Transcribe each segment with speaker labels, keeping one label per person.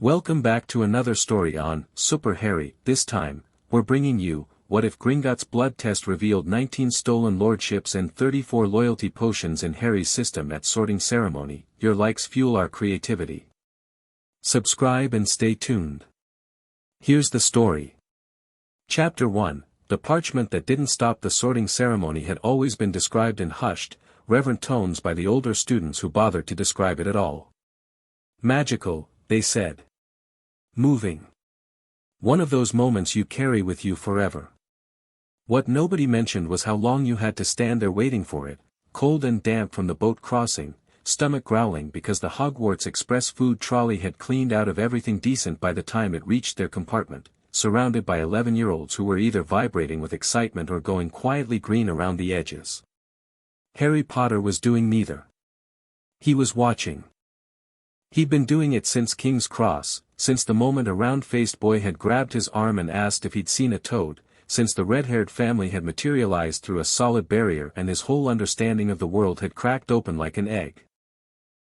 Speaker 1: Welcome back to another story on Super Harry. This time, we're bringing you, what if Gringotts' blood test revealed 19 stolen lordships and 34 loyalty potions in Harry's system at sorting ceremony. Your likes fuel our creativity. Subscribe and stay tuned. Here's the story. Chapter 1. The parchment that didn't stop the sorting ceremony had always been described in hushed, reverent tones by the older students who bothered to describe it at all. Magical, they said. Moving. One of those moments you carry with you forever. What nobody mentioned was how long you had to stand there waiting for it, cold and damp from the boat crossing, stomach growling because the Hogwarts Express food trolley had cleaned out of everything decent by the time it reached their compartment, surrounded by 11-year-olds who were either vibrating with excitement or going quietly green around the edges. Harry Potter was doing neither. He was watching. He'd been doing it since King's Cross, since the moment a round-faced boy had grabbed his arm and asked if he'd seen a toad, since the red-haired family had materialized through a solid barrier and his whole understanding of the world had cracked open like an egg.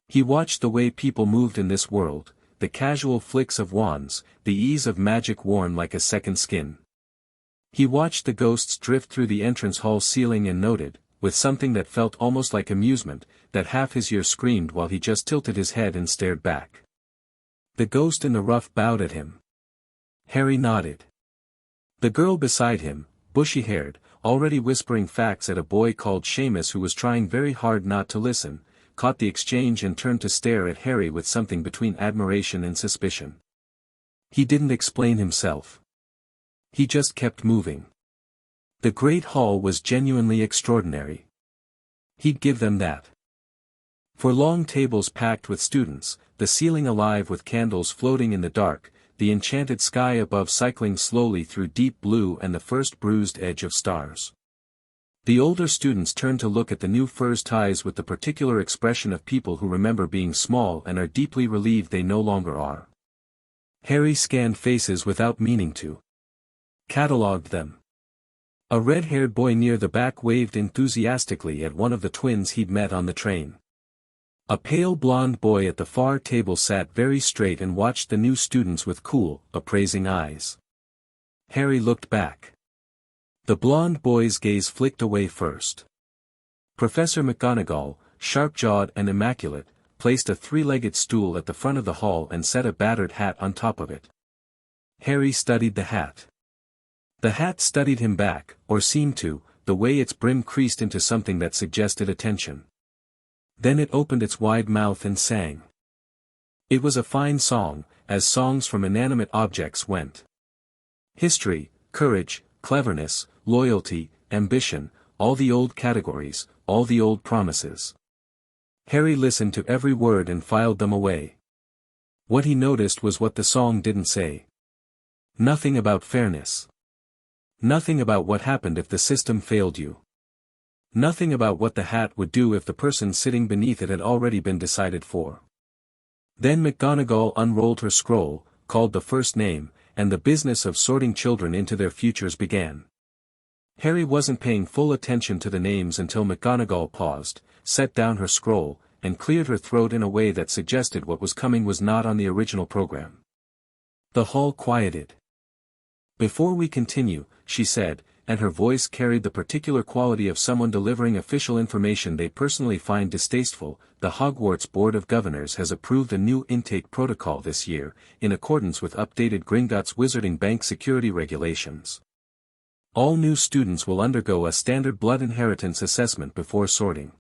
Speaker 1: He watched the way people moved in this world, the casual flicks of wands, the ease of magic worn like a second skin. He watched the ghosts drift through the entrance hall ceiling and noted, with something that felt almost like amusement, that half his ear screamed while he just tilted his head and stared back. The ghost in the ruff bowed at him. Harry nodded. The girl beside him, bushy-haired, already whispering facts at a boy called Seamus who was trying very hard not to listen, caught the exchange and turned to stare at Harry with something between admiration and suspicion. He didn't explain himself. He just kept moving. The Great Hall was genuinely extraordinary. He'd give them that. For long tables packed with students, the ceiling alive with candles floating in the dark, the enchanted sky above cycling slowly through deep blue and the first bruised edge of stars. The older students turned to look at the new furs ties with the particular expression of people who remember being small and are deeply relieved they no longer are. Harry scanned faces without meaning to. Catalogued them. A red-haired boy near the back waved enthusiastically at one of the twins he'd met on the train. A pale blonde boy at the far table sat very straight and watched the new students with cool, appraising eyes. Harry looked back. The blonde boy's gaze flicked away first. Professor McGonagall, sharp-jawed and immaculate, placed a three-legged stool at the front of the hall and set a battered hat on top of it. Harry studied the hat. The hat studied him back, or seemed to, the way its brim creased into something that suggested attention. Then it opened its wide mouth and sang. It was a fine song, as songs from inanimate objects went. History, courage, cleverness, loyalty, ambition, all the old categories, all the old promises. Harry listened to every word and filed them away. What he noticed was what the song didn't say. Nothing about fairness. Nothing about what happened if the system failed you. Nothing about what the hat would do if the person sitting beneath it had already been decided for. Then McGonagall unrolled her scroll, called the first name, and the business of sorting children into their futures began. Harry wasn't paying full attention to the names until McGonagall paused, set down her scroll, and cleared her throat in a way that suggested what was coming was not on the original program. The hall quieted. "Before we continue," she said, and her voice carried the particular quality of someone delivering official information they personally find distasteful, "the Hogwarts Board of Governors has approved a new intake protocol this year, in accordance with updated Gringotts Wizarding Bank security regulations. All new students will undergo a standard blood inheritance assessment before sorting."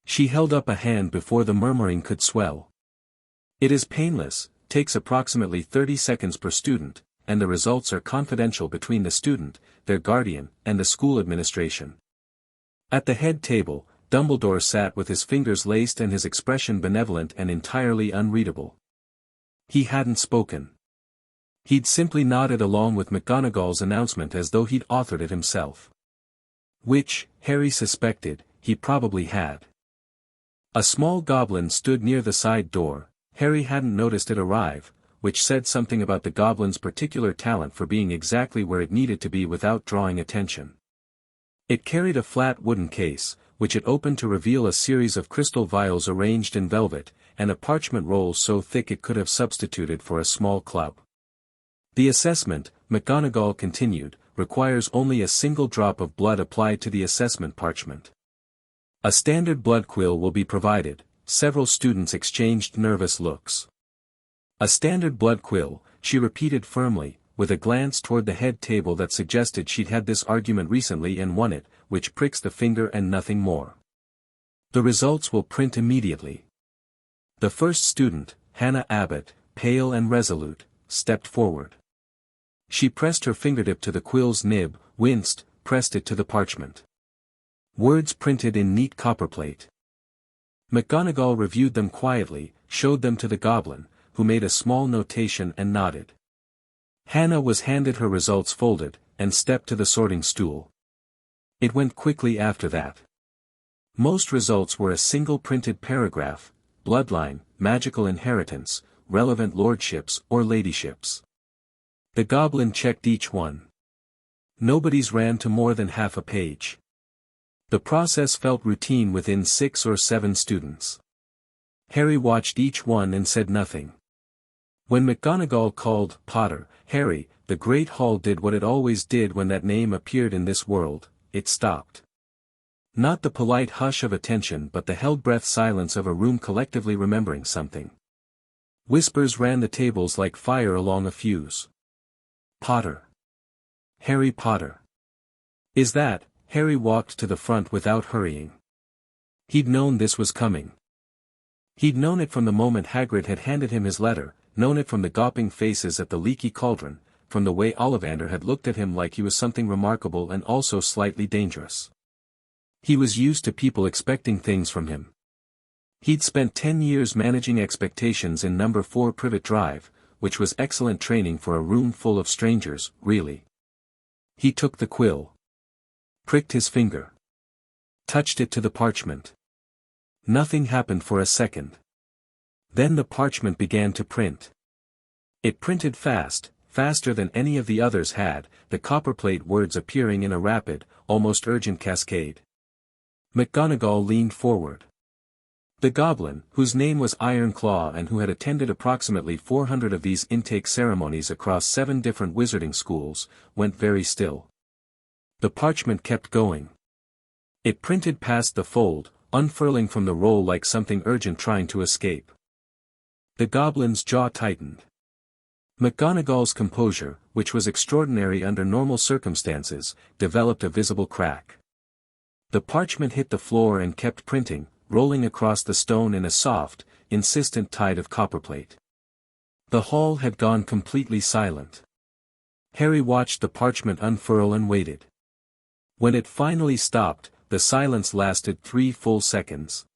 Speaker 1: She held up a hand before the murmuring could swell. "It is painless, takes approximately 30 seconds per student, and the results are confidential between the student, their guardian, and the school administration." At the head table, Dumbledore sat with his fingers laced and his expression benevolent and entirely unreadable. He hadn't spoken. He'd simply nodded along with McGonagall's announcement as though he'd authored it himself. Which, Harry suspected, he probably had. A small goblin stood near the side door. Harry hadn't noticed it arrive, which said something about the goblin's particular talent for being exactly where it needed to be without drawing attention. It carried a flat wooden case, which it opened to reveal a series of crystal vials arranged in velvet, and a parchment roll so thick it could have substituted for a small club. The assessment, McGonagall continued, requires only a single drop of blood applied to the assessment parchment. A standard blood quill will be provided. Several students exchanged nervous looks. A standard blood quill, she repeated firmly, with a glance toward the head table that suggested she'd had this argument recently and won it, which pricks the finger and nothing more. The results will print immediately. The first student, Hannah Abbott, pale and resolute, stepped forward. She pressed her fingertip to the quill's nib, winced, pressed it to the parchment. Words printed in neat copperplate. McGonagall reviewed them quietly, showed them to the goblin, who made a small notation and nodded. Hannah was handed her results folded, and stepped to the sorting stool. It went quickly after that. Most results were a single printed paragraph: bloodline, magical inheritance, relevant lordships or ladyships. The goblin checked each one. Nobody's ran to more than half a page. The process felt routine within 6 or 7 students. Harry watched each one and said nothing. When McGonagall called Potter, Harry, the Great Hall did what it always did when that name appeared in this world: it stopped. Not the polite hush of attention but the held-breath silence of a room collectively remembering something. Whispers ran the tables like fire along a fuse. Potter. Harry Potter. Is that? Harry walked to the front without hurrying. He'd known this was coming. He'd known it from the moment Hagrid had handed him his letter, known it from the gawping faces at the leaky cauldron, from the way Ollivander had looked at him like he was something remarkable and also slightly dangerous. He was used to people expecting things from him. He'd spent 10 years managing expectations in number 4 Privet Drive, which was excellent training for a room full of strangers, really. He took the quill. Pricked his finger. Touched it to the parchment. Nothing happened for a second. Then the parchment began to print. It printed fast, faster than any of the others had, the copperplate words appearing in a rapid, almost urgent cascade. McGonagall leaned forward. The goblin, whose name was Ironclaw and who had attended approximately 400 of these intake ceremonies across 7 different wizarding schools, went very still. The parchment kept going. It printed past the fold, unfurling from the roll like something urgent trying to escape. The goblin's jaw tightened. McGonagall's composure, which was extraordinary under normal circumstances, developed a visible crack. The parchment hit the floor and kept printing, rolling across the stone in a soft, insistent tide of copperplate. The hall had gone completely silent. Harry watched the parchment unfurl and waited. When it finally stopped, the silence lasted 3 full seconds.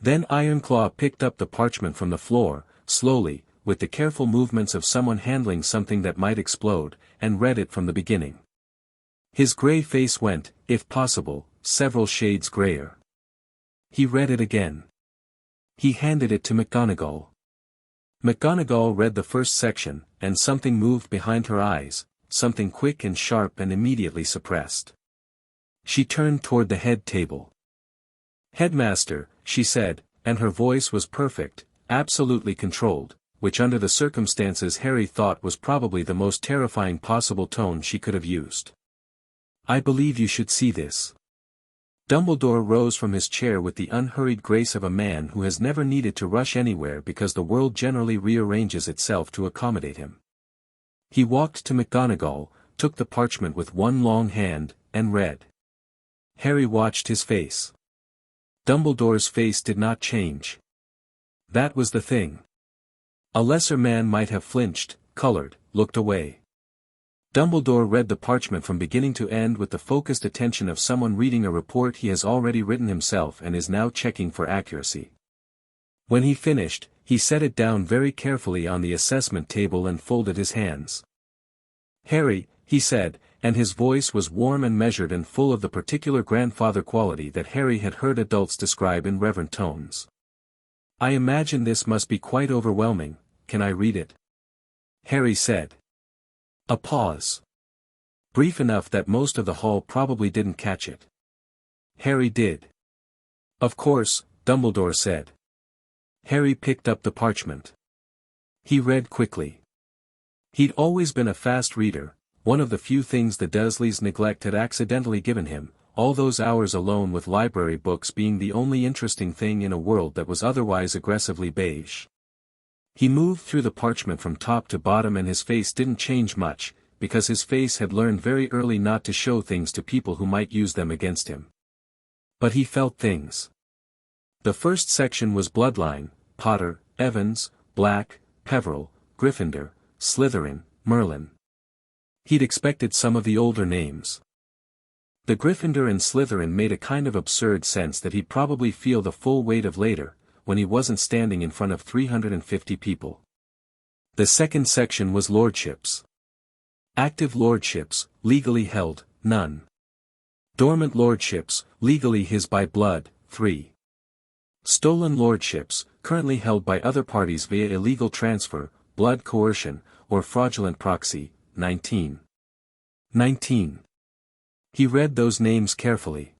Speaker 1: Then Ironclaw picked up the parchment from the floor, slowly, with the careful movements of someone handling something that might explode, and read it from the beginning. His grey face went, if possible, several shades greyer. He read it again. He handed it to McGonagall. McGonagall read the first section, and something moved behind her eyes, something quick and sharp and immediately suppressed. She turned toward the head table. "Headmaster," she said, and her voice was perfect, absolutely controlled, which under the circumstances Harry thought was probably the most terrifying possible tone she could have used. "I believe you should see this." Dumbledore rose from his chair with the unhurried grace of a man who has never needed to rush anywhere because the world generally rearranges itself to accommodate him. He walked to McGonagall, took the parchment with one long hand, and read. Harry watched his face. Dumbledore's face did not change. That was the thing. A lesser man might have flinched, colored, looked away. Dumbledore read the parchment from beginning to end with the focused attention of someone reading a report he has already written himself and is now checking for accuracy. When he finished, he set it down very carefully on the assessment table and folded his hands. "Harry," he said, and his voice was warm and measured and full of the particular grandfather quality that Harry had heard adults describe in reverent tones. "I imagine this must be quite overwhelming. Can I read it?" Harry said. A pause. Brief enough that most of the hall probably didn't catch it. Harry did. "Of course," Dumbledore said. Harry picked up the parchment. He read quickly. He'd always been a fast reader, one of the few things the Dursleys' neglect had accidentally given him, all those hours alone with library books being the only interesting thing in a world that was otherwise aggressively beige. He moved through the parchment from top to bottom and his face didn't change much, because his face had learned very early not to show things to people who might use them against him. But he felt things. The first section was Bloodline: Potter, Evans, Black, Peverell, Gryffindor, Slytherin, Merlin. He'd expected some of the older names. The Gryffindor and Slytherin made a kind of absurd sense that he'd probably feel the full weight of later, when he wasn't standing in front of 350 people. The second section was Lordships. Active lordships, legally held, none. Dormant lordships, legally his by blood, 3. Stolen lordships, currently held by other parties via illegal transfer, blood coercion, or fraudulent proxy, 19. 19. He read those names carefully.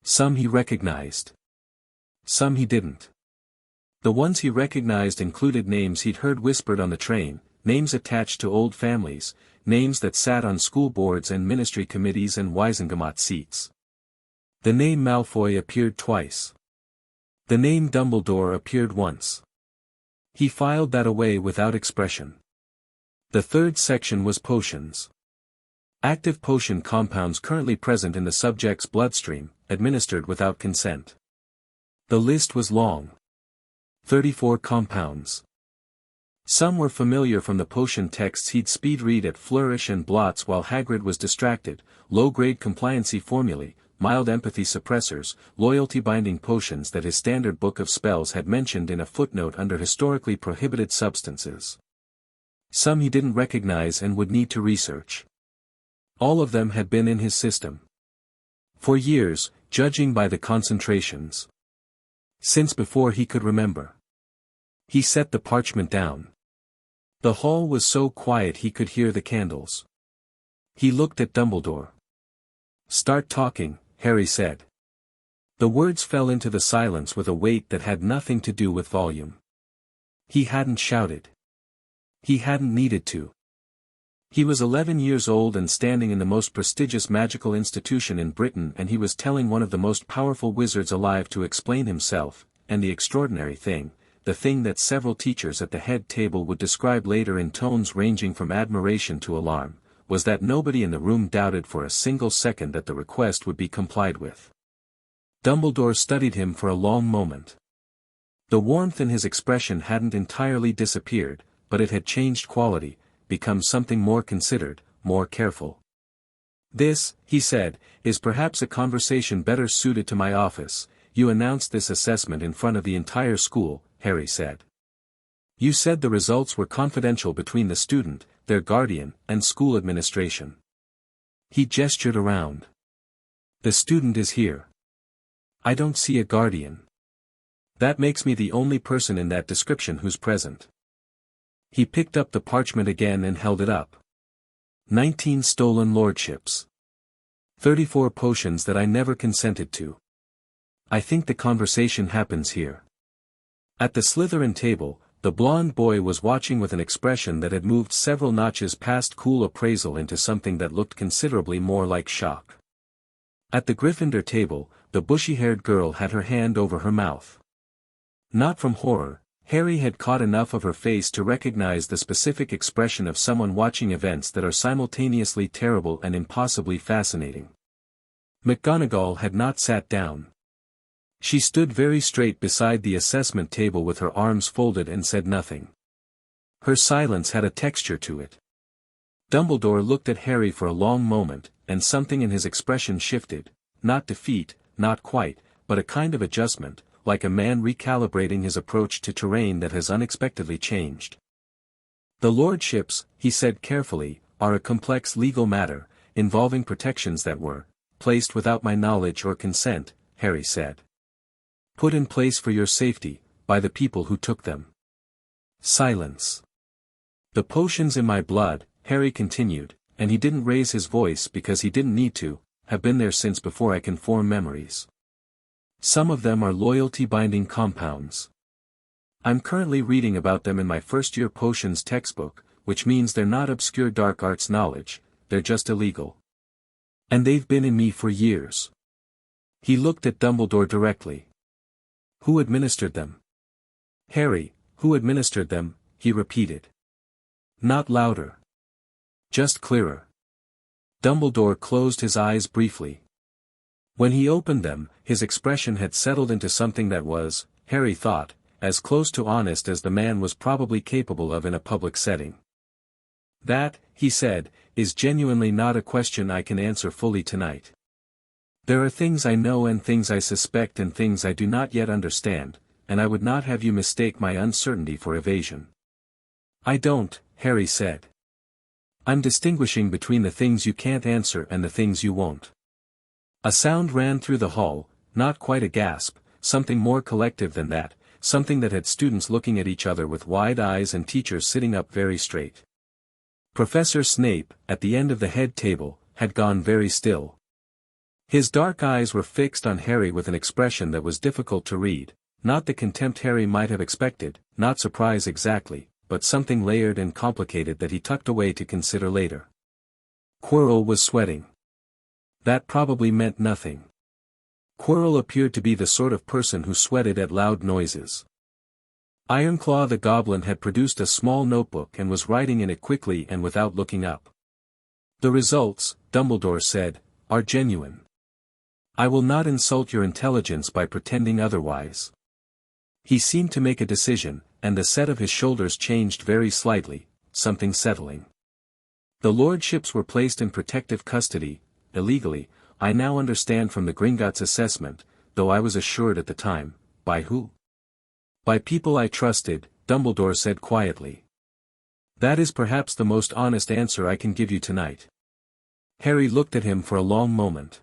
Speaker 1: Some he recognized. Some he didn't. The ones he recognized included names he'd heard whispered on the train, names attached to old families, names that sat on school boards and ministry committees and Wisengamot seats. The name Malfoy appeared twice. The name Dumbledore appeared once. He filed that away without expression. The third section was potions. Active potion compounds currently present in the subject's bloodstream, administered without consent. The list was long. 34 compounds. Some were familiar from the potion texts he'd speed read at Flourish and Blots while Hagrid was distracted: low-grade compliancy formulae, mild empathy suppressors, loyalty-binding potions that his standard book of spells had mentioned in a footnote under historically prohibited substances. Some he didn't recognize and would need to research. All of them had been in his system. For years, judging by the concentrations. Since before he could remember. He set the parchment down. The hall was so quiet he could hear the candles. He looked at Dumbledore. "Start talking," Harry said. The words fell into the silence with a weight that had nothing to do with volume. He hadn't shouted. He hadn't needed to. He was 11 years old and standing in the most prestigious magical institution in Britain, and he was telling one of the most powerful wizards alive to explain himself, and the extraordinary thing, the thing that several teachers at the head table would describe later in tones ranging from admiration to alarm, was that nobody in the room doubted for a single second that the request would be complied with. Dumbledore studied him for a long moment. The warmth in his expression hadn't entirely disappeared, but it had changed quality, become something more considered, more careful. "This," he said, "is perhaps a conversation better suited to my office. You announced this assessment in front of the entire school," Harry said. "You said the results were confidential between the student, their guardian, and school administration." He gestured around. "The student is here. I don't see a guardian. That makes me the only person in that description who's present." He picked up the parchment again and held it up. 19 stolen lordships. 34 potions that I never consented to. I think the conversation happens here. At the Slytherin table, the blond boy was watching with an expression that had moved several notches past cool appraisal into something that looked considerably more like shock. At the Gryffindor table, the bushy-haired girl had her hand over her mouth. Not from horror, Harry had caught enough of her face to recognize the specific expression of someone watching events that are simultaneously terrible and impossibly fascinating. McGonagall had not sat down. She stood very straight beside the assessment table with her arms folded and said nothing. Her silence had a texture to it. Dumbledore looked at Harry for a long moment, and something in his expression shifted, not defeat, not quite, but a kind of adjustment, like a man recalibrating his approach to terrain that has unexpectedly changed. "The lordships," he said carefully, "are a complex legal matter, involving protections that were placed without my knowledge or consent," Harry said. "Put in place for your safety, by the people who took them." Silence. "The potions in my blood," Harry continued, and he didn't raise his voice because he didn't need to, "have been there since before I can form memories. Some of them are loyalty-binding compounds. I'm currently reading about them in my first-year potions textbook, which means they're not obscure dark arts knowledge, they're just illegal. And they've been in me for years. He looked at Dumbledore directly. Who administered them? Harry, who administered them, he repeated. Not louder. Just clearer. Dumbledore closed his eyes briefly. When he opened them, his expression had settled into something that was, Harry thought, as close to honest as the man was probably capable of in a public setting. That, he said, is genuinely not a question I can answer fully tonight. There are things I know and things I suspect and things I do not yet understand, and I would not have you mistake my uncertainty for evasion. I don't, Harry said. I'm distinguishing between the things you can't answer and the things you won't. A sound ran through the hall, not quite a gasp, something more collective than that, something that had students looking at each other with wide eyes and teachers sitting up very straight. Professor Snape, at the end of the head table, had gone very still. His dark eyes were fixed on Harry with an expression that was difficult to read, not the contempt Harry might have expected, not surprise exactly, but something layered and complicated that he tucked away to consider later. Quirrell was sweating. That probably meant nothing. Quirrell appeared to be the sort of person who sweated at loud noises. Ironclaw the Goblin had produced a small notebook and was writing in it quickly and without looking up. The results, Dumbledore said, are genuine. I will not insult your intelligence by pretending otherwise. He seemed to make a decision, and the set of his shoulders changed very slightly, something settling. The lordships were placed in protective custody, illegally, I now understand from the Gringotts assessment, though I was assured at the time, by who? By people I trusted, Dumbledore said quietly. That is perhaps the most honest answer I can give you tonight. Harry looked at him for a long moment.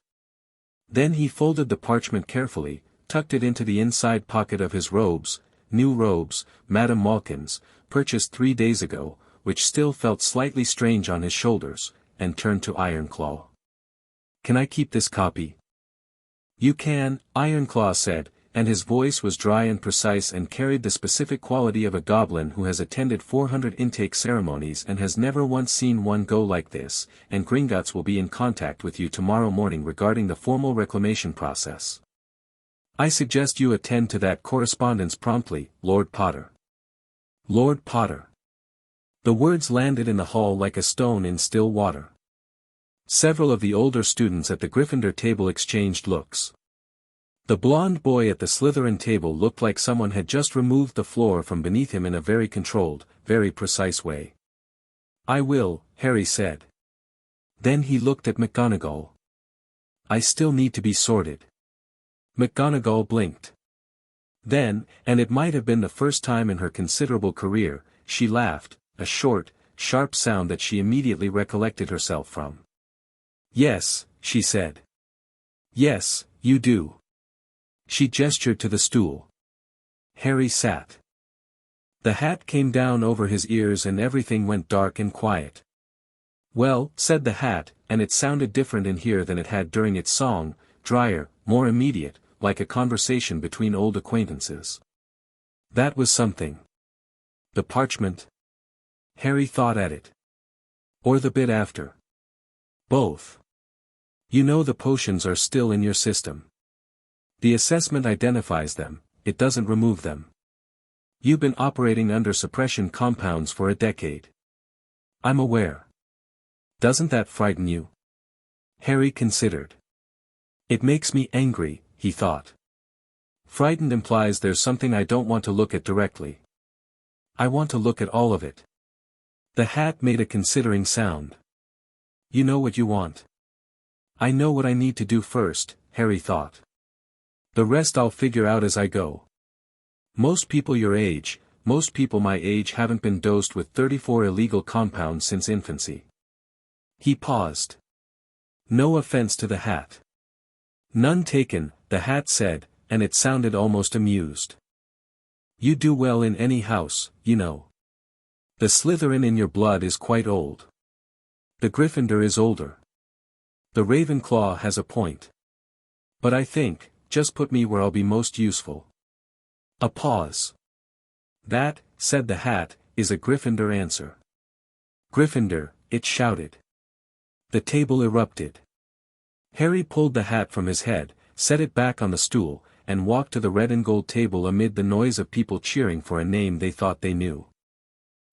Speaker 1: Then he folded the parchment carefully, tucked it into the inside pocket of his robes, new robes, Madame Malkin's, purchased 3 days ago, which still felt slightly strange on his shoulders, and turned to Ironclaw. Can I keep this copy? You can, Ironclaw said, and his voice was dry and precise and carried the specific quality of a goblin who has attended 400 intake ceremonies and has never once seen one go like this, and Gringotts will be in contact with you tomorrow morning regarding the formal reclamation process. I suggest you attend to that correspondence promptly, Lord Potter. Lord Potter. The words landed in the hall like a stone in still water. Several of the older students at the Gryffindor table exchanged looks. The blond boy at the Slytherin table looked like someone had just removed the floor from beneath him in a very controlled, very precise way. I will, Harry said. Then he looked at McGonagall. I still need to be sorted. McGonagall blinked. Then, and it might have been the first time in her considerable career, she laughed, a short, sharp sound that she immediately recollected herself from. Yes, she said. Yes, you do. She gestured to the stool. Harry sat. The hat came down over his ears and everything went dark and quiet. Well, said the hat, and it sounded different in here than it had during its song, drier, more immediate, like a conversation between old acquaintances. That was something. The parchment? Harry thought at it. Or the bit after? Both. You know the potions are still in your system. The assessment identifies them, it doesn't remove them. You've been operating under suppression compounds for a decade. I'm aware. Doesn't that frighten you? Harry considered. It makes me angry, he thought. Frightened implies there's something I don't want to look at directly. I want to look at all of it. The hat made a considering sound. You know what you want. I know what I need to do first, Harry thought. The rest I'll figure out as I go. Most people your age, most people my age haven't been dosed with 34 illegal compounds since infancy. He paused. No offense to the hat. None taken, the hat said, and it sounded almost amused. You do well in any house, you know. The Slytherin in your blood is quite old. The Gryffindor is older. The Ravenclaw has a point. But I think, just put me where I'll be most useful. A pause. "That," said the hat, "is a Gryffindor answer." "Gryffindor," it shouted. The table erupted. Harry pulled the hat from his head, set it back on the stool, and walked to the red and gold table amid the noise of people cheering for a name they thought they knew.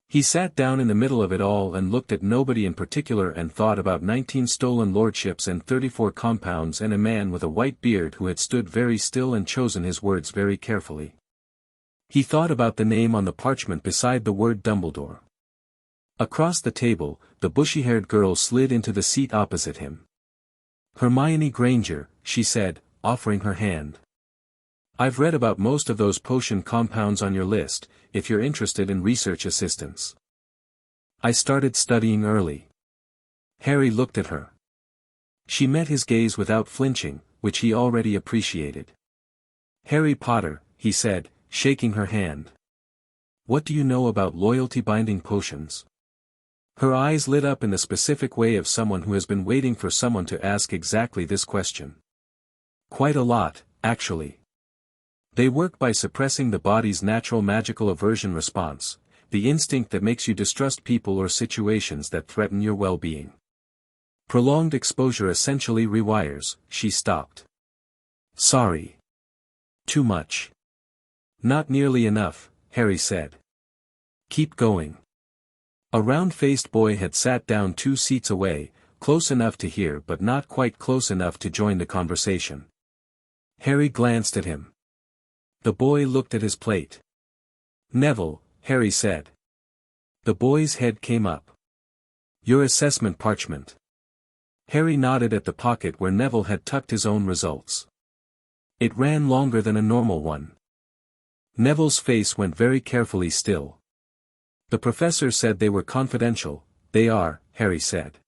Speaker 1: He sat down in the middle of it all and looked at nobody in particular and thought about 19 stolen lordships and 34 compounds and a man with a white beard who had stood very still and chosen his words very carefully. He thought about the name on the parchment beside the word Dumbledore. Across the table, the bushy-haired girl slid into the seat opposite him. "Hermione Granger," she said, offering her hand. "I've read about most of those potion compounds on your list, if you're interested in research assistants. I started studying early." Harry looked at her. She met his gaze without flinching, which he already appreciated. "Harry Potter," he said, shaking her hand. "What do you know about loyalty-binding potions?" Her eyes lit up in the specific way of someone who has been waiting for someone to ask exactly this question. "Quite a lot, actually. They work by suppressing the body's natural magical aversion response, the instinct that makes you distrust people or situations that threaten your well-being. Prolonged exposure essentially rewires." She stopped. "Sorry. Too much." "Not nearly enough," Harry said. "Keep going." A round-faced boy had sat down 2 seats away, close enough to hear but not quite close enough to join the conversation. Harry glanced at him. The boy looked at his plate. "Neville," Harry said. The boy's head came up. "Your assessment parchment." Harry nodded at the pocket where Neville had tucked his own results. It ran longer than a normal one. Neville's face went very carefully still. "The professor said they were confidential." "They are," Harry said.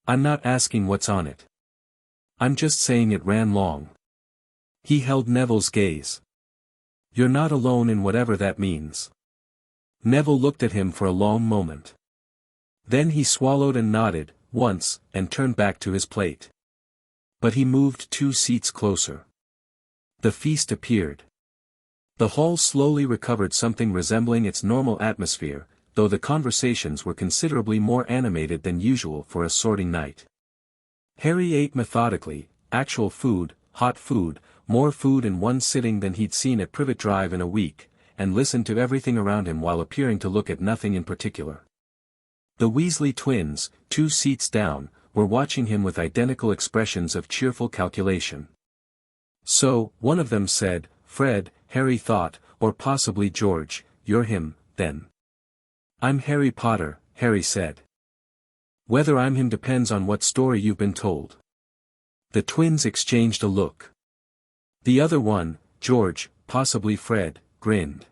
Speaker 1: "I'm not asking what's on it. I'm just saying it ran long." He held Neville's gaze. "You're not alone in whatever that means." Neville looked at him for a long moment. Then he swallowed and nodded, once, and turned back to his plate. But he moved 2 seats closer. The feast appeared. The hall slowly recovered something resembling its normal atmosphere, though the conversations were considerably more animated than usual for a sorting night. Harry ate methodically, actual food, hot food, more food in one sitting than he'd seen at Privet Drive in a week, and listened to everything around him while appearing to look at nothing in particular. The Weasley twins, 2 seats down, were watching him with identical expressions of cheerful calculation. "So," one of them said, "Fred," Harry thought, "or possibly George, you're him, then." "I'm Harry Potter," Harry said. "Whether I'm him depends on what story you've been told." The twins exchanged a look. The other one, George, possibly Fred, grinned.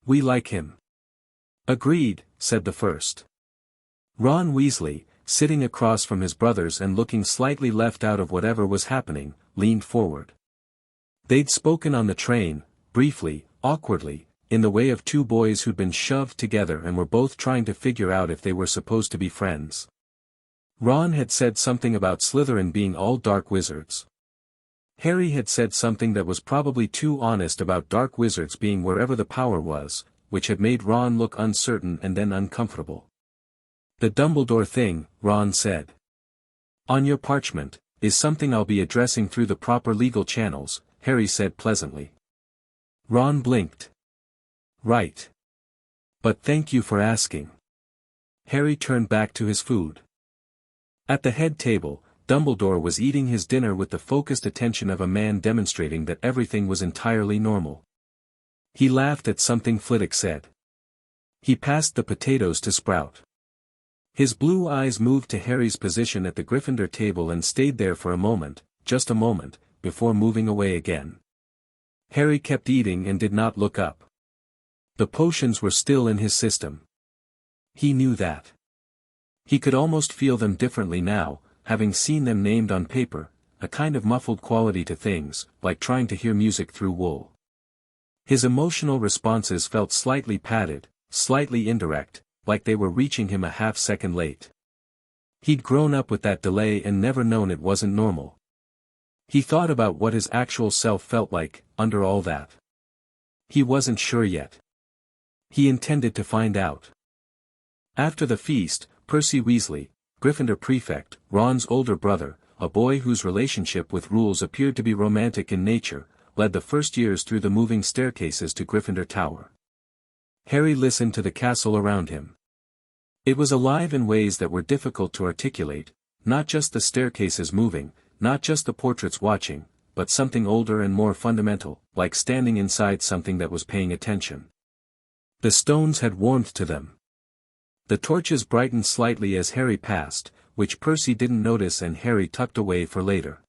Speaker 1: "We like him." "Agreed," said the first. Ron Weasley, sitting across from his brothers and looking slightly left out of whatever was happening, leaned forward. They'd spoken on the train, briefly, awkwardly, in the way of 2 boys who'd been shoved together and were both trying to figure out if they were supposed to be friends. Ron had said something about Slytherin being all dark wizards. Harry had said something that was probably too honest about dark wizards being wherever the power was, which had made Ron look uncertain and then uncomfortable. "The Dumbledore thing," Ron said. "On your parchment, is something I'll be addressing through the proper legal channels," Harry said pleasantly. Ron blinked. "Right. But thank you for asking." Harry turned back to his food. At the head table, Dumbledore was eating his dinner with the focused attention of a man demonstrating that everything was entirely normal. He laughed at something Flitwick said. He passed the potatoes to Sprout. His blue eyes moved to Harry's position at the Gryffindor table and stayed there for a moment, just a moment, before moving away again. Harry kept eating and did not look up. The potions were still in his system. He knew that. He could almost feel them differently now, having seen them named on paper, a kind of muffled quality to things, like trying to hear music through wool. His emotional responses felt slightly padded, slightly indirect, like they were reaching him a half-second late. He'd grown up with that delay and never known it wasn't normal. He thought about what his actual self felt like, under all that. He wasn't sure yet. He intended to find out. After the feast, Percy Weasley, Gryffindor prefect, Ron's older brother, a boy whose relationship with rules appeared to be romantic in nature, led the first years through the moving staircases to Gryffindor Tower. Harry listened to the castle around him. It was alive in ways that were difficult to articulate, not just the staircases moving, not just the portraits watching, but something older and more fundamental, like standing inside something that was paying attention. The stones had warmth to them. The torches brightened slightly as Harry passed, which Percy didn't notice and Harry tucked away for later.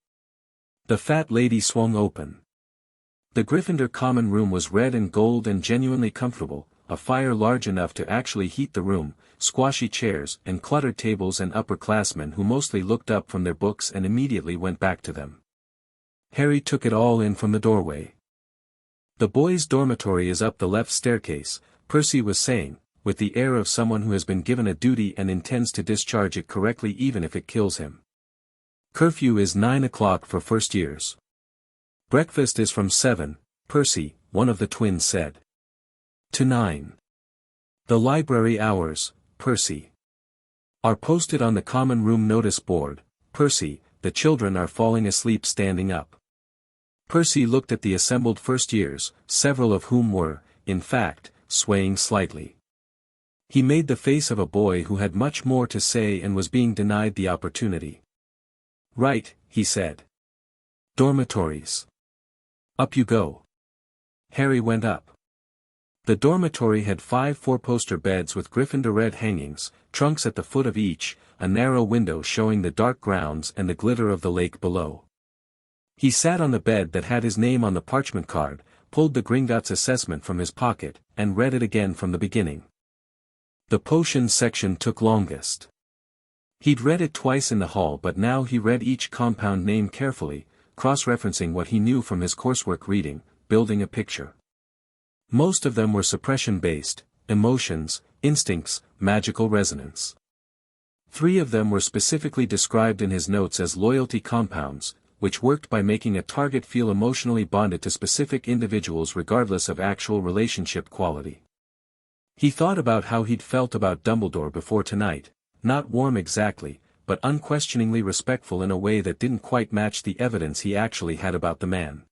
Speaker 1: The fat lady swung open. The Gryffindor common room was red and gold and genuinely comfortable, a fire large enough to actually heat the room, squashy chairs and cluttered tables and upperclassmen who mostly looked up from their books and immediately went back to them. Harry took it all in from the doorway. The boys' dormitory is up the left staircase, Percy was saying, with the air of someone who has been given a duty and intends to discharge it correctly even if it kills him. Curfew is 9 o'clock for first years. Breakfast is from 7, Percy, one of the twins said. To 9. The library hours, Percy, are posted on the common room notice board, Percy, the children are falling asleep standing up. Percy looked at the assembled first years, several of whom were, in fact, swaying slightly. He made the face of a boy who had much more to say and was being denied the opportunity. Right, he said. Dormitories. Up you go. Harry went up. The dormitory had 5 four-poster beds with Gryffindor red hangings, trunks at the foot of each, a narrow window showing the dark grounds and the glitter of the lake below. He sat on the bed that had his name on the parchment card, pulled the Gringotts assessment from his pocket, and read it again from the beginning. The potions section took longest. He'd read it twice in the hall but now he read each compound name carefully, cross-referencing what he knew from his coursework reading, building a picture. Most of them were suppression-based, emotions, instincts, magical resonance. 3 of them were specifically described in his notes as loyalty compounds, which worked by making a target feel emotionally bonded to specific individuals regardless of actual relationship quality. He thought about how he'd felt about Dumbledore before tonight, not warm exactly, but unquestioningly respectful in a way that didn't quite match the evidence he actually had about the man.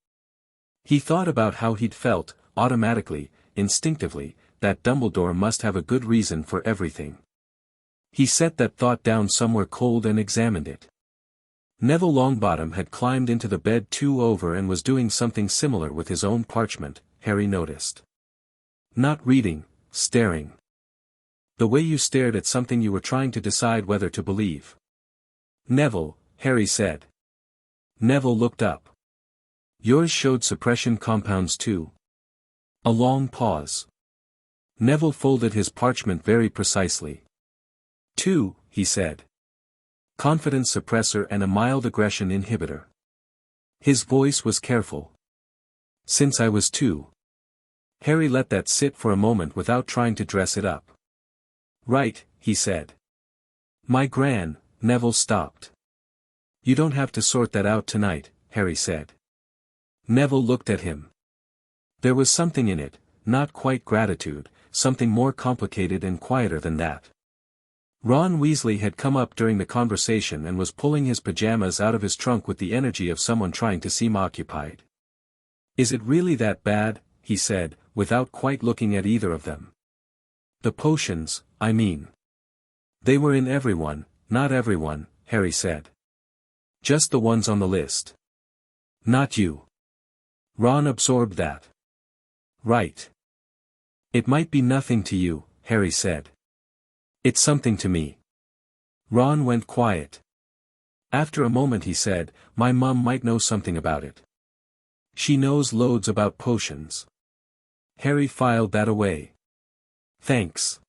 Speaker 1: He thought about how he'd felt, automatically, instinctively, that Dumbledore must have a good reason for everything. He set that thought down somewhere cold and examined it. Neville Longbottom had climbed into the bed 2 over and was doing something similar with his own parchment, Harry noticed. Not reading, staring. The way you stared at something you were trying to decide whether to believe. Neville, Harry said. Neville looked up. Yours showed suppression compounds too. A long pause. Neville folded his parchment very precisely. 2, he said. Confidence suppressor and a mild aggression inhibitor. His voice was careful. Since I was 2. Harry let that sit for a moment without trying to dress it up. Right, he said. My gran, Neville stopped. You don't have to sort that out tonight, Harry said. Neville looked at him. There was something in it, not quite gratitude, something more complicated and quieter than that. Ron Weasley had come up during the conversation and was pulling his pajamas out of his trunk with the energy of someone trying to seem occupied. Is it really that bad? He said, without quite looking at either of them. The potions, I mean. They were in everyone, not everyone, Harry said. Just the ones on the list. Not you. Ron absorbed that. Right. It might be nothing to you, Harry said. It's something to me. Ron went quiet. After a moment he said, my mum might know something about it. She knows loads about potions. Harry filed that away. Thanks.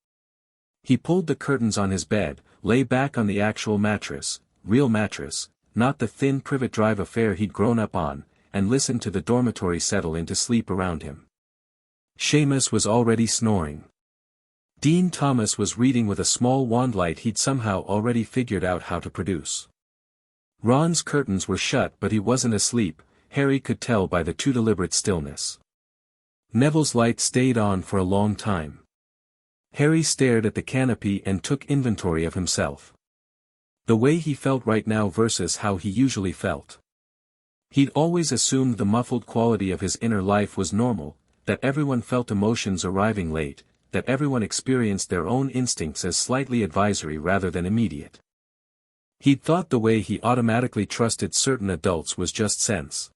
Speaker 1: He pulled the curtains on his bed, lay back on the actual mattress, real mattress, not the thin privet drive affair he'd grown up on, and listened to the dormitory settle into sleep around him. Seamus was already snoring. Dean Thomas was reading with a small wand light he'd somehow already figured out how to produce. Ron's curtains were shut but he wasn't asleep, Harry could tell by the too deliberate stillness. Neville's light stayed on for a long time. Harry stared at the canopy and took inventory of himself. The way he felt right now versus how he usually felt. He'd always assumed the muffled quality of his inner life was normal, that everyone felt emotions arriving late, that everyone experienced their own instincts as slightly advisory rather than immediate. He'd thought the way he automatically trusted certain adults was just sense.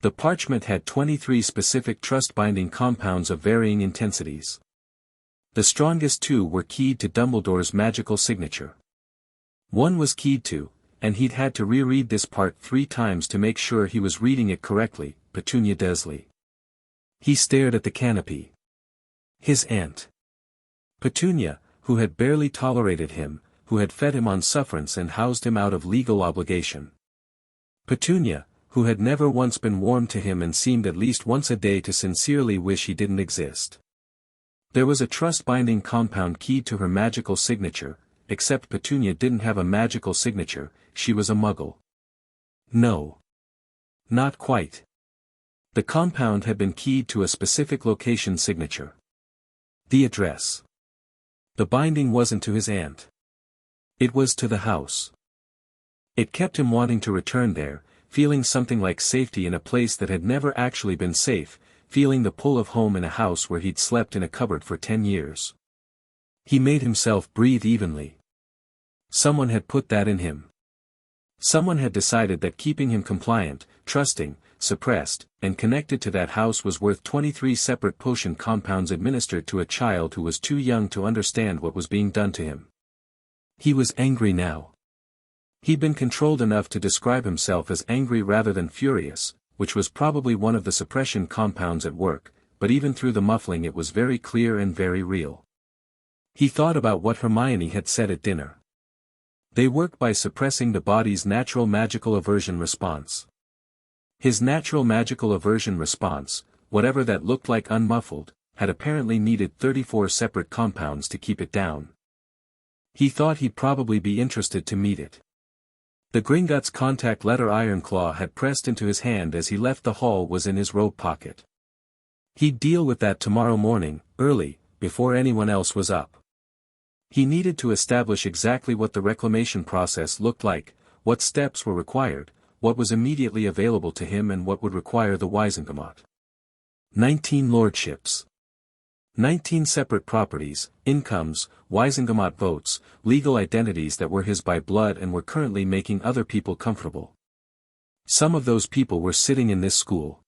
Speaker 1: The parchment had 23 specific trust-binding compounds of varying intensities. The strongest 2 were keyed to Dumbledore's magical signature. One was keyed to, and he'd had to reread this part 3 times to make sure he was reading it correctly, Petunia Desley. He stared at the canopy. His aunt. Petunia, who had barely tolerated him, who had fed him on sufferance and housed him out of legal obligation. Petunia, who had never once been warm to him and seemed at least once a day to sincerely wish he didn't exist. There was a trust-binding compound keyed to her magical signature, except Petunia didn't have a magical signature, she was a muggle. No. Not quite. The compound had been keyed to a specific location signature. The address. The binding wasn't to his aunt. It was to the house. It kept him wanting to return there, feeling something like safety in a place that had never actually been safe, feeling the pull of home in a house where he'd slept in a cupboard for 10 years. He made himself breathe evenly. Someone had put that in him. Someone had decided that keeping him compliant, trusting, suppressed, and connected to that house was worth 23 separate potion compounds administered to a child who was too young to understand what was being done to him. He was angry now. He'd been controlled enough to describe himself as angry rather than furious, which was probably one of the suppression compounds at work, but even through the muffling it was very clear and very real. He thought about what Hermione had said at dinner. They work by suppressing the body's natural magical aversion response. His natural magical aversion response, whatever that looked like unmuffled, had apparently needed 34 separate compounds to keep it down. He thought he'd probably be interested to meet it. The Gringotts contact letter Ironclaw had pressed into his hand as he left the hall was in his robe pocket. He'd deal with that tomorrow morning, early, before anyone else was up. He needed to establish exactly what the reclamation process looked like, what steps were required, what was immediately available to him and what would require the Wizengamot. 19 lordships. 19 separate properties, incomes, Wizengamot votes, legal identities that were his by blood and were currently making other people comfortable. Some of those people were sitting in this school.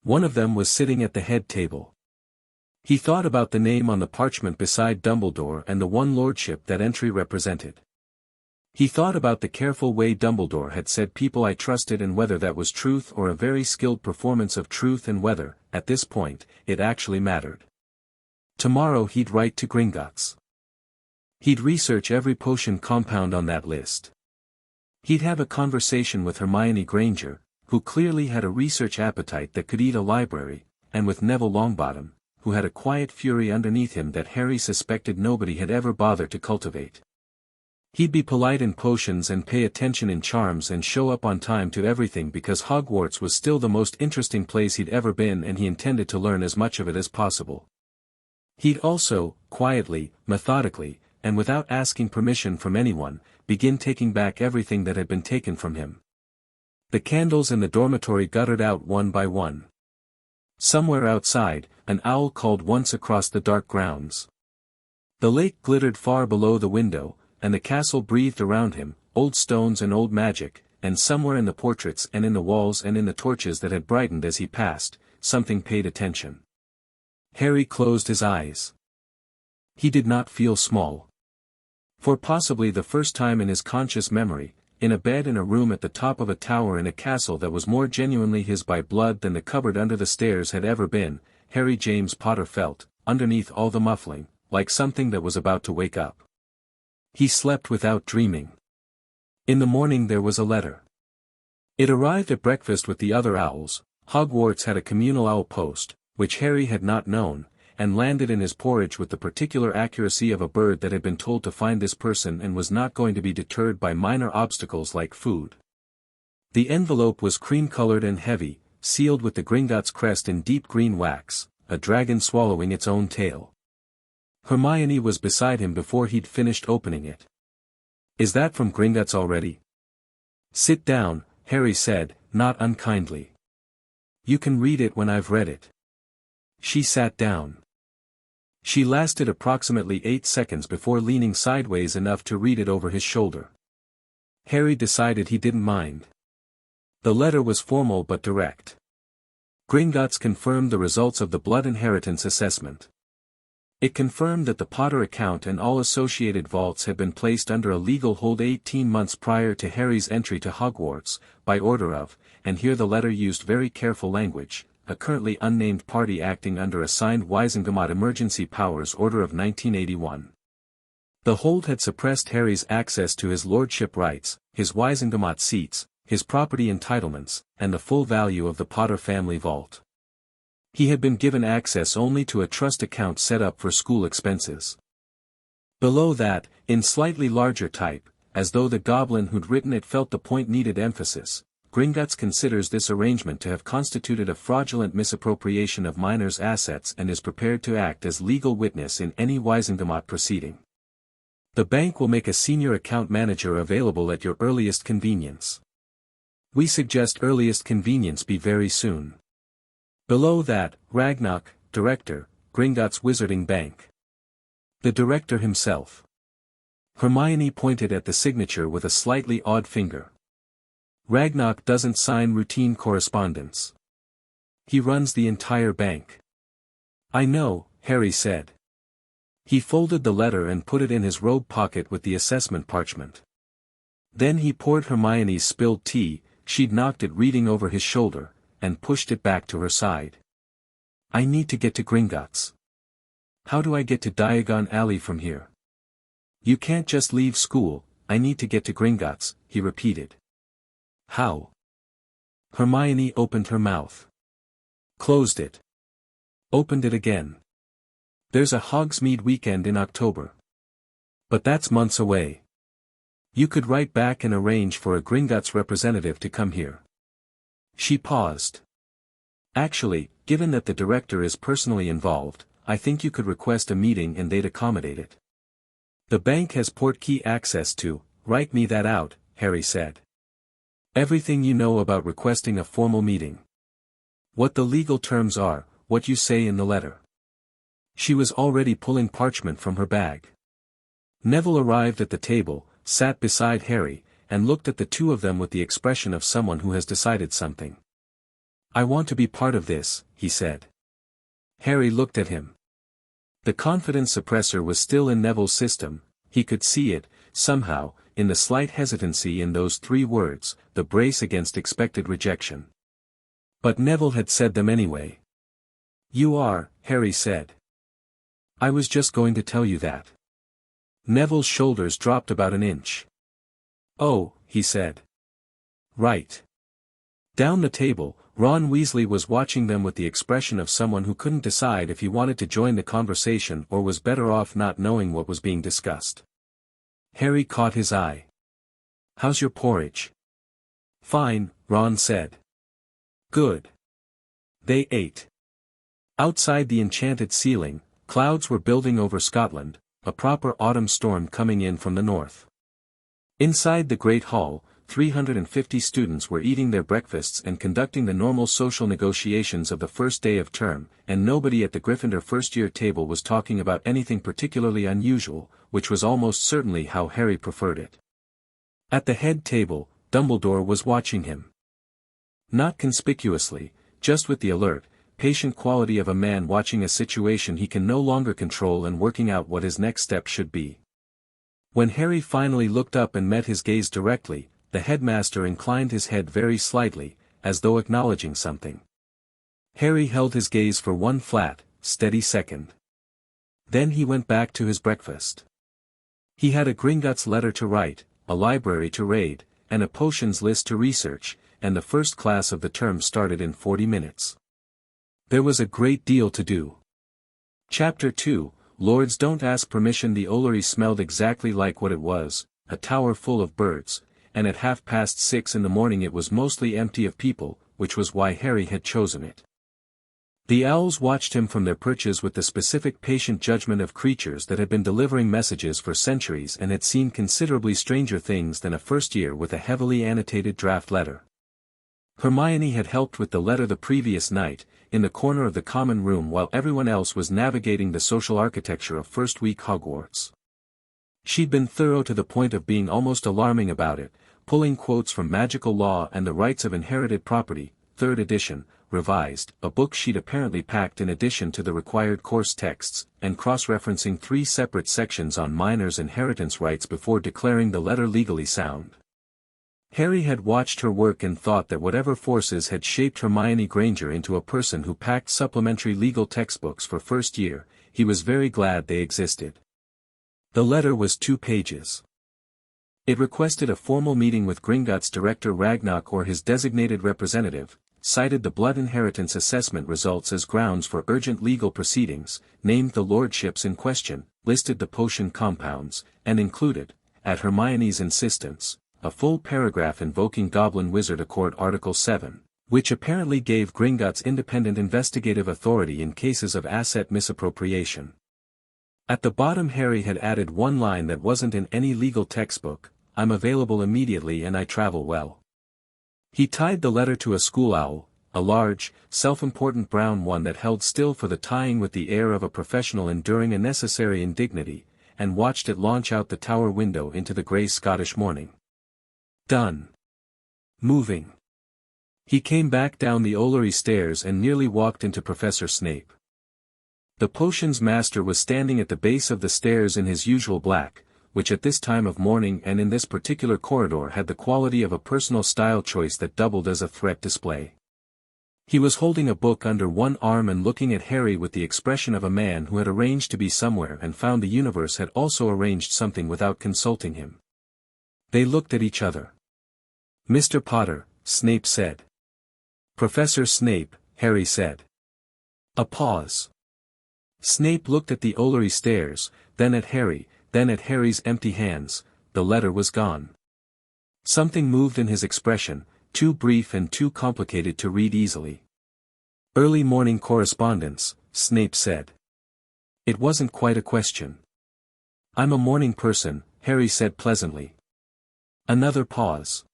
Speaker 1: One of them was sitting at the head table. He thought about the name on the parchment beside Dumbledore and the one lordship that entry represented. He thought about the careful way Dumbledore had said people I trusted and whether that was truth or a very skilled performance of truth and whether, at this point, it actually mattered. Tomorrow he'd write to Gringotts. He'd research every potion compound on that list. He'd have a conversation with Hermione Granger, who clearly had a research appetite that could eat a library, and with Neville Longbottom, who had a quiet fury underneath him that Harry suspected nobody had ever bothered to cultivate. He'd be polite in potions and pay attention in charms and show up on time to everything because Hogwarts was still the most interesting place he'd ever been and he intended to learn as much of it as possible. He'd also, quietly, methodically, and without asking permission from anyone, begin taking back everything that had been taken from him. The candles in the dormitory guttered out one by one. Somewhere outside, an owl called once across the dark grounds. The lake glittered far below the window, and the castle breathed around him, old stones and old magic, and somewhere in the portraits and in the walls and in the torches that had brightened as he passed, something paid attention. Harry closed his eyes. He did not feel small. For possibly the first time in his conscious memory, in a bed in a room at the top of a tower in a castle that was more genuinely his by blood than the cupboard under the stairs had ever been, Harry James Potter felt, underneath all the muffling, like something that was about to wake up. He slept without dreaming. In the morning there was a letter. It arrived at breakfast with the other owls. Hogwarts had a communal owl post, which Harry had not known, and landed in his porridge with the particular accuracy of a bird that had been told to find this person and was not going to be deterred by minor obstacles like food. The envelope was cream-colored and heavy, sealed with the Gringotts crest in deep green wax, a dragon swallowing its own tail. Hermione was beside him before he'd finished opening it. Is that from Gringotts already? Sit down, Harry said, not unkindly. You can read it when I've read it. She sat down. She lasted approximately 8 seconds before leaning sideways enough to read it over his shoulder. Harry decided he didn't mind. The letter was formal but direct. Gringotts confirmed the results of the blood inheritance assessment. It confirmed that the Potter account and all associated vaults had been placed under a legal hold 18 months prior to Harry's entry to Hogwarts, by order of, and here the letter used very careful language, a currently unnamed party acting under a signed Wisengamot Emergency Powers Order of 1981. The hold had suppressed Harry's access to his lordship rights, his Wisengamot seats, his property entitlements, and the full value of the Potter family vault. He had been given access only to a trust account set up for school expenses. Below that, in slightly larger type, as though the goblin who'd written it felt the point needed emphasis, Gringotts considers this arrangement to have constituted a fraudulent misappropriation of minors' assets and is prepared to act as legal witness in any Wisengamot proceeding. The bank will make a senior account manager available at your earliest convenience. We suggest earliest convenience be very soon. Below that, Ragnarok, Director, Gringotts Wizarding Bank. The director himself. Hermione pointed at the signature with a slightly odd finger. Ragnarok doesn't sign routine correspondence. He runs the entire bank. I know, Harry said. He folded the letter and put it in his robe pocket with the assessment parchment. Then he poured Hermione's spilled tea, she'd knocked it reading over his shoulder, and pushed it back to her side. I need to get to Gringotts. How do I get to Diagon Alley from here? You can't just leave school, I need to get to Gringotts, he repeated. How? Hermione opened her mouth. Closed it. Opened it again. There's a Hogsmeade weekend in October. But that's months away. You could write back and arrange for a Gringotts representative to come here. She paused. Actually, given that the director is personally involved, I think you could request a meeting and they'd accommodate it. The bank has portkey access to, write me that out, Harry said. Everything you know about requesting a formal meeting. What the legal terms are, what you say in the letter. She was already pulling parchment from her bag. Neville arrived at the table, sat beside Harry, and looked at the two of them with the expression of someone who has decided something. I want to be part of this, he said. Harry looked at him. The confidence suppressor was still in Neville's system, he could see it, somehow, in the slight hesitancy in those 3 words, the brace against expected rejection. But Neville had said them anyway. You are, Harry said. I was just going to tell you that. Neville's shoulders dropped about an inch. Oh, he said. Right. Down the table, Ron Weasley was watching them with the expression of someone who couldn't decide if he wanted to join the conversation or was better off not knowing what was being discussed. Harry caught his eye. How's your porridge? Fine, Ron said. Good. They ate. Outside the enchanted ceiling, clouds were building over Scotland, a proper autumn storm coming in from the north. Inside the Great Hall, 350 students were eating their breakfasts and conducting the normal social negotiations of the first day of term, and nobody at the Gryffindor first-year table was talking about anything particularly unusual, which was almost certainly how Harry preferred it. At the head table, Dumbledore was watching him. Not conspicuously, just with the alert, patient quality of a man watching a situation he can no longer control and working out what his next step should be. When Harry finally looked up and met his gaze directly, the headmaster inclined his head very slightly, as though acknowledging something. Harry held his gaze for 1 flat, steady second. Then he went back to his breakfast. He had a Gringotts letter to write, a library to raid, and a potions list to research, and the first class of the term started in 40 minutes. There was a great deal to do. Chapter 2, Lords don't ask permission. The Ollery smelled exactly like what it was, a tower full of birds, and at 6:30 in the morning it was mostly empty of people, which was why Harry had chosen it. The owls watched him from their perches with the specific patient judgment of creatures that had been delivering messages for centuries and had seen considerably stranger things than a first year with a heavily annotated draft letter. Hermione had helped with the letter the previous night, in the corner of the common room while everyone else was navigating the social architecture of first week Hogwarts. She'd been thorough to the point of being almost alarming about it, pulling quotes from Magical Law and the Rights of Inherited Property, 3rd edition, revised, a book she'd apparently packed in addition to the required course texts, and cross-referencing 3 separate sections on minors' inheritance rights before declaring the letter legally sound. Harry had watched her work and thought that whatever forces had shaped Hermione Granger into a person who packed supplementary legal textbooks for first year, he was very glad they existed. The letter was 2 pages. It requested a formal meeting with Gringotts Director Ragnarok or his designated representative, cited the blood inheritance assessment results as grounds for urgent legal proceedings, named the lordships in question, listed the potion compounds, and included, at Hermione's insistence, a full paragraph invoking Goblin Wizard Accord Article 7, which apparently gave Gringotts independent investigative authority in cases of asset misappropriation. At the bottom Harry had added one line that wasn't in any legal textbook: "I'm available immediately and I travel well." He tied the letter to a school owl, a large, self-important brown one that held still for the tying with the air of a professional enduring a necessary indignity, and watched it launch out the tower window into the grey Scottish morning. Done. Moving. He came back down the Ollery stairs and nearly walked into Professor Snape. The potions master was standing at the base of the stairs in his usual black, which at this time of morning and in this particular corridor had the quality of a personal style choice that doubled as a threat display. He was holding a book under one arm and looking at Harry with the expression of a man who had arranged to be somewhere and found the universe had also arranged something without consulting him. They looked at each other. "Mr. Potter," Snape said. "Professor Snape," Harry said. A pause. Snape looked at the Ollery stairs, then at Harry, then at Harry's empty hands. The letter was gone. Something moved in his expression, too brief and too complicated to read easily. "Early morning correspondence," Snape said. It wasn't quite a question. "I'm a morning person," Harry said pleasantly. Another pause.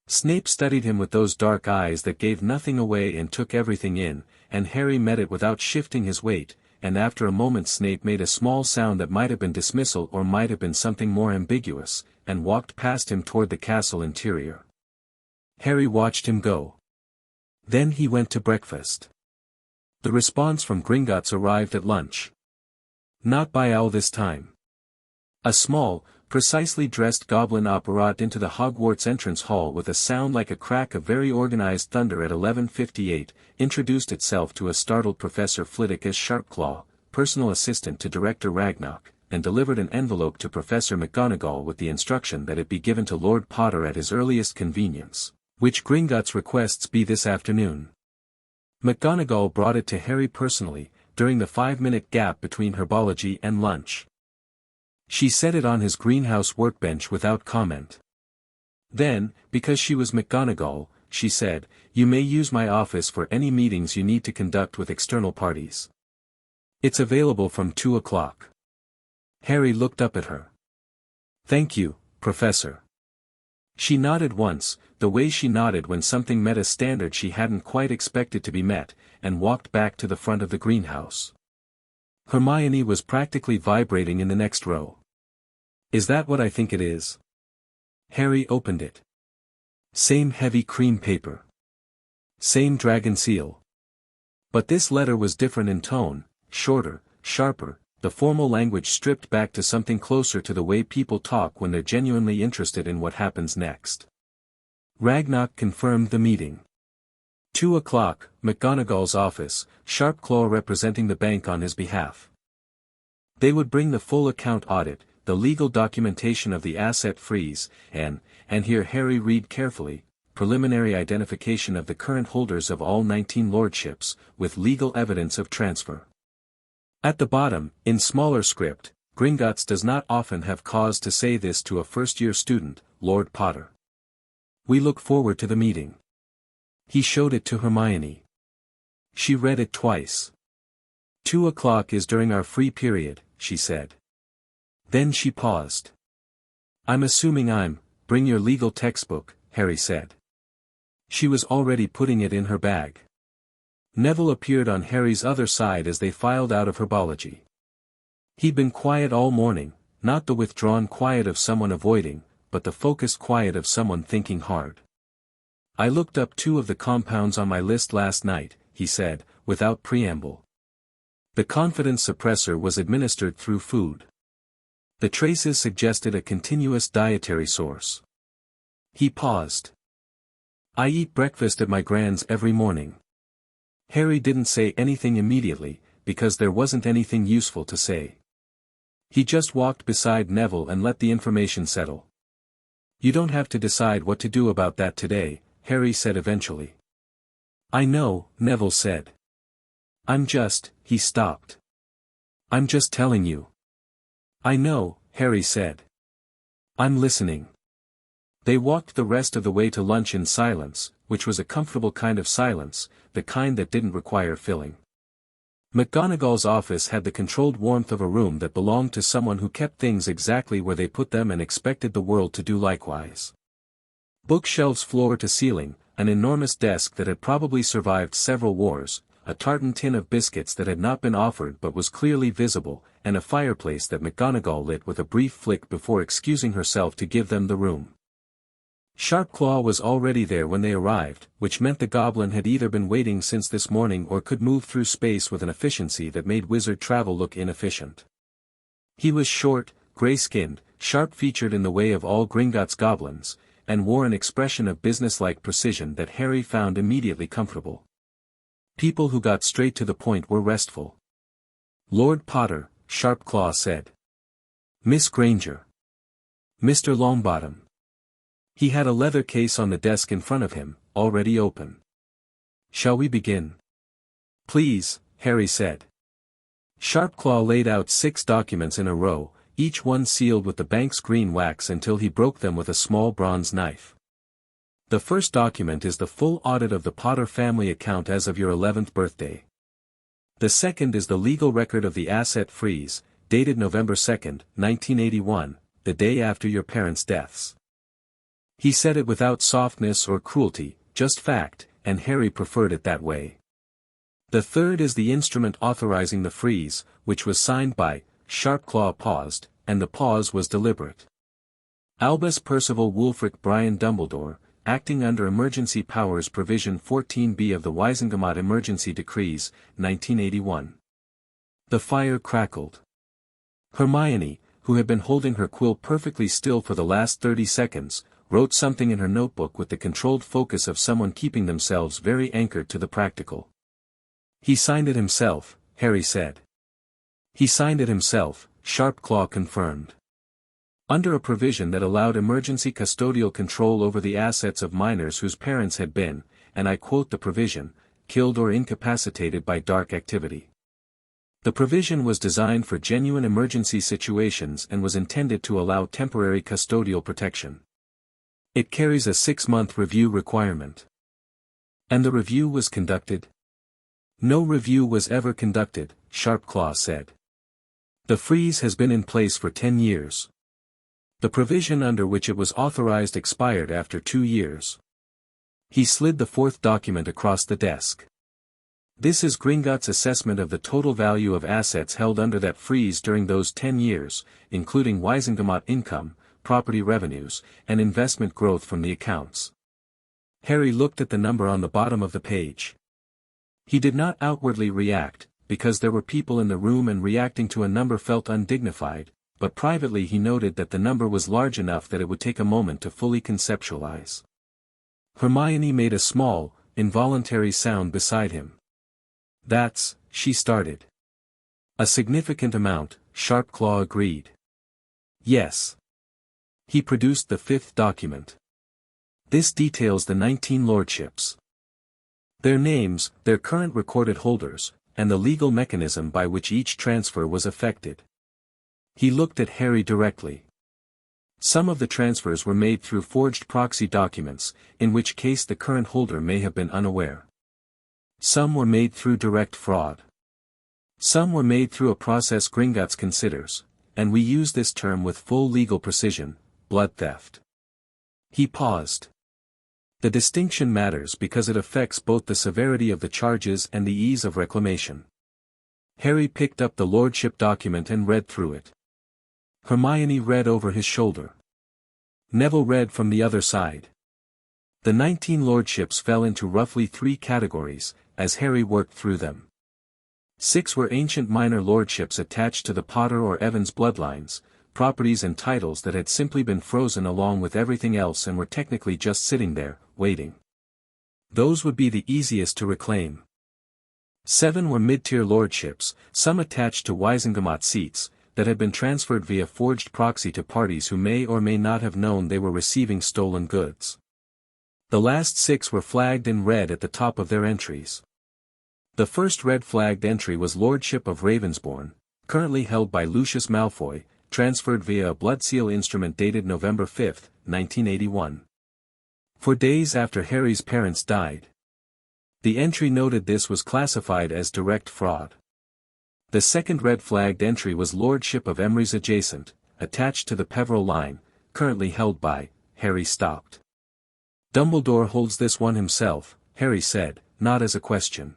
Speaker 1: Snape studied him with those dark eyes that gave nothing away and took everything in, and Harry met it without shifting his weight, and after a moment Snape made a small sound that might have been dismissal or might have been something more ambiguous, and walked past him toward the castle interior. Harry watched him go. Then he went to breakfast. The response from Gringotts arrived at lunch. Not by owl this time. A small, precisely dressed goblin operated into the Hogwarts entrance hall with a sound like a crack of very organized thunder at 11:58, introduced itself to a startled Professor Flitwick as Sharpclaw, personal assistant to Director Ragnarok, and delivered an envelope to Professor McGonagall with the instruction that it be given to Lord Potter at his earliest convenience, which Gringotts requests be this afternoon. McGonagall brought it to Harry personally, during the 5-minute gap between herbology and lunch. She set it on his greenhouse workbench without comment. Then, because she was McGonagall, she said, "You may use my office for any meetings you need to conduct with external parties. It's available from 2 o'clock. Harry looked up at her. "Thank you, Professor." She nodded once, the way she nodded when something met a standard she hadn't quite expected to be met, and walked back to the front of the greenhouse. Hermione was practically vibrating in the next row. "Is that what I think it is?" Harry opened it. Same heavy cream paper. Same dragon seal. But this letter was different in tone, shorter, sharper, the formal language stripped back to something closer to the way people talk when they're genuinely interested in what happens next. Ragnarok confirmed the meeting. 2 o'clock, McGonagall's office, Sharpclaw representing the bank on his behalf. They would bring the full account audit, the legal documentation of the asset freeze, and here Harry read carefully, preliminary identification of the current holders of all 19 lordships, with legal evidence of transfer. At the bottom, in smaller script, Gringotts does not often have cause to say this to a first-year student, Lord Potter. We look forward to the meeting. He showed it to Hermione. She read it twice. 2 o'clock is during our free period, she said. Then she paused. I'm assuming bring your legal textbook, Harry said. She was already putting it in her bag. Neville appeared on Harry's other side as they filed out of herbology. He'd been quiet all morning, not the withdrawn quiet of someone avoiding, but the focused quiet of someone thinking hard. I looked up 2 of the compounds on my list last night, he said, without preamble. The confidence suppressor was administered through food. The traces suggested a continuous dietary source. He paused. I eat breakfast at my grand's every morning. Harry didn't say anything immediately, because there wasn't anything useful to say. He just walked beside Neville and let the information settle. You don't have to decide what to do about that today, Harry said eventually. I know, Neville said. He stopped. I'm just telling you. I know, Harry said. I'm listening. They walked the rest of the way to lunch in silence, which was a comfortable kind of silence, the kind that didn't require filling. McGonagall's office had the controlled warmth of a room that belonged to someone who kept things exactly where they put them and expected the world to do likewise. Bookshelves floor to ceiling, an enormous desk that had probably survived several wars, a tartan tin of biscuits that had not been offered but was clearly visible, and a fireplace that McGonagall lit with a brief flick before excusing herself to give them the room. Sharpclaw was already there when they arrived, which meant the goblin had either been waiting since this morning or could move through space with an efficiency that made wizard travel look inefficient. He was short, gray-skinned, sharp-featured in the way of all Gringotts goblins, and wore an expression of businesslike precision that Harry found immediately comfortable. People who got straight to the point were restful. Lord Potter, Sharpclaw said. Miss Granger. Mr. Longbottom. He had a leather case on the desk in front of him, already open. Shall we begin? Please, Harry said. Sharpclaw laid out 6 documents in a row, each one sealed with the bank's green wax until he broke them with a small bronze knife. The first document is the full audit of the Potter family account as of your 11th birthday. The second is the legal record of the asset freeze, dated November 2, 1981, the day after your parents' deaths. He said it without softness or cruelty, just fact, and Harry preferred it that way. The third is the instrument authorizing the freeze, which was signed by, Sharpclaw paused, and the pause was deliberate. Albus Percival Wulfric Brian Dumbledore, acting under Emergency Powers Provision 14b of the Wisengamot Emergency Decrees, 1981. The fire crackled. Hermione, who had been holding her quill perfectly still for the last 30 seconds, wrote something in her notebook with the controlled focus of someone keeping themselves very anchored to the practical. He signed it himself, Harry said. He signed it himself, Sharpclaw confirmed. Under a provision that allowed emergency custodial control over the assets of minors whose parents had been, and I quote the provision, killed or incapacitated by dark activity. The provision was designed for genuine emergency situations and was intended to allow temporary custodial protection. It carries a 6-month review requirement. And the review was conducted? No review was ever conducted, Sharpclaw said. The freeze has been in place for 10 years. The provision under which it was authorized expired after 2 years. He slid the 4th document across the desk. This is Gringotts' assessment of the total value of assets held under that freeze during those 10 years, including Wisengamot income, property revenues, and investment growth from the accounts. Harry looked at the number on the bottom of the page. He did not outwardly react, because there were people in the room and reacting to a number felt undignified, but privately he noted that the number was large enough that it would take a moment to fully conceptualize. Hermione made a small, involuntary sound beside him. That's, she started. A significant amount, Sharpclaw agreed. Yes. He produced the 5th document. This details the 19 lordships. Their names, their current recorded holders, and the legal mechanism by which each transfer was effected. He looked at Harry directly. Some of the transfers were made through forged proxy documents, in which case the current holder may have been unaware. Some were made through direct fraud. Some were made through a process Gringotts considers, and we use this term with full legal precision, blood theft. He paused. The distinction matters because it affects both the severity of the charges and the ease of reclamation. Harry picked up the lordship document and read through it. Hermione read over his shoulder. Neville read from the other side. The 19 lordships fell into roughly 3 categories, as Harry worked through them. 6 were ancient minor lordships attached to the Potter or Evans bloodlines, properties and titles that had simply been frozen along with everything else and were technically just sitting there, waiting. Those would be the easiest to reclaim. 7 were mid-tier lordships, some attached to Wisengamot seats, that had been transferred via forged proxy to parties who may or may not have known they were receiving stolen goods. The last 6 were flagged in red at the top of their entries. The first red-flagged entry was Lordship of Ravensbourne, currently held by Lucius Malfoy, transferred via a blood seal instrument dated November 5, 1981. For days after Harry's parents died. The entry noted this was classified as direct fraud. The second red-flagged entry was Lordship of Emery's Adjacent, attached to the Peveril line, currently held by, Harry stopped. Dumbledore holds this one himself, Harry said, not as a question.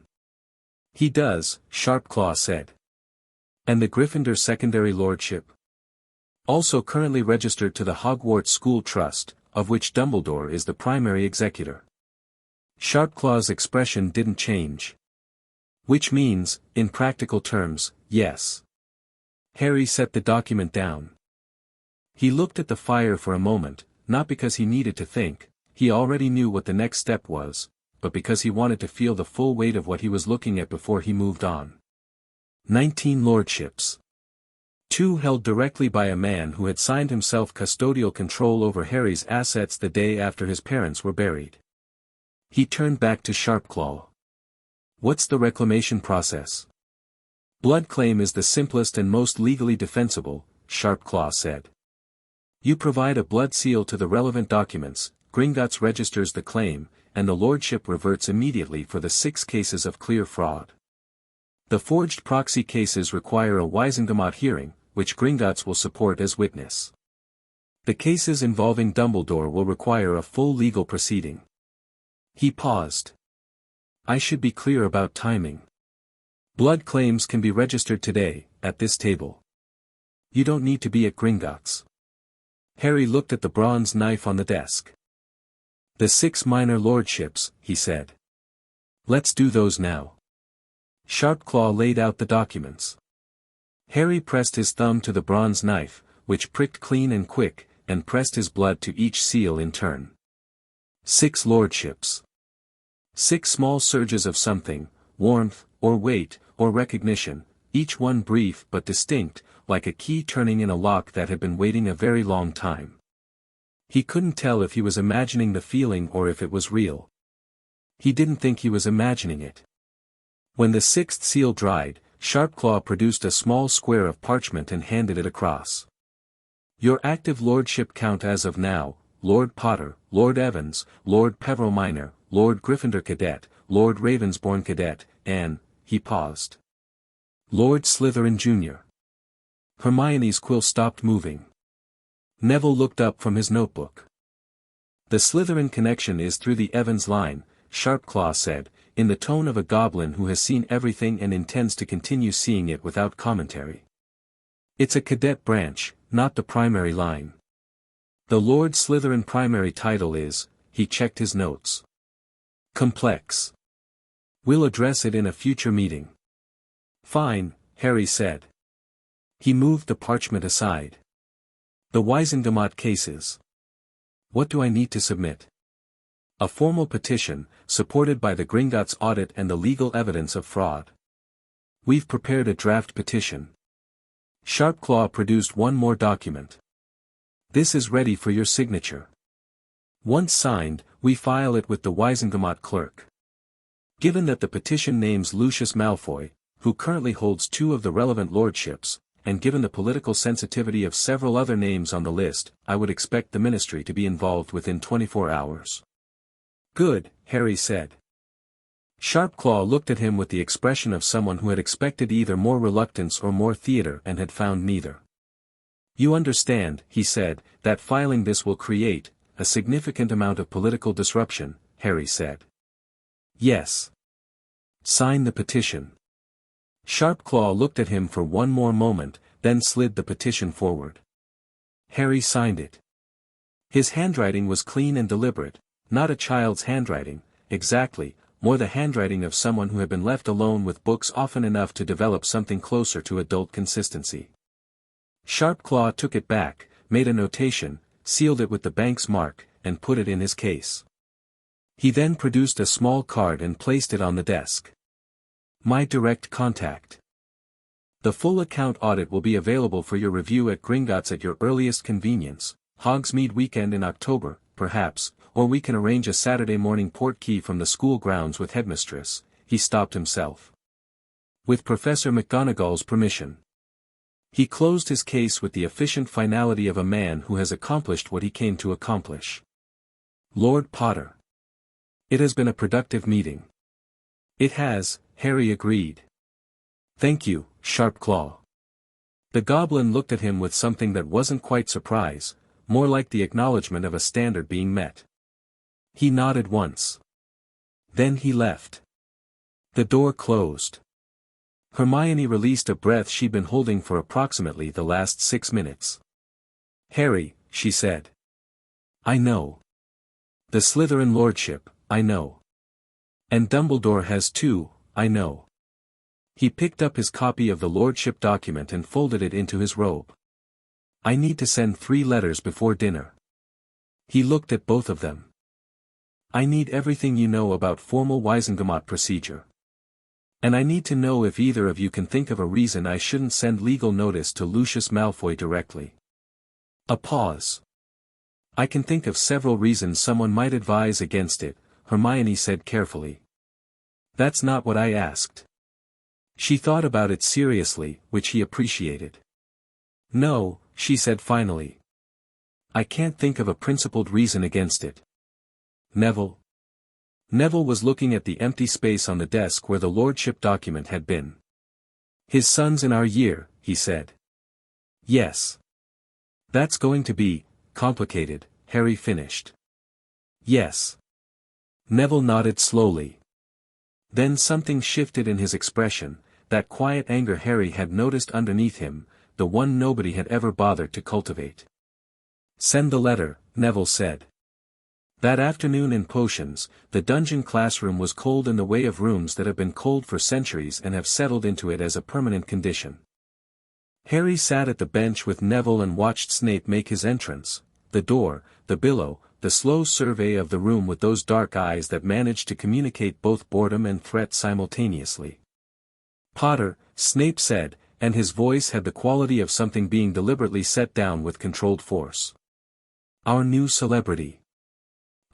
Speaker 1: He does, Sharpclaw said. And the Gryffindor Secondary Lordship? Also currently registered to the Hogwarts School Trust, of which Dumbledore is the primary executor. Sharpclaw's expression didn't change. Which means, in practical terms, yes. Harry set the document down. He looked at the fire for a moment, not because he needed to think, he already knew what the next step was, but because he wanted to feel the full weight of what he was looking at before he moved on. 19 lordships. 2 held directly by a man who had signed himself custodial control over Harry's assets the day after his parents were buried. He turned back to Sharpclaw. What's the reclamation process? Blood claim is the simplest and most legally defensible, Sharpclaw said. You provide a blood seal to the relevant documents, Gringotts registers the claim, and the lordship reverts immediately for the 6 cases of clear fraud. The forged proxy cases require a Wisengamot hearing, which Gringotts will support as witness. The cases involving Dumbledore will require a full legal proceeding. He paused. I should be clear about timing. Blood claims can be registered today, at this table. You don't need to be at Gringotts. Harry looked at the bronze knife on the desk. The 6 minor lordships, he said. Let's do those now. Sharpclaw laid out the documents. Harry pressed his thumb to the bronze knife, which pricked clean and quick, and pressed his blood to each seal in turn. 6 lordships. 6 small surges of something, warmth, or weight, or recognition, each one brief but distinct, like a key turning in a lock that had been waiting a very long time. He couldn't tell if he was imagining the feeling or if it was real. He didn't think he was imagining it. When the 6th seal dried, Sharpclaw produced a small square of parchment and handed it across. Your active lordship count as of now, Lord Potter, Lord Evans, Lord Peveril Minor, Lord Gryffindor Cadet, Lord Ravensbourne Cadet, and, he paused. Lord Slytherin Jr. Hermione's quill stopped moving. Neville looked up from his notebook. The Slytherin connection is through the Evans line, Sharpclaw said, in the tone of a goblin who has seen everything and intends to continue seeing it without commentary. It's a cadet branch, not the primary line. The Lord Slytherin primary title is, he checked his notes. Complex. We'll address it in a future meeting. Fine, Harry said. He moved the parchment aside. The Wisengamot cases. What do I need to submit? A formal petition, supported by the Gringotts audit and the legal evidence of fraud. We've prepared a draft petition. Sharpclaw produced one more document. This is ready for your signature. Once signed, we file it with the Wisengamot clerk. Given that the petition names Lucius Malfoy, who currently holds 2 of the relevant lordships, and given the political sensitivity of several other names on the list, I would expect the ministry to be involved within 24 hours. Good, Harry said. Sharpclaw looked at him with the expression of someone who had expected either more reluctance or more theater and had found neither. You understand, he said, that filing this will create a significant amount of political disruption, Harry said. Yes. Sign the petition. Sharpclaw looked at him for one more moment, then slid the petition forward. Harry signed it. His handwriting was clean and deliberate, not a child's handwriting, exactly, more the handwriting of someone who had been left alone with books often enough to develop something closer to adult consistency. Sharpclaw took it back, made a notation, sealed it with the bank's mark, and put it in his case. He then produced a small card and placed it on the desk. My direct contact. The full account audit will be available for your review at Gringotts at your earliest convenience, Hogsmeade weekend in October, perhaps, or we can arrange a Saturday morning port key from the school grounds with headmistress. He stopped himself. With Professor McGonagall's permission. He closed his case with the efficient finality of a man who has accomplished what he came to accomplish. Lord Potter. It has been a productive meeting. It has, Harry agreed. Thank you, Sharpclaw. The goblin looked at him with something that wasn't quite surprise, more like the acknowledgement of a standard being met. He nodded once. Then he left. The door closed. Hermione released a breath she'd been holding for approximately the last 6 minutes. Harry, she said. I know. The Slytherin lordship, I know. And Dumbledore has too, I know. He picked up his copy of the lordship document and folded it into his robe. I need to send 3 letters before dinner. He looked at both of them. I need everything you know about formal Wisengamot procedure. And I need to know if either of you can think of a reason I shouldn't send legal notice to Lucius Malfoy directly. A pause. I can think of several reasons someone might advise against it, Hermione said carefully. That's not what I asked. She thought about it seriously, which he appreciated. No, she said finally. I can't think of a principled reason against it. Neville. Neville was looking at the empty space on the desk where the lordship document had been. His son's in our year, he said. Yes. That's going to be complicated, Harry finished. Yes. Neville nodded slowly. Then something shifted in his expression, that quiet anger Harry had noticed underneath him, the one nobody had ever bothered to cultivate. Send the letter, Neville said. That afternoon in Potions, the dungeon classroom was cold in the way of rooms that have been cold for centuries and have settled into it as a permanent condition. Harry sat at the bench with Neville and watched Snape make his entrance, the door, the billow, the slow survey of the room with those dark eyes that managed to communicate both boredom and threat simultaneously. Potter, Snape said, and his voice had the quality of something being deliberately set down with controlled force. Our new celebrity.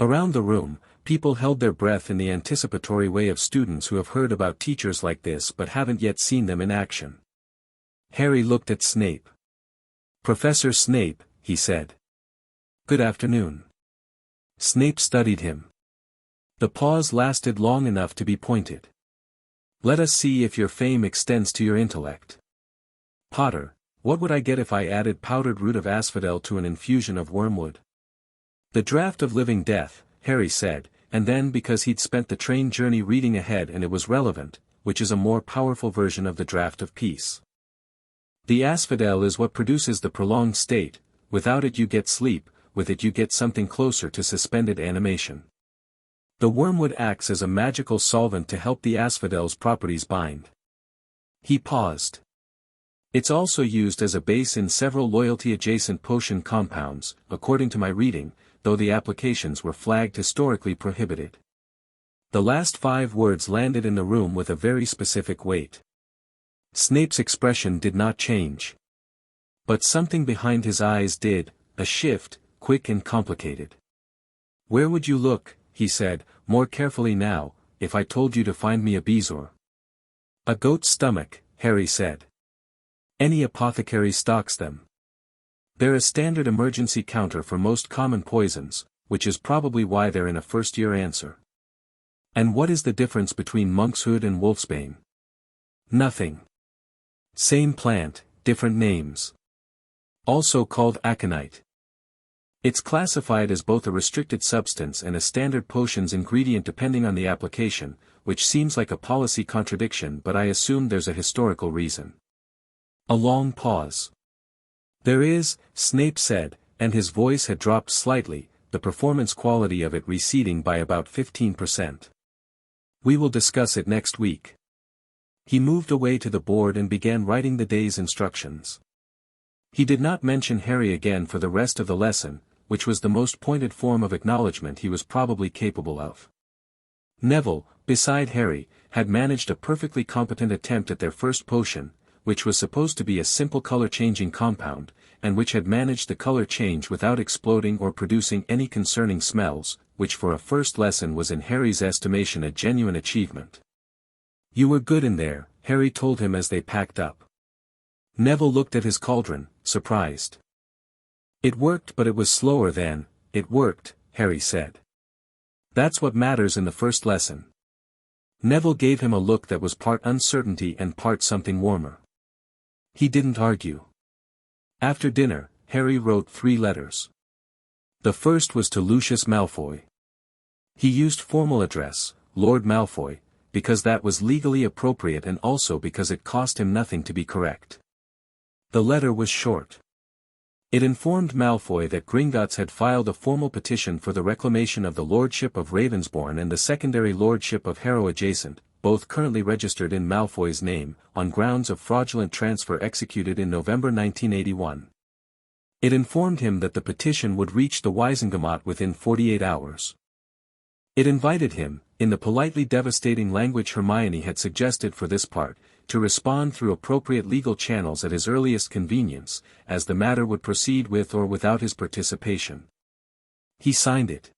Speaker 1: Around the room, people held their breath in the anticipatory way of students who have heard about teachers like this but haven't yet seen them in action. Harry looked at Snape. Professor Snape, he said. Good afternoon. Snape studied him. The pause lasted long enough to be pointed. Let us see if your fame extends to your intellect. Potter, what would I get if I added powdered root of asphodel to an infusion of wormwood? The draft of living death, Harry said, and then because he'd spent the train journey reading ahead and it was relevant, which is a more powerful version of the draft of peace. The asphodel is what produces the prolonged state, without it you get sleep, with it you get something closer to suspended animation. The wormwood acts as a magical solvent to help the asphodel's properties bind. He paused. It's also used as a base in several loyalty-adjacent potion compounds, according to my reading, though the applications were flagged historically prohibited. The last 5 words landed in the room with a very specific weight. Snape's expression did not change. But something behind his eyes did, a shift, quick and complicated. Where would you look, he said, more carefully now, if I told you to find me a bezoar? A goat's stomach, Harry said. Any apothecary stocks them. They're a standard emergency counter for most common poisons, which is probably why they're in a first-year answer. And what is the difference between monkshood and wolfsbane? Nothing. Same plant, different names. Also called aconite. It's classified as both a restricted substance and a standard potions ingredient depending on the application, which seems like a policy contradiction, but I assume there's a historical reason. A long pause. There is, Snape said, and his voice had dropped slightly, the performance quality of it receding by about 15%. We will discuss it next week. He moved away to the board and began writing the day's instructions. He did not mention Harry again for the rest of the lesson, which was the most pointed form of acknowledgement he was probably capable of. Neville, beside Harry, had managed a perfectly competent attempt at their first potion, which was supposed to be a simple color-changing compound, and which had managed the color change without exploding or producing any concerning smells, which for a first lesson was in Harry's estimation a genuine achievement. "You were good in there," Harry told him as they packed up. Neville looked at his cauldron, surprised. "It worked, but it was slower than it worked," Harry said. "That's what matters in the first lesson." Neville gave him a look that was part uncertainty and part something warmer. He didn't argue. After dinner, Harry wrote 3 letters. The first was to Lucius Malfoy. He used formal address, Lord Malfoy, because that was legally appropriate and also because it cost him nothing to be correct. The letter was short. It informed Malfoy that Gringotts had filed a formal petition for the reclamation of the Lordship of Ravensbourne and the secondary Lordship of Harrow Adjacent, both currently registered in Malfoy's name, on grounds of fraudulent transfer executed in November 1981. It informed him that the petition would reach the Wizengamot within 48 hours. It invited him, in the politely devastating language Hermione had suggested for this part, to respond through appropriate legal channels at his earliest convenience, as the matter would proceed with or without his participation. He signed it.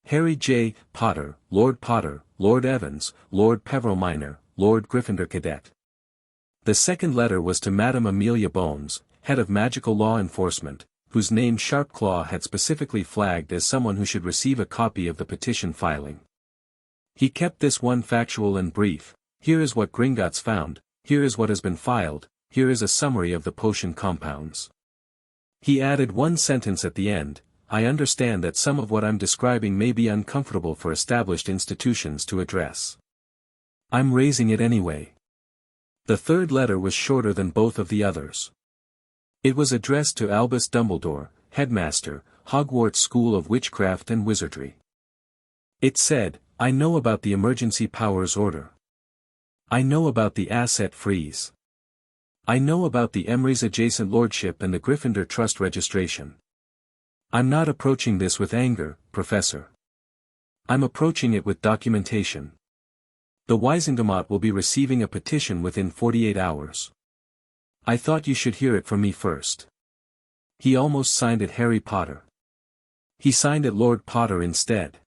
Speaker 1: Harry J. Potter, Lord Evans, Lord Peveril Minor, Lord Gryffindor Cadet. The second letter was to Madame Amelia Bones, head of magical law enforcement, whose name Sharpclaw had specifically flagged as someone who should receive a copy of the petition filing. He kept this one factual and brief: "Here is what Gringotts found, here is what has been filed, here is a summary of the potion compounds." He added one sentence at the end: "I understand that some of what I'm describing may be uncomfortable for established institutions to address. I'm raising it anyway." The third letter was shorter than both of the others. It was addressed to Albus Dumbledore, Headmaster, Hogwarts School of Witchcraft and Wizardry. It said, "I know about the Emergency Powers Order. I know about the Asset Freeze. I know about the Emery's Adjacent Lordship and the Gryffindor Trust registration. I'm not approaching this with anger, Professor. I'm approaching it with documentation. The Wizengamot will be receiving a petition within 48 hours. I thought you should hear it from me first." He almost signed it Harry Potter. He signed it Lord Potter instead.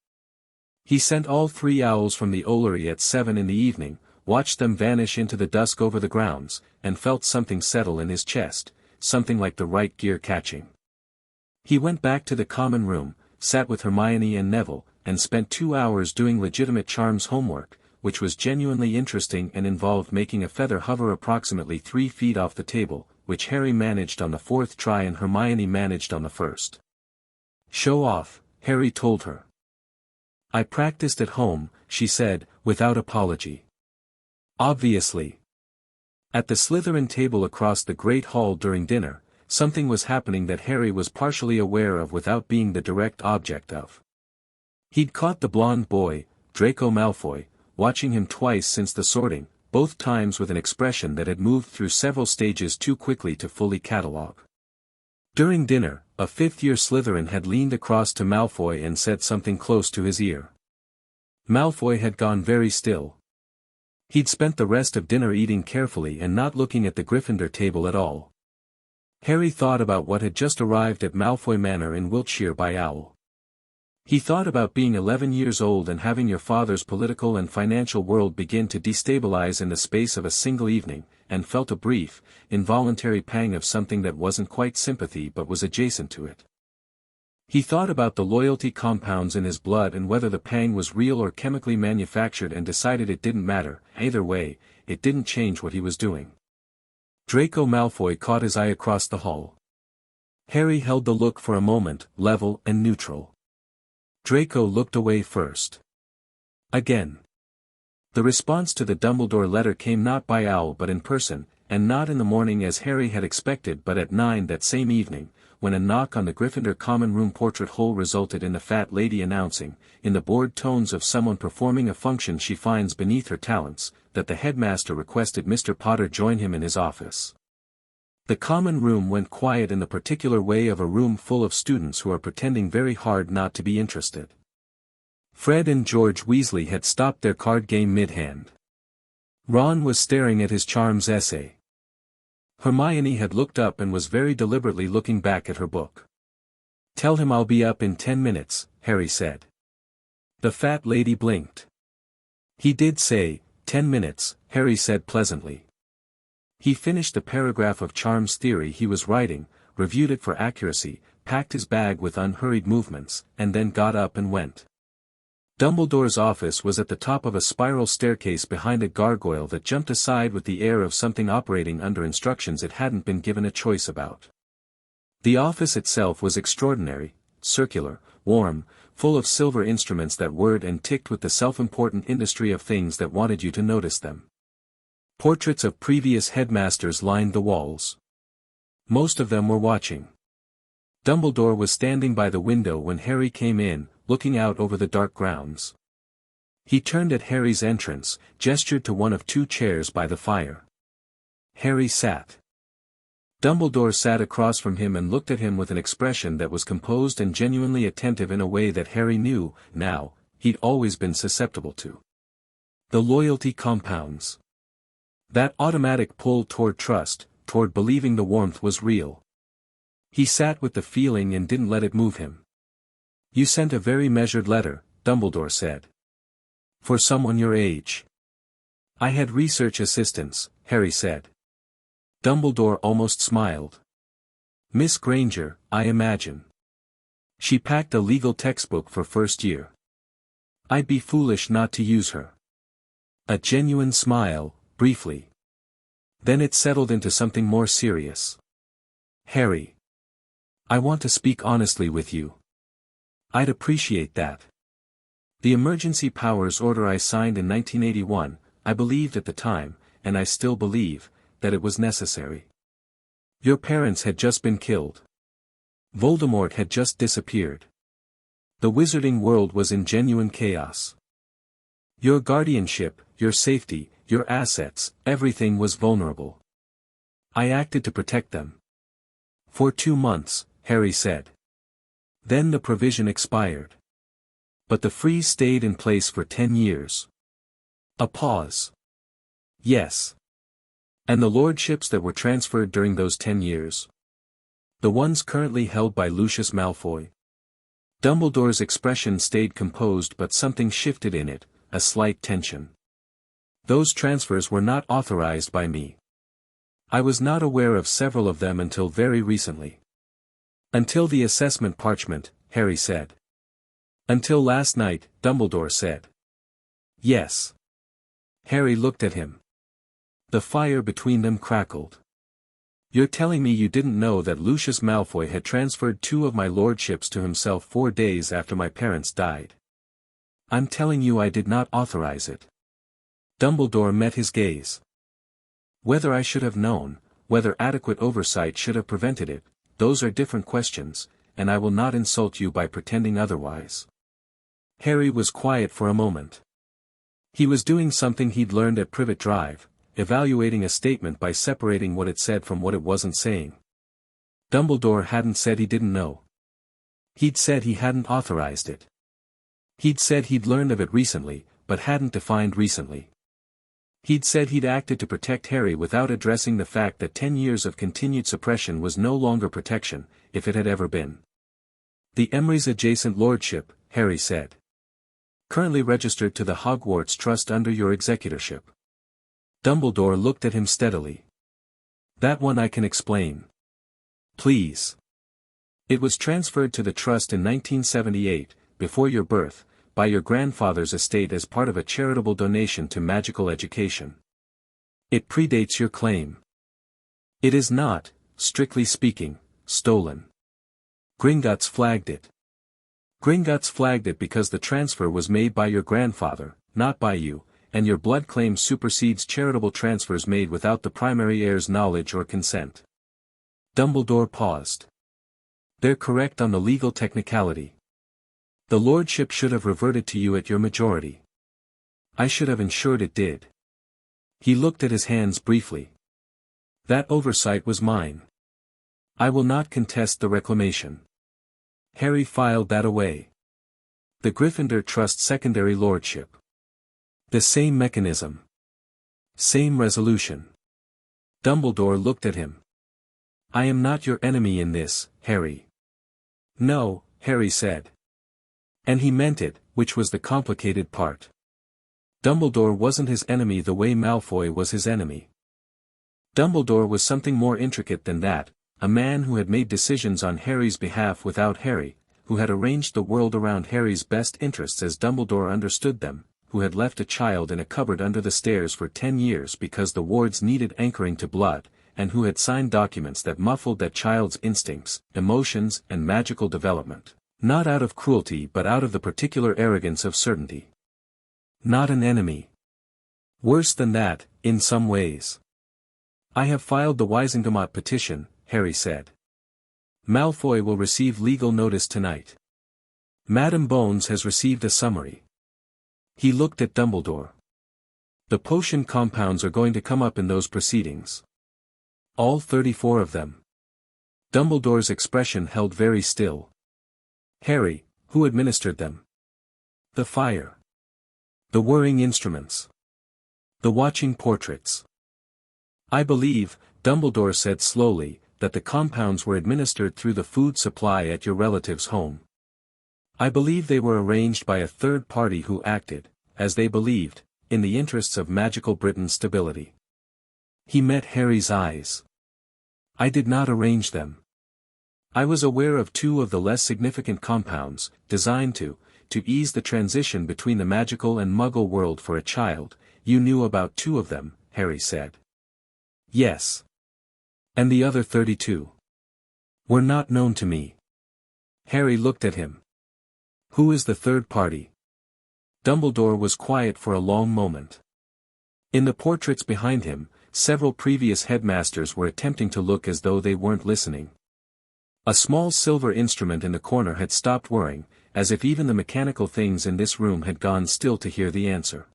Speaker 1: He sent all 3 owls from the Ollery at 7 in the evening, watched them vanish into the dusk over the grounds, and felt something settle in his chest, something like the right gear catching. He went back to the common room, sat with Hermione and Neville, and spent 2 hours doing legitimate charms homework, which was genuinely interesting and involved making a feather hover approximately 3 feet off the table, which Harry managed on the 4th try and Hermione managed on the 1st. "Show off," Harry told her. "I practiced at home," she said, without apology. Obviously. At the Slytherin table across the Great Hall during dinner, something was happening that Harry was partially aware of without being the direct object of. He'd caught the blonde boy, Draco Malfoy, watching him twice since the sorting, both times with an expression that had moved through several stages too quickly to fully catalogue. During dinner, a 5th-year Slytherin had leaned across to Malfoy and said something close to his ear. Malfoy had gone very still. He'd spent the rest of dinner eating carefully and not looking at the Gryffindor table at all. Harry thought about what had just arrived at Malfoy Manor in Wiltshire by Owl. He thought about being 11 years old and having your father's political and financial world begin to destabilize in the space of a single evening, and felt a brief, involuntary pang of something that wasn't quite sympathy but was adjacent to it. He thought about the loyalty compounds in his blood and whether the pang was real or chemically manufactured and decided it didn't matter. Either way, it didn't change what he was doing. Draco Malfoy caught his eye across the hall. Harry held the look for a moment, level and neutral. Draco looked away first. Again. The response to the Dumbledore letter came not by owl but in person, and not in the morning as Harry had expected but at 9 that same evening, when a knock on the Gryffindor common room portrait hole resulted in the fat lady announcing, in the bored tones of someone performing a function she finds beneath her talents, that the headmaster requested Mr. Potter join him in his office. The common room went quiet in the particular way of a room full of students who are pretending very hard not to be interested. Fred and George Weasley had stopped their card game mid-hand. Ron was staring at his charms essay. Hermione had looked up and was very deliberately looking back at her book. "Tell him I'll be up in 10 minutes, Harry said. The fat lady blinked. "He did say, 10 minutes, Harry said pleasantly. He finished the paragraph of Charms Theory he was writing, reviewed it for accuracy, packed his bag with unhurried movements, and then got up and went. Dumbledore's office was at the top of a spiral staircase behind a gargoyle that jumped aside with the air of something operating under instructions it hadn't been given a choice about. The office itself was extraordinary, circular, warm, full of silver instruments that whirred and ticked with the self-important industry of things that wanted you to notice them. Portraits of previous headmasters lined the walls. Most of them were watching. Dumbledore was standing by the window when Harry came in, looking out over the dark grounds. He turned at Harry's entrance, gestured to one of 2 chairs by the fire. Harry sat. Dumbledore sat across from him and looked at him with an expression that was composed and genuinely attentive in a way that Harry knew, now, he'd always been susceptible to. The loyalty compounds. That automatic pull toward trust, toward believing the warmth was real. He sat with the feeling and didn't let it move him. "You sent a very measured letter," Dumbledore said. "For someone your age." "I had research assistants," Harry said. Dumbledore almost smiled. "Miss Granger, I imagine. She packed a legal textbook for first year. I'd be foolish not to use her." A genuine smile, briefly. Then it settled into something more serious. "Harry. I want to speak honestly with you. I'd appreciate that. The emergency powers order I signed in 1981, I believed at the time, and I still believe, that it was necessary. Your parents had just been killed. Voldemort had just disappeared. The wizarding world was in genuine chaos. Your guardianship, your safety, your assets, everything was vulnerable. I acted to protect them. For 2 months, Harry said. Then the provision expired. But the freeze stayed in place for 10 years. A pause. Yes. And the lordships that were transferred during those 10 years? The ones currently held by Lucius Malfoy? Dumbledore's expression stayed composed but something shifted in it, a slight tension. Those transfers were not authorized by me. I was not aware of several of them until very recently. Until the assessment parchment, Harry said. Until last night, Dumbledore said. Yes. Harry looked at him. The fire between them crackled. You're telling me you didn't know that Lucius Malfoy had transferred 2 of my lordships to himself 4 days after my parents died? I'm telling you I did not authorize it. Dumbledore met his gaze. Whether I should have known, whether adequate oversight should have prevented it, those are different questions, and I will not insult you by pretending otherwise. Harry was quiet for a moment. He was doing something he'd learned at Privet Drive, evaluating a statement by separating what it said from what it wasn't saying. Dumbledore hadn't said he didn't know. He'd said he hadn't authorized it. He'd said he'd learned of it recently, but hadn't defined recently. He'd said he'd acted to protect Harry without addressing the fact that 10 years of continued suppression was no longer protection, if it had ever been. The Emery's adjacent lordship, Harry said. Currently registered to the Hogwarts Trust under your executorship. Dumbledore looked at him steadily. That one I can explain. Please. It was transferred to the trust in 1978, before your birth, by your grandfather's estate as part of a charitable donation to magical education. It predates your claim. It is not, strictly speaking, stolen. Gringotts flagged it. Gringotts flagged it because the transfer was made by your grandfather, not by you, and your blood claim supersedes charitable transfers made without the primary heir's knowledge or consent. Dumbledore paused. They're correct on the legal technicality. The lordship should have reverted to you at your majority. I should have ensured it did. He looked at his hands briefly. That oversight was mine. I will not contest the reclamation. Harry filed that away. The Gryffindor Trust secondary lordship. The same mechanism. Same resolution. Dumbledore looked at him. I am not your enemy in this, Harry. No, Harry said. And he meant it, which was the complicated part. Dumbledore wasn't his enemy the way Malfoy was his enemy. Dumbledore was something more intricate than that, a man who had made decisions on Harry's behalf without Harry, who had arranged the world around Harry's best interests as Dumbledore understood them, who had left a child in a cupboard under the stairs for 10 years because the wards needed anchoring to blood, and who had signed documents that muffled that child's instincts, emotions and magical development, not out of cruelty but out of the particular arrogance of certainty. Not an enemy. Worse than that, in some ways. I have filed the Wisengamot petition, Harry said. Malfoy will receive legal notice tonight. Madam Bones has received a summary. He looked at Dumbledore. The potion compounds are going to come up in those proceedings. All 34 of them. Dumbledore's expression held very still. Harry, who administered them? The fire. The whirring instruments. The watching portraits. I believe, Dumbledore said slowly, that the compounds were administered through the food supply at your relative's home. I believe they were arranged by a third party who acted, as they believed, in the interests of magical Britain's stability. He met Harry's eyes. I did not arrange them. I was aware of 2 of the less significant compounds, designed to ease the transition between the magical and muggle world for a child. You knew about 2 of them, Harry said. Yes. And the other 32? Were not known to me. Harry looked at him. Who is the third party? Dumbledore was quiet for a long moment. In the portraits behind him, several previous headmasters were attempting to look as though they weren't listening. A small silver instrument in the corner had stopped whirring, as if even the mechanical things in this room had gone still to hear the answer.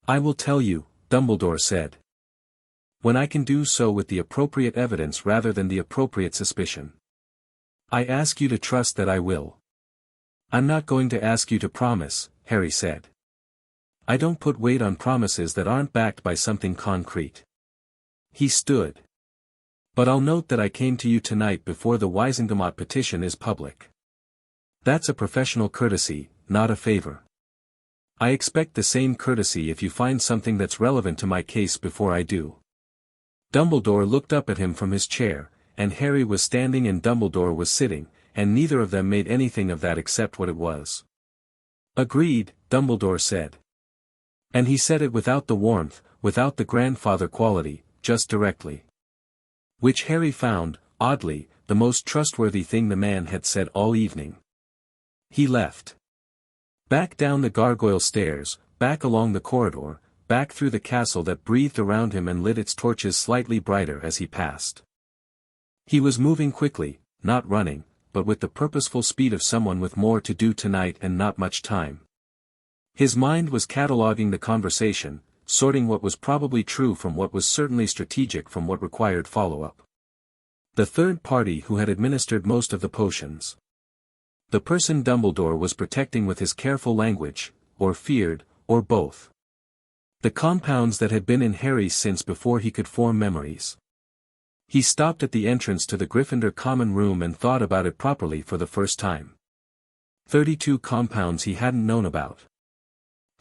Speaker 1: I will tell you, Dumbledore said. When I can do so with the appropriate evidence rather than the appropriate suspicion. I ask you to trust that I will. I'm not going to ask you to promise, Harry said. I don't put weight on promises that aren't backed by something concrete. He stood. But I'll note that I came to you tonight before the Wisengamot petition is public. That's a professional courtesy, not a favor. I expect the same courtesy if you find something that's relevant to my case before I do. Dumbledore looked up at him from his chair, and Harry was standing and Dumbledore was sitting, and neither of them made anything of that except what it was. Agreed, Dumbledore said. And he said it without the warmth, without the grandfather quality, just directly. Which Harry found, oddly, the most trustworthy thing the man had said all evening. He left. Back down the gargoyle stairs, back along the corridor, back through the castle that breathed around him and lit its torches slightly brighter as he passed. He was moving quickly, not running, but with the purposeful speed of someone with more to do tonight and not much time. His mind was cataloguing the conversation, sorting what was probably true from what was certainly strategic from what required follow-up. The third party who had administered most of the potions. The person Dumbledore was protecting with his careful language, or feared, or both. The compounds that had been in Harry since before he could form memories. He stopped at the entrance to the Gryffindor common room and thought about it properly for the first time. 32 compounds he hadn't known about.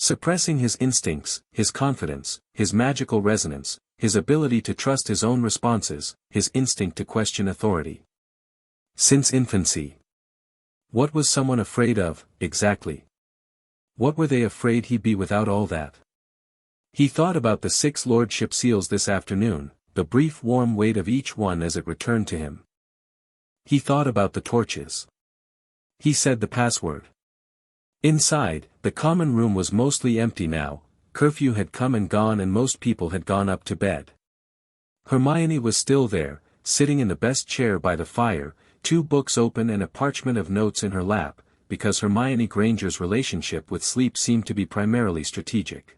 Speaker 1: Suppressing his instincts, his confidence, his magical resonance, his ability to trust his own responses, his instinct to question authority. Since infancy. What was someone afraid of, exactly? What were they afraid he'd be without all that? He thought about the 6 lordship seals this afternoon, the brief warm weight of each one as it returned to him. He thought about the torches. He said the password. Inside, the common room was mostly empty now. Curfew had come and gone and most people had gone up to bed. Hermione was still there, sitting in the best chair by the fire, 2 books open and a parchment of notes in her lap, because Hermione Granger's relationship with sleep seemed to be primarily strategic.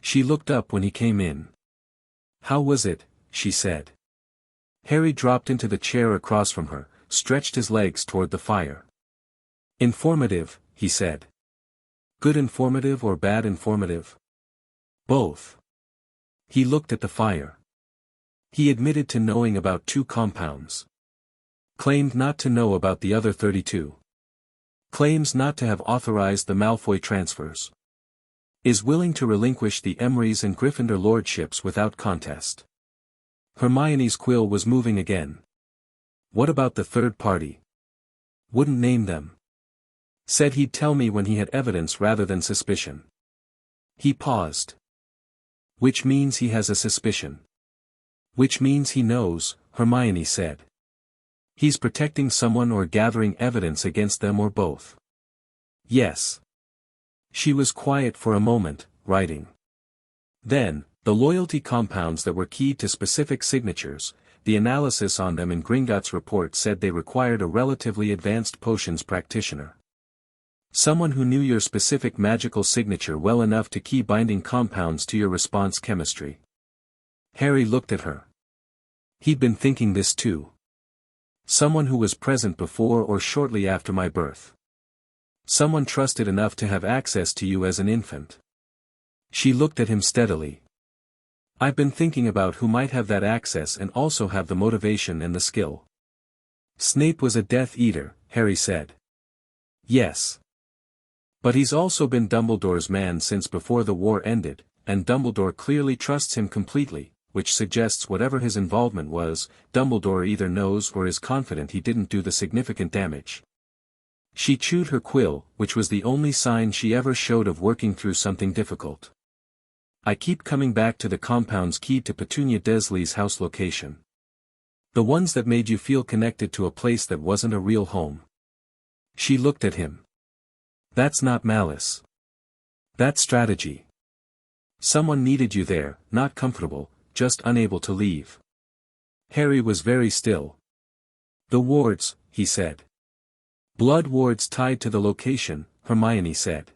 Speaker 1: She looked up when he came in. "How was it?" she said. Harry dropped into the chair across from her, stretched his legs toward the fire. "Informative," he said. "Good informative or bad informative?" "Both." He looked at the fire. He admitted to knowing about 2 compounds. Claimed not to know about the other 32. Claims not to have authorized the Malfoy transfers. Is willing to relinquish the Emrys and Gryffindor lordships without contest. Hermione's quill was moving again. What about the third party? Wouldn't name them. Said he'd tell me when he had evidence rather than suspicion. He paused. Which means he has a suspicion. Which means he knows, Hermione said. He's protecting someone or gathering evidence against them or both. Yes. She was quiet for a moment, writing. Then, the loyalty compounds that were keyed to specific signatures, the analysis on them in Gringotts' report said they required a relatively advanced potions practitioner. Someone who knew your specific magical signature well enough to key binding compounds to your response chemistry. Harry looked at her. He'd been thinking this too. Someone who was present before or shortly after my birth. Someone trusted enough to have access to you as an infant. She looked at him steadily. I've been thinking about who might have that access and also have the motivation and the skill. Snape was a Death Eater, Harry said. Yes. But he's also been Dumbledore's man since before the war ended, and Dumbledore clearly trusts him completely, which suggests whatever his involvement was, Dumbledore either knows or is confident he didn't do the significant damage. She chewed her quill, which was the only sign she ever showed of working through something difficult. I keep coming back to the compounds keyed to Petunia Desley's house location. The ones that made you feel connected to a place that wasn't a real home. She looked at him. That's not malice. That's strategy. Someone needed you there, not comfortable, just unable to leave. Harry was very still. The wards, he said. Blood wards tied to the location, Hermione said.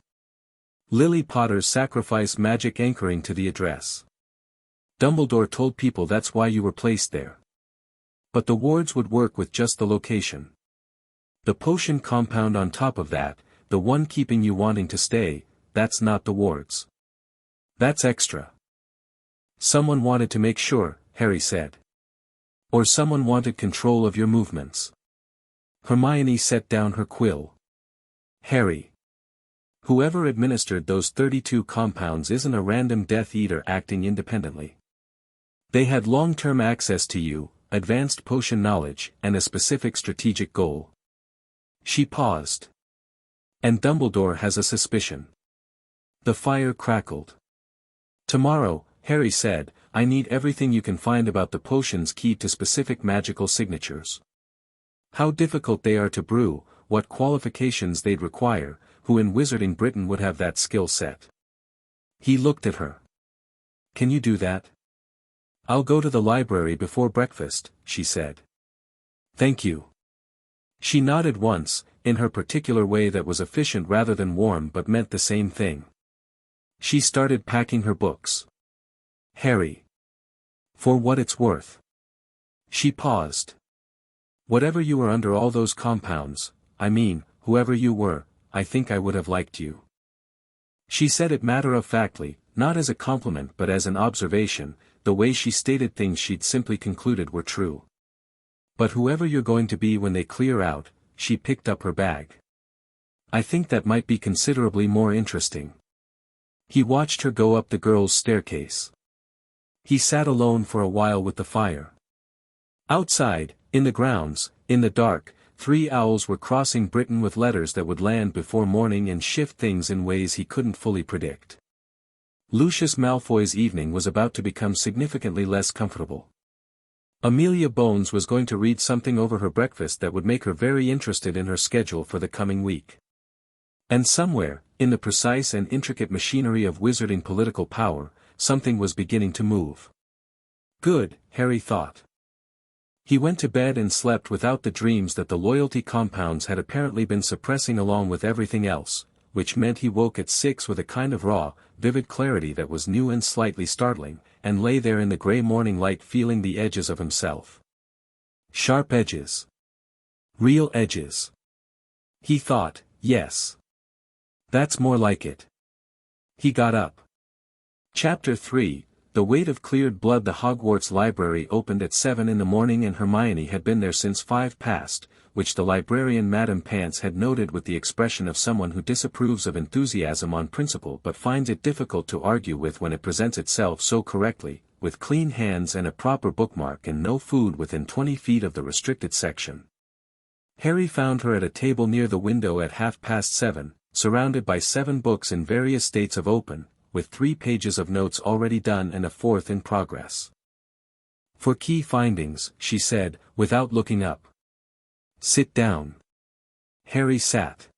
Speaker 1: Lily Potter's sacrifice magic anchoring to the address. Dumbledore told people that's why you were placed there. But the wards would work with just the location. The potion compound on top of that, the one keeping you wanting to stay, that's not the wards. That's extra. Someone wanted to make sure, Harry said. Or someone wanted control of your movements. Hermione set down her quill. Harry. Whoever administered those 32 compounds isn't a random Death Eater acting independently. They had long-term access to you, advanced potion knowledge, and a specific strategic goal. She paused. And Dumbledore has a suspicion. The fire crackled. Tomorrow, Harry said, I need everything you can find about the potions keyed to specific magical signatures. How difficult they are to brew, what qualifications they'd require, who in Wizarding Britain would have that skill set. He looked at her. Can you do that? I'll go to the library before breakfast, she said. Thank you. She nodded once, in her particular way that was efficient rather than warm but meant the same thing. She started packing her books. Harry. For what it's worth. She paused. Whatever you were under all those compounds, I mean, whoever you were, I think I would have liked you. She said it matter-of-factly, not as a compliment but as an observation, the way she stated things she'd simply concluded were true. But whoever you're going to be when they clear out, she picked up her bag. I think that might be considerably more interesting. He watched her go up the girls' staircase. He sat alone for a while with the fire. Outside, in the grounds, In the dark, 3 owls were crossing Britain with letters that would land before morning and shift things in ways he couldn't fully predict. Lucius Malfoy's evening was about to become significantly less comfortable. Amelia Bones was going to read something over her breakfast that would make her very interested in her schedule for the coming week. And somewhere, in the precise and intricate machinery of wizarding political power, something was beginning to move. Good, Harry thought. He went to bed and slept without the dreams that the loyalty compounds had apparently been suppressing along with everything else, which meant he woke at 6 with a kind of raw, vivid clarity that was new and slightly startling, and lay there in the grey morning light feeling the edges of himself. Sharp edges. Real edges. He thought, yes. That's more like it. He got up. Chapter 3, The Weight of Cleared Blood. The Hogwarts library opened at 7 in the morning and Hermione had been there since 5 past, which the librarian Madame Pants had noted with the expression of someone who disapproves of enthusiasm on principle but finds it difficult to argue with when it presents itself so correctly, with clean hands and a proper bookmark and no food within 20 feet of the restricted section. Harry found her at a table near the window at 7:30, surrounded by 7 books in various states of open, with 3 pages of notes already done and a 4th in progress. For key findings, she said, without looking up. Sit down. Harry sat.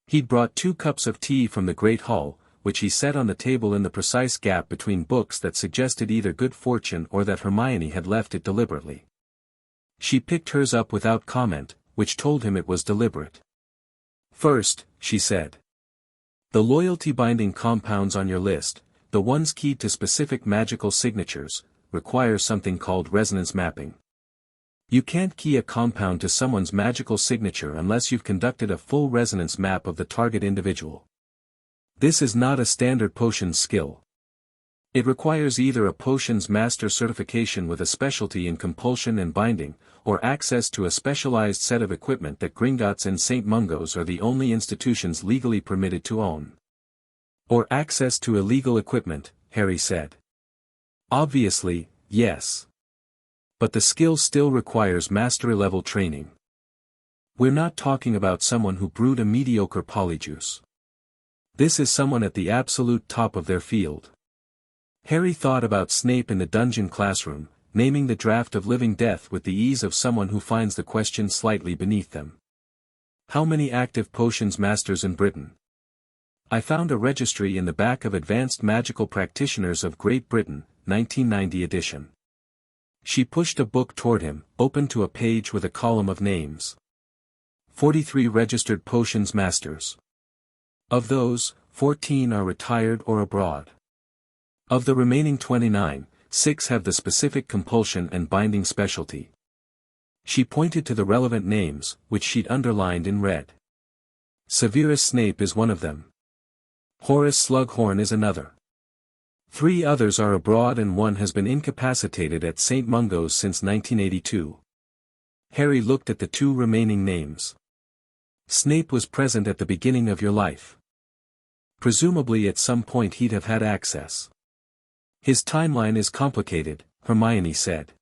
Speaker 1: He'd brought 2 cups of tea from the Great Hall, which he set on the table in the precise gap between books that suggested either good fortune or that Hermione had left it deliberately. She picked hers up without comment, which told him it was deliberate. First, she said. The loyalty binding compounds on your list, the ones keyed to specific magical signatures, require something called resonance mapping. You can't key a compound to someone's magical signature unless you've conducted a full resonance map of the target individual. This is not a standard potions skill. It requires either a potions master certification with a specialty in compulsion and binding, or access to a specialized set of equipment that Gringotts and St. Mungo's are the only institutions legally permitted to own. Or access to illegal equipment, Harry said. Obviously, yes. But the skill still requires mastery-level training. We're not talking about someone who brewed a mediocre polyjuice. This is someone at the absolute top of their field. Harry thought about Snape in the dungeon classroom, naming the draft of living death with the ease of someone who finds the question slightly beneath them. How many active potions masters in Britain? I found a registry in the back of Advanced Magical Practitioners of Great Britain, 1990 edition. She pushed a book toward him, open to a page with a column of names. 43 registered potions masters. Of those, 14 are retired or abroad. Of the remaining 29, 6 have the specific compulsion and binding specialty. She pointed to the relevant names, which she'd underlined in red. Severus Snape is one of them. Horace Slughorn is another. 3 others are abroad and 1 has been incapacitated at St. Mungo's since 1982. Harry looked at the 2 remaining names. Snape was present at the beginning of your life. Presumably at some point he'd have had access. His timeline is complicated, Hermione said.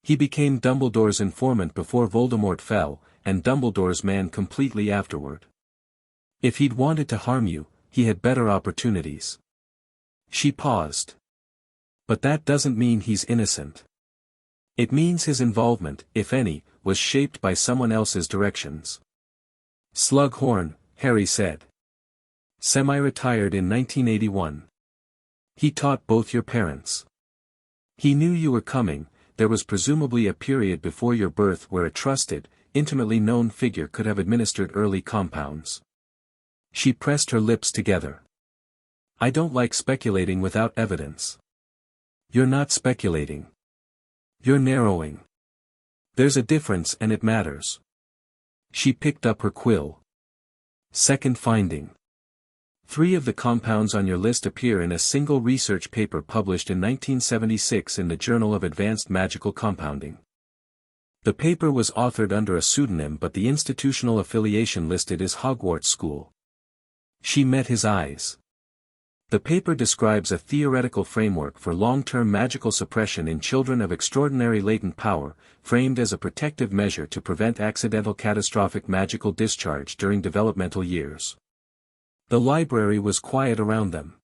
Speaker 1: He became Dumbledore's informant before Voldemort fell, and Dumbledore's man completely afterward. If he'd wanted to harm you, he had better opportunities. She paused. But that doesn't mean he's innocent. It means his involvement, if any, was shaped by someone else's directions. Slughorn, Harry said. Semi-retired in 1981. He taught both your parents. He knew you were coming. There was presumably a period before your birth where a trusted, intimately known figure could have administered early compounds. She pressed her lips together. I don't like speculating without evidence. You're not speculating. You're narrowing. There's a difference and it matters. She picked up her quill. Second finding. 3 of the compounds on your list appear in a single research paper published in 1976 in the Journal of Advanced Magical Compounding. The paper was authored under a pseudonym but the institutional affiliation listed is Hogwarts School. She met his eyes. The paper describes a theoretical framework for long-term magical suppression in children of extraordinary latent power, framed as a protective measure to prevent accidental catastrophic magical discharge during developmental years. The library was quiet around them.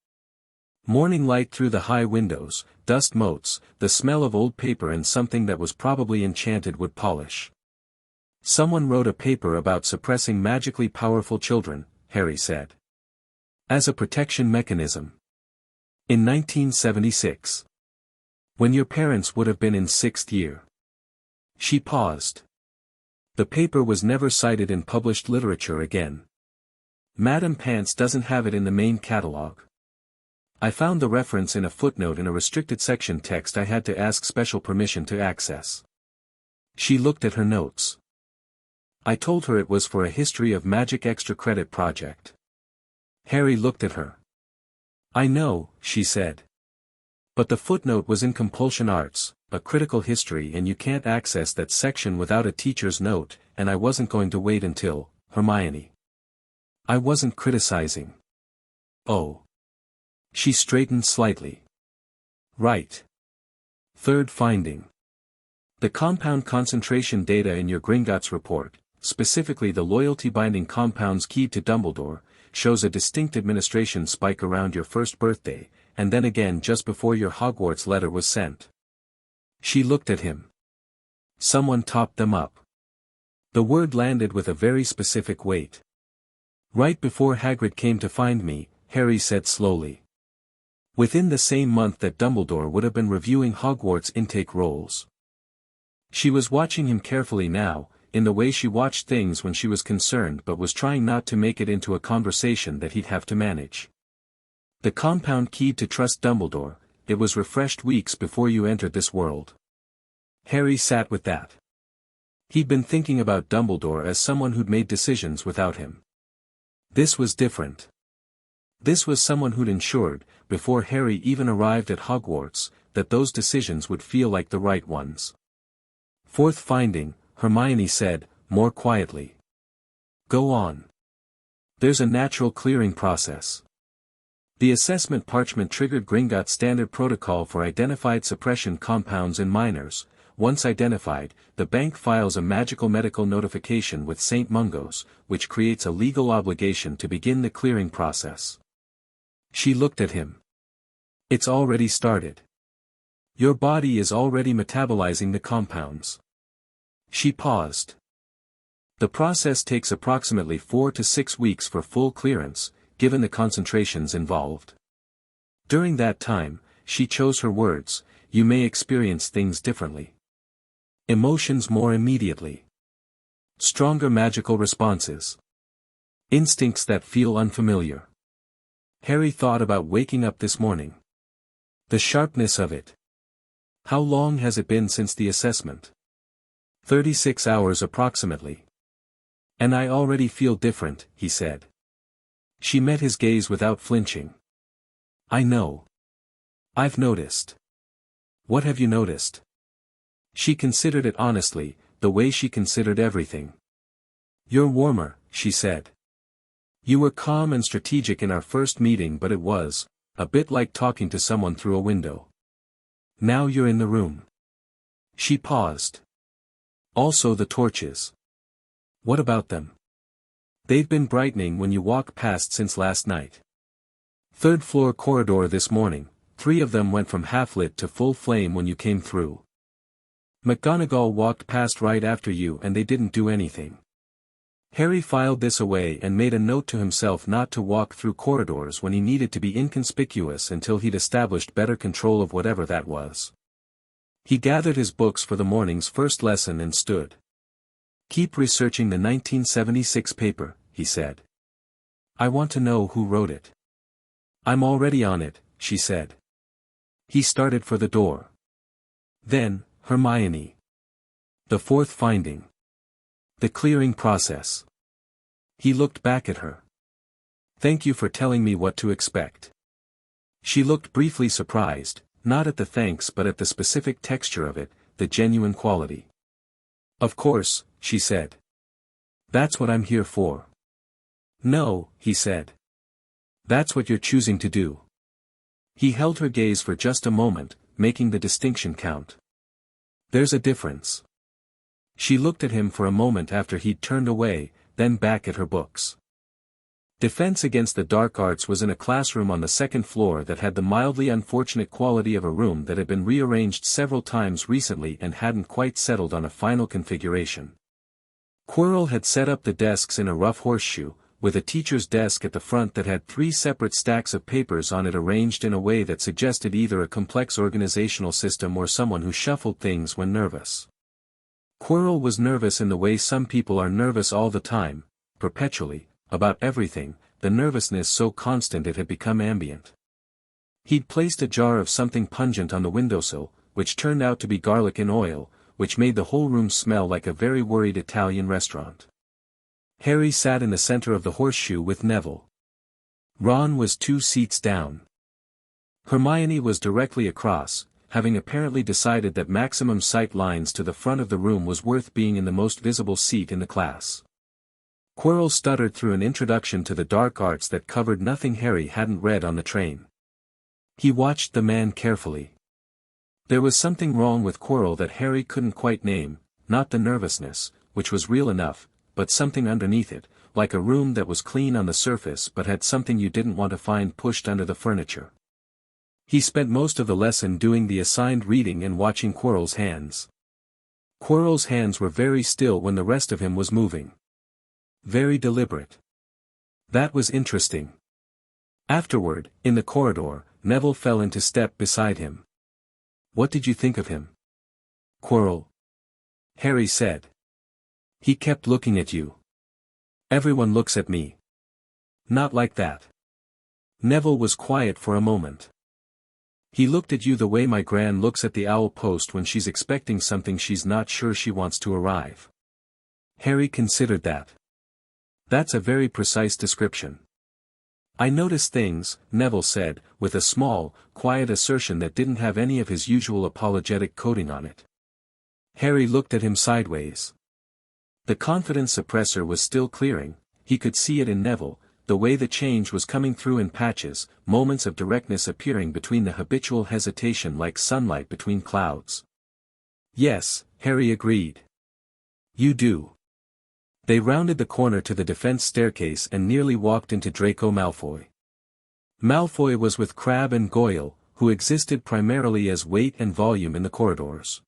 Speaker 1: Morning light through the high windows, dust motes, the smell of old paper and something that was probably enchanted wood polish. Someone wrote a paper about suppressing magically powerful children, Harry said. As a protection mechanism. In 1976. When your parents would have been in 6th year. She paused. The paper was never cited in published literature again. Madame Pants doesn't have it in the main catalogue. I found the reference in a footnote in a restricted section text I had to ask special permission to access. She looked at her notes. I told her it was for a History of Magic extra credit project. Harry looked at her. I know, she said. But the footnote was in Compulsion Arts, a critical history, and you can't access that section without a teacher's note, and I wasn't going to wait until, Hermione. I wasn't criticizing. Oh. She straightened slightly. Right. Third finding. The compound concentration data in your Gringotts report, specifically the loyalty-binding compounds keyed to Dumbledore, shows a distinct administration spike around your first birthday, and then again just before your Hogwarts letter was sent. She looked at him. Someone topped them up. The word landed with a very specific weight. Right before Hagrid came to find me, Harry said slowly. Within the same month that Dumbledore would have been reviewing Hogwarts intake rolls. She was watching him carefully now, in the way she watched things when she was concerned, but was trying not to make it into a conversation that he'd have to manage. The compound keyed to trust Dumbledore, it was refreshed weeks before you entered this world. Harry sat with that. He'd been thinking about Dumbledore as someone who'd made decisions without him. This was different. This was someone who'd ensured, before Harry even arrived at Hogwarts, that those decisions would feel like the right ones. Fourth finding, Hermione said, more quietly. Go on. There's a natural clearing process. The assessment parchment triggered Gringotts' standard protocol for identified suppression compounds in minors. Once identified, the bank files a magical medical notification with St. Mungo's, which creates a legal obligation to begin the clearing process. She looked at him. It's already started. Your body is already metabolizing the compounds. She paused. The process takes approximately 4 to 6 weeks for full clearance, given the concentrations involved. During that time, she chose her words, you may experience things differently. Emotions more immediately. Stronger magical responses. Instincts that feel unfamiliar. Harry thought about waking up this morning. The sharpness of it. How long has it been since the assessment? 36 hours approximately. And I already feel different, he said. She met his gaze without flinching. I know. I've noticed. What have you noticed? She considered it honestly, the way she considered everything. You're warmer, she said. You were calm and strategic in our first meeting, but it was, a bit like talking to someone through a window. Now you're in the room. She paused. Also the torches. What about them? They've been brightening when you walk past since last night. 3rd floor corridor this morning, 3 of them went from half-lit to full flame when you came through. McGonagall walked past right after you and they didn't do anything. Harry filed this away and made a note to himself not to walk through corridors when he needed to be inconspicuous until he'd established better control of whatever that was. He gathered his books for the morning's first lesson and stood. Keep researching the 1976 paper, he said. I want to know who wrote it. I'm already on it, she said. He started for the door. Then, Hermione. The 4th finding. The clearing process. He looked back at her. Thank you for telling me what to expect. She looked briefly surprised, not at the thanks but at the specific texture of it, the genuine quality. Of course, she said. That's what I'm here for. No, he said. That's what you're choosing to do. He held her gaze for just a moment, making the distinction count. "There's a difference." She looked at him for a moment after he'd turned away, then back at her books. Defense Against the Dark Arts was in a classroom on the second floor that had the mildly unfortunate quality of a room that had been rearranged several times recently and hadn't quite settled on a final configuration. Quirrell had set up the desks in a rough horseshoe, with a teacher's desk at the front that had 3 separate stacks of papers on it arranged in a way that suggested either a complex organizational system or someone who shuffled things when nervous. Quirrell was nervous in the way some people are nervous all the time, perpetually, about everything, the nervousness so constant it had become ambient. He'd placed a jar of something pungent on the windowsill, which turned out to be garlic in oil, which made the whole room smell like a very worried Italian restaurant. Harry sat in the center of the horseshoe with Neville. Ron was 2 seats down. Hermione was directly across, having apparently decided that maximum sight lines to the front of the room was worth being in the most visible seat in the class. Quirrell stuttered through an introduction to the dark arts that covered nothing Harry hadn't read on the train. He watched the man carefully. There was something wrong with Quirrell that Harry couldn't quite name, not the nervousness, which was real enough, but something underneath it, like a room that was clean on the surface but had something you didn't want to find pushed under the furniture. He spent most of the lesson doing the assigned reading and watching Quirrell's hands. Quirrell's hands were very still when the rest of him was moving. Very deliberate. That was interesting. Afterward, in the corridor, Neville fell into step beside him. "What did you think of him?" "Quirrell," Harry said. "He kept looking at you." "Everyone looks at me." "Not like that." Neville was quiet for a moment. "He looked at you the way my gran looks at the owl post when she's expecting something she's not sure she wants to arrive." Harry considered that. "That's a very precise description." "I notice things," Neville said, with a small, quiet assertion that didn't have any of his usual apologetic coating on it. Harry looked at him sideways. The confidence suppressor was still clearing, he could see it in Neville, the way the change was coming through in patches, moments of directness appearing between the habitual hesitation like sunlight between clouds. "Yes," Harry agreed. "You do." They rounded the corner to the defense staircase and nearly walked into Draco Malfoy. Malfoy was with Crabbe and Goyle, who existed primarily as weight and volume in the corridors.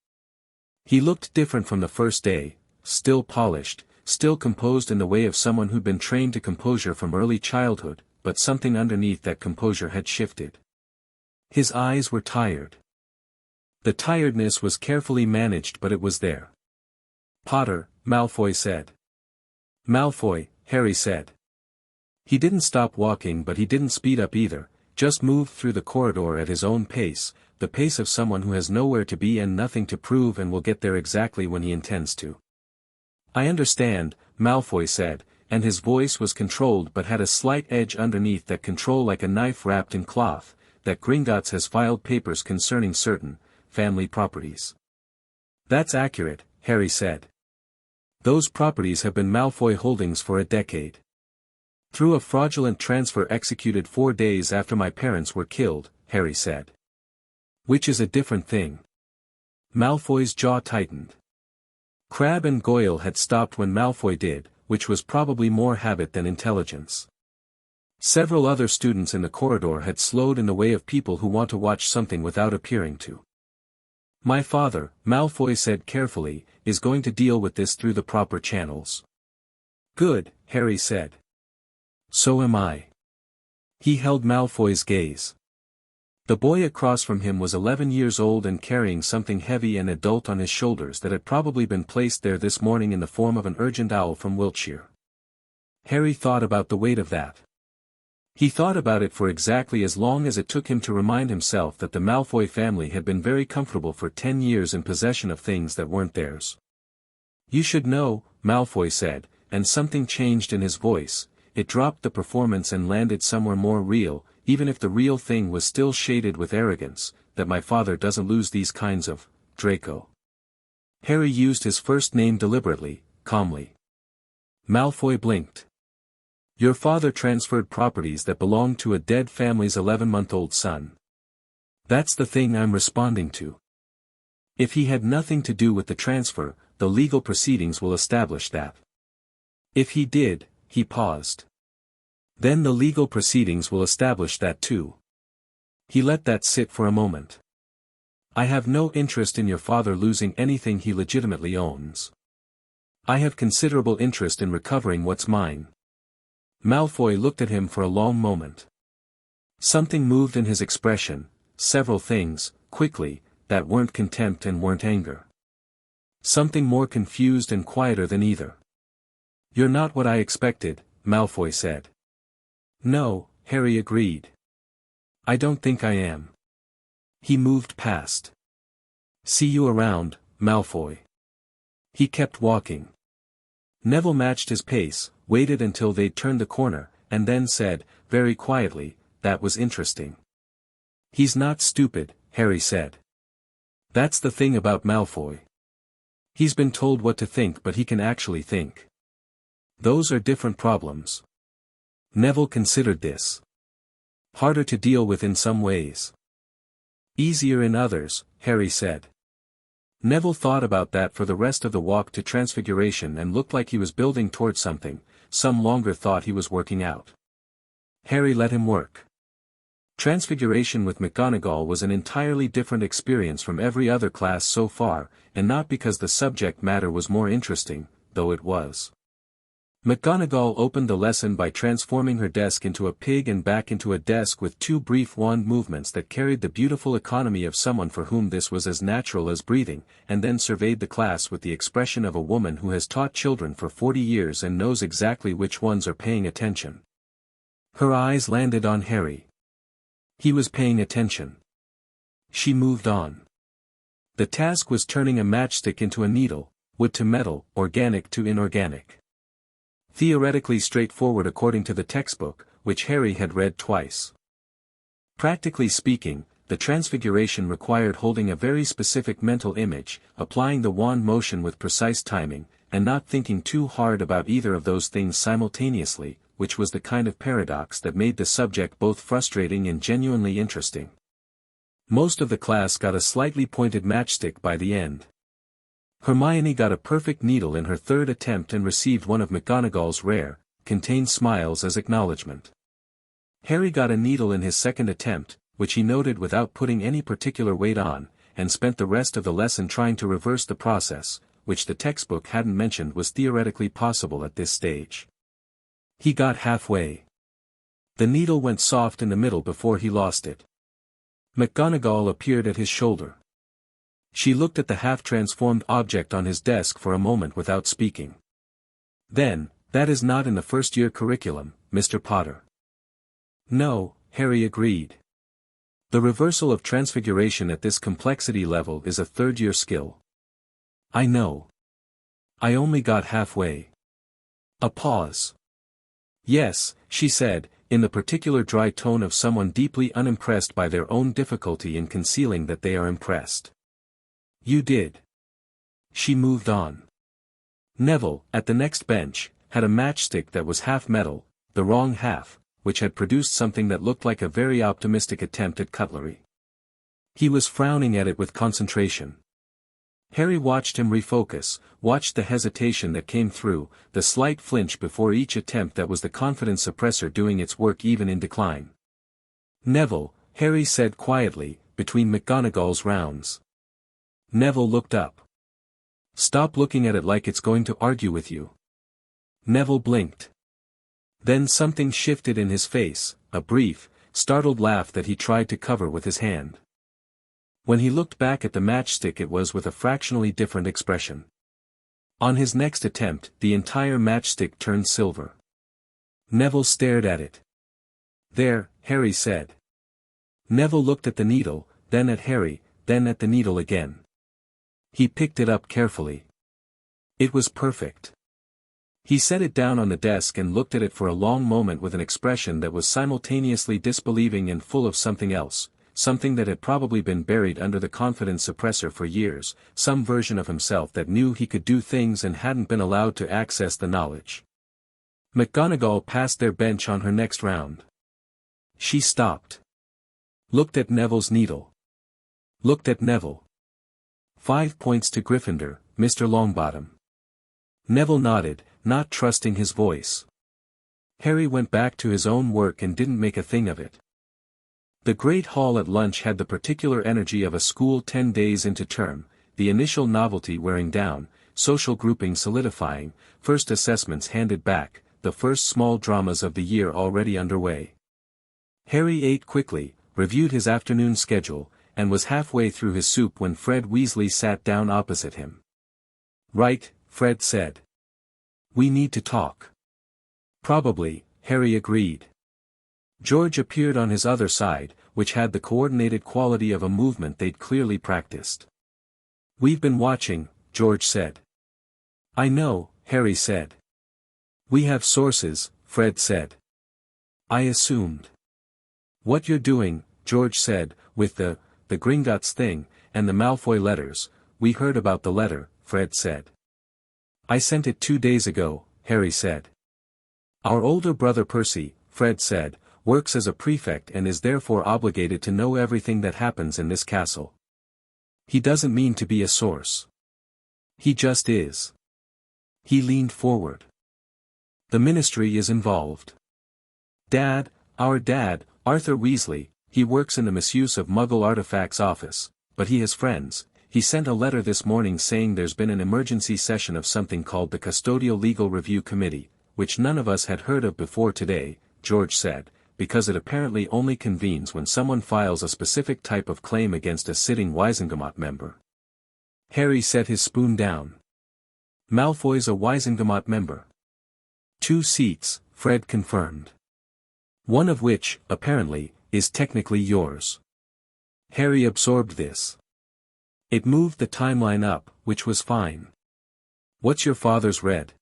Speaker 1: He looked different from the first day, still polished, still composed in the way of someone who'd been trained to composure from early childhood, but something underneath that composure had shifted. His eyes were tired. The tiredness was carefully managed, but it was there. "Potter," Malfoy said. "Malfoy," Harry said. He didn't stop walking, but he didn't speed up either, just moved through the corridor at his own pace, the pace of someone who has nowhere to be and nothing to prove and will get there exactly when he intends to. "I understand," Malfoy said, and his voice was controlled but had a slight edge underneath that control like a knife wrapped in cloth, "that Gringotts has filed papers concerning certain family properties." "That's accurate," Harry said. "Those properties have been Malfoy holdings for a decade. Through a fraudulent transfer executed 4 days after my parents were killed," Harry said. "Which is a different thing." Malfoy's jaw tightened. Crabbe and Goyle had stopped when Malfoy did, which was probably more habit than intelligence. Several other students in the corridor had slowed in the way of people who want to watch something without appearing to. "My father," Malfoy said carefully, "is going to deal with this through the proper channels." "Good," Harry said. "So am I." He held Malfoy's gaze. The boy across from him was 11 years old and carrying something heavy and adult on his shoulders that had probably been placed there this morning in the form of an urgent owl from Wiltshire. Harry thought about the weight of that. He thought about it for exactly as long as it took him to remind himself that the Malfoy family had been very comfortable for 10 years in possession of things that weren't theirs. "You should know," Malfoy said, and something changed in his voice. It dropped the performance and landed somewhere more real, even if the real thing was still shaded with arrogance, "that my father doesn't lose these kinds of, Draco." Harry used his first name deliberately, calmly. Malfoy blinked. "Your father transferred properties that belonged to a dead family's 11-month-old son." That's the thing I'm responding to. If he had nothing to do with the transfer, the legal proceedings will establish that. If he did, he paused. Then the legal proceedings will establish that too. He let that sit for a moment. I have no interest in your father losing anything he legitimately owns. I have considerable interest in recovering what's mine. Malfoy looked at him for a long moment. Something moved in his expression, several things, quickly, that weren't contempt and weren't anger. Something more confused and quieter than either. You're not what I expected, Malfoy said. No, Harry agreed. I don't think I am. He moved past. See you around, Malfoy. He kept walking. Neville matched his pace, waited until they'd turned the corner, and then said, very quietly, that was interesting. He's not stupid, Harry said. That's the thing about Malfoy. He's been told what to think but he can actually think. Those are different problems. Neville considered this. Harder to deal with in some ways. Easier in others, Harry said. Neville thought about that for the rest of the walk to Transfiguration and looked like he was building towards something, some longer thought he was working out. Harry let him work. Transfiguration with McGonagall was an entirely different experience from every other class so far, and not because the subject matter was more interesting, though it was. McGonagall opened the lesson by transforming her desk into a pig and back into a desk with two brief wand movements that carried the beautiful economy of someone for whom this was as natural as breathing, and then surveyed the class with the expression of a woman who has taught children for 40 years and knows exactly which ones are paying attention. Her eyes landed on Harry. He was paying attention. She moved on. The task was turning a matchstick into a needle, wood to metal, organic to inorganic. Theoretically straightforward according to the textbook, which Harry had read twice. Practically speaking, the transfiguration required holding a very specific mental image, applying the wand motion with precise timing, and not thinking too hard about either of those things simultaneously, which was the kind of paradox that made the subject both frustrating and genuinely interesting. Most of the class got a slightly pointed matchstick by the end. Hermione got a perfect needle in her third attempt and received one of McGonagall's rare, contained smiles as acknowledgement. Harry got a needle in his second attempt, which he noted without putting any particular weight on, and spent the rest of the lesson trying to reverse the process, which the textbook hadn't mentioned was theoretically possible at this stage. He got halfway. The needle went soft in the middle before he lost it. McGonagall appeared at his shoulder. She looked at the half-transformed object on his desk for a moment without speaking. Then, that is not in the first-year curriculum, Mr. Potter. No, Harry agreed. The reversal of transfiguration at this complexity level is a third-year skill. I know. I only got halfway. A pause. Yes, she said, in the particular dry tone of someone deeply unimpressed by their own difficulty in concealing that they are impressed. You did. She moved on. Neville, at the next bench, had a matchstick that was half metal, the wrong half, which had produced something that looked like a very optimistic attempt at cutlery. He was frowning at it with concentration. Harry watched him refocus, watched the hesitation that came through, the slight flinch before each attempt that was the confidence suppressor doing its work even in decline. Neville, Harry said quietly, between McGonagall's rounds. Neville looked up. Stop looking at it like it's going to argue with you. Neville blinked. Then something shifted in his face, a brief, startled laugh that he tried to cover with his hand. When he looked back at the matchstick it was with a fractionally different expression. On his next attempt, the entire matchstick turned silver. Neville stared at it. There, Harry said. Neville looked at the needle, then at Harry, then at the needle again. He picked it up carefully. It was perfect. He set it down on the desk and looked at it for a long moment with an expression that was simultaneously disbelieving and full of something else, something that had probably been buried under the confidence suppressor for years, some version of himself that knew he could do things and hadn't been allowed to access the knowledge. McGonagall passed their bench on her next round. She stopped. Looked at Neville's needle. Looked at Neville. 5 points to Gryffindor, Mr. Longbottom. Neville nodded, not trusting his voice. Harry went back to his own work and didn't make a thing of it. The great hall at lunch had the particular energy of a school 10 days into term, the initial novelty wearing down, social grouping solidifying, first assessments handed back, the first small dramas of the year already underway. Harry ate quickly, reviewed his afternoon schedule, and was halfway through his soup when Fred Weasley sat down opposite him. "Right," Fred said. "We need to talk." "Probably," Harry agreed. George appeared on his other side, which had the coordinated quality of a movement they'd clearly practiced. "We've been watching," George said. "I know," Harry said. "We have sources," Fred said. "I assumed." "What you're doing," George said, "with the Gringotts thing, and the Malfoy letters, we heard about the letter," Fred said. "I sent it 2 days ago," Harry said. "Our older brother Percy," Fred said, "works as a prefect and is therefore obligated to know everything that happens in this castle. He doesn't mean to be a source. He just is." He leaned forward. "The Ministry is involved. Dad, our dad, Arthur Weasley, he works in the misuse of Muggle artifacts office, but he has friends. He sent a letter this morning saying there's been an emergency session of something called the Custodial Legal Review Committee, which none of us had heard of before today," George said, "because it apparently only convenes when someone files a specific type of claim against a sitting Wisengamot member." Harry set his spoon down. "Malfoy's a Wisengamot member." 2 seats, Fred confirmed. "One of which, apparently, is technically yours." Harry absorbed this. It moved the timeline up, which was fine. "What's your father's read?"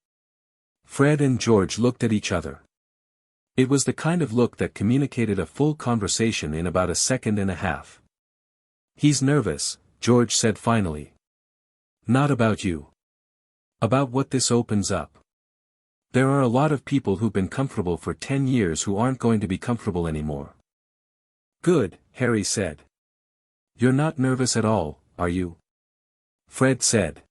Speaker 1: Fred and George looked at each other. It was the kind of look that communicated a full conversation in about a second and a half. "He's nervous," George said finally. "Not about you. About what this opens up. There are a lot of people who've been comfortable for 10 years who aren't going to be comfortable anymore." "Good," Harry said. "You're not nervous at all, are you?" Fred said.